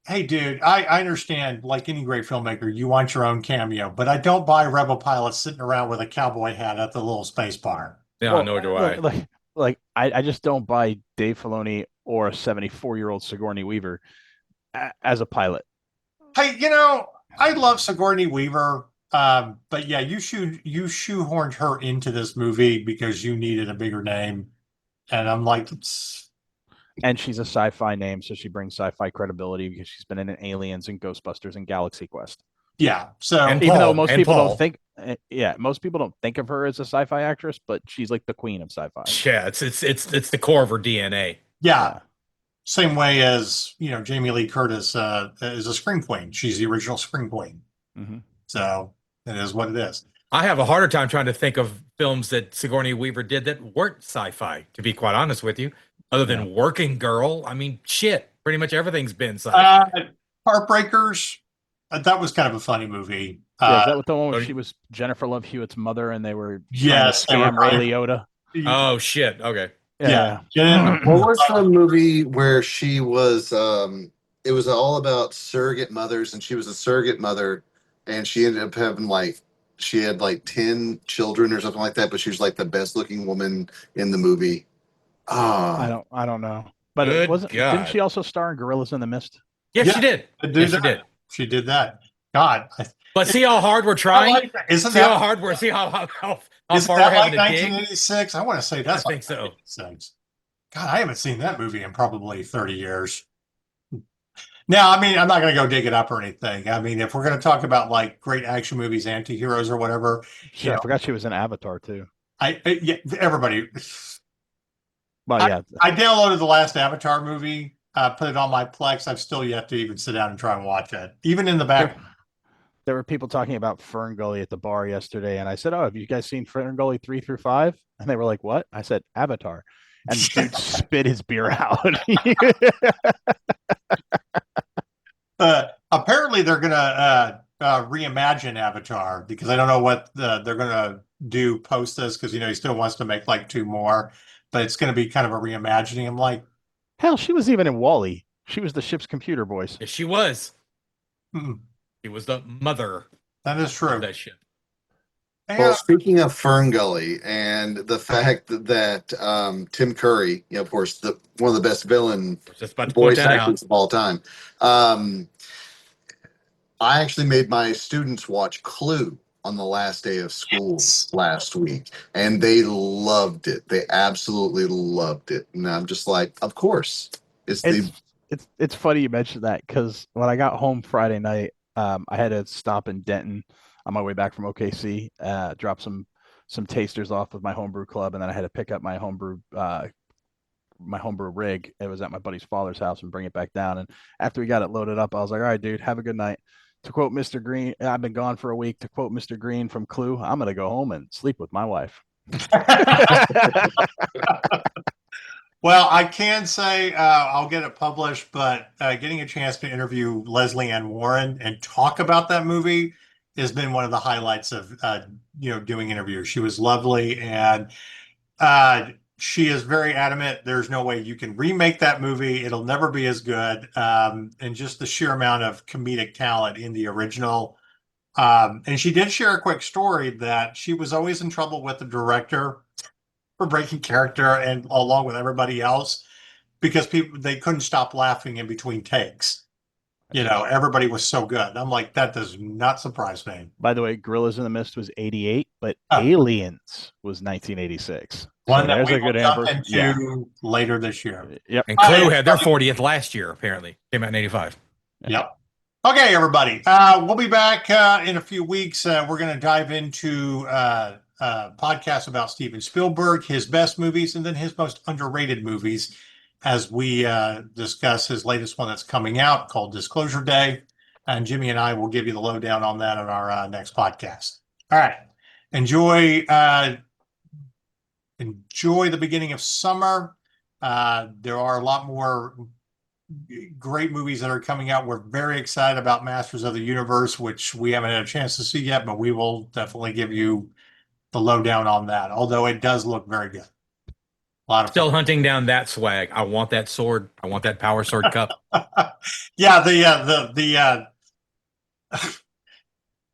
hey, dude, I understand, like any great filmmaker, you want your own cameo, but I don't buy Rebel pilots sitting around with a cowboy hat at the little space bar. Yeah, well, nor do I. I just don't buy Dave Filoni or a 74-year-old Sigourney Weaver as a pilot. I love Sigourney Weaver. But yeah, you shoehorned her into this movie because you needed a bigger name. And I'm like, And she's a sci-fi name, so she brings sci-fi credibility because she's been in Aliens and Ghostbusters and Galaxy Quest. yeah. So And Even though Paul, most and people Paul. don't think, most people don't think of her as a sci-fi actress, but she's like the queen of sci-fi. Yeah, it's the core of her DNA. yeah, same way as Jamie Lee Curtis is a scream queen. She's the original scream queen. Mm-hmm. So it is what it is. I have a harder time trying to think of films that Sigourney Weaver did that weren't sci-fi, to be quite honest with you. Other than Working Girl, I mean, shit, pretty much everything's been sci-fi. Heartbreakers. That was kind of a funny movie. Is that what the one where she was Jennifer Love Hewitt's mother and they were trying Yes, to scam Ray Liotta? Oh shit! Okay. Yeah. What was the movie where she was? It was all about surrogate mothers, and she was a surrogate mother, and she ended up having she had 10 children or something like that. But she was like the best looking woman in the movie. I don't know. But Good it wasn't. God. Didn't she also star in Gorillas in the Mist? Yes, she did. Yes, she did. She did that. God. But see how hard we're trying. Isn't See that how hard we're. See how far isn't we're that having like to dig. 1986? I want to say that's I think so. 1986. God, I haven't seen that movie in probably 30 years. Now, I mean, I'm not going to go dig it up or anything. I mean, if we're going to talk about great action movies, anti-heroes or whatever, Shit, I forgot she was in Avatar too. yeah, everybody. Well, yeah, I downloaded the last Avatar movie, put it on my Plex. I've still yet to even sit down and try and watch it, even in the back. there were people talking about Fern Gully at the bar yesterday, and I said, "Oh, have you guys seen Fern Gully 3 through 5?" And they were like, "What?" I said, "Avatar," and the dude spit his beer out. Apparently, they're gonna reimagine Avatar because I don't know what they're gonna do post this because he still wants to make 2 more, but it's gonna be kind of a reimagining. I'm like, hell, she was even in Wall-E. She was the ship's computer voice. Yes, she was. mm, She was the mother that is true. of that ship. Well, speaking of Fern Gully and the fact that Tim Curry, of course, one of the best villain Just about to point voice that out. actors of all time, I actually made my students watch Clue on the last day of school last week, and they loved it. They absolutely loved it, and I'm just like, of course, It's funny you mentioned that because when I got home Friday night, I had to stop in Denton on my way back from OKC, drop some tasters off with my homebrew club, and then I had to pick up my homebrew rig. It was at my buddy's father's house and bring it back down. And after we got it loaded up, I was like, all right, dude, have a good night. To quote Mr. Green, I've been gone for a week. To quote Mr. Green from Clue, I'm going to go home and sleep with my wife. Well, I can say I'll get it published, but getting a chance to interview Leslie Ann Warren and talk about that movie has been one of the highlights of doing interviews. She was lovely, and she is very adamant. There's no way you can remake that movie. It'll never be as good. And just the sheer amount of comedic talent in the original. And she did share a quick story that she was always in trouble with the director for breaking character and along with everybody else because they couldn't stop laughing in between takes. Everybody was so good. I'm like, that does not surprise me. By the way, Gorillas in the Mist was 88, but Aliens was 1986. One so that there's we a good will jump anniversary. into later this year. Yep. And Clue had their 40th last year, apparently. Came out in 85. Yep. Okay, everybody. We'll be back in a few weeks. We're going to dive into podcast about Steven Spielberg, his best movies, and then his most underrated movies as we discuss his latest one that's coming out called Disclosure Day. And Jimmy and I will give you the lowdown on that on our next podcast. All right. Enjoy the beginning of summer. There are a lot more great movies that are coming out. We're very excited about Masters of the Universe, which we haven't had a chance to see yet, but we will definitely give you the lowdown on that, although it does look very good. A lot of Still hunting down that swag. I want that sword. I want that power sword cup. Yeah,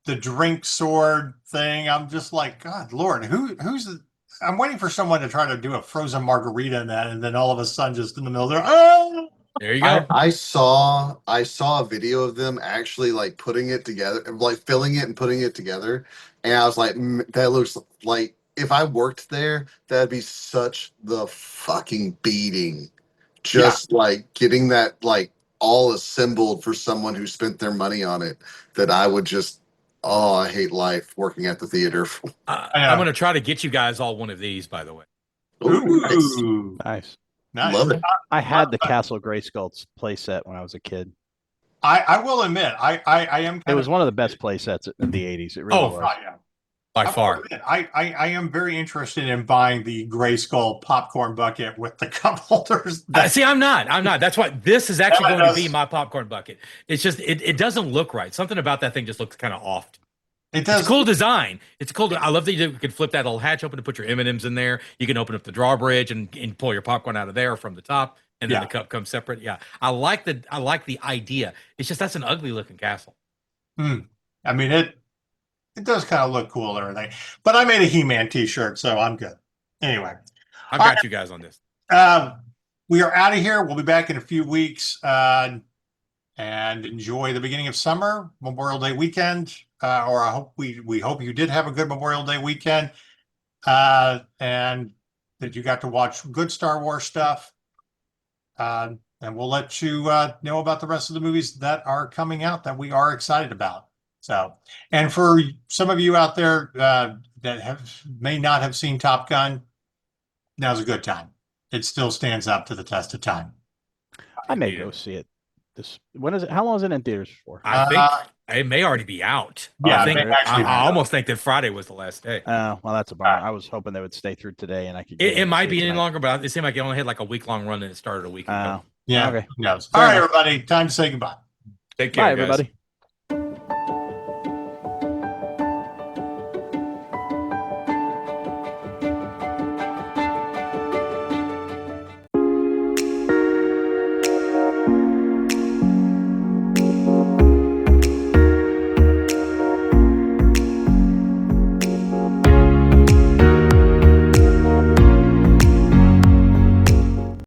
the drink sword thing. I'm just like, God, Lord, I'm waiting for someone to try to do a frozen margarita in that, and then all of a sudden, just in the middle there, oh, There you go. I saw a video of them actually like putting it together, like filling it and putting it together, and I was like, that looks like if I worked there, that'd be such the fucking beating. Just like getting that like all assembled for someone who spent their money on it. That I would just, oh, I hate life working at the theater. I'm going to try to get you guys all one of these, by the way. Ooh, nice. Ooh, Nice. nice. Love it. I had the Castle Grayskull play set when I was a kid. I will admit, I am. It was one of the best play sets in the 80s. It really Oh, was. Yeah. By I far. will admit, I am very interested in buying the Gray Skull popcorn bucket with the cup holders. See, I'm not. That's why this is actually Yeah, it going to be does. my popcorn bucket. It's just it doesn't look right. Something about that thing just looks kind of off. It It's does. a cool design. It's cool. I love that you can flip that little hatch open to put your M&Ms in there. You can open up the drawbridge and pull your popcorn out of there from the top, and then the cup comes separate. Yeah, I like the idea. It's just that's an ugly looking castle. I mean it does kind of look cool and everything. But I made a He-Man t-shirt, so I'm good. Anyway, I've All got you guys on this. we are out of here. We'll be back in a few weeks. And enjoy the beginning of summer, Memorial Day weekend. Or I hope we hope you did have a good Memorial Day weekend. And that you got to watch good Star Wars stuff. And we'll let you know about the rest of the movies that are coming out that we are excited about. So, and for some of you out there that may not have seen Top Gun, now's a good time. It still stands up to the test of time. I may go see it. When is it? How long is it in theaters for? I think it may already be out. Yeah, I think it may actually be I out. almost think that Friday was the last day. Well, that's a bummer. I was hoping they would stay through today, and I could. It might be any longer, but it seemed like it only had like a week-long run, and it started a week ago. Yeah. Okay. Who knows? Fair All right, enough. everybody. Time to say goodbye. Take care, Bye, guys. everybody.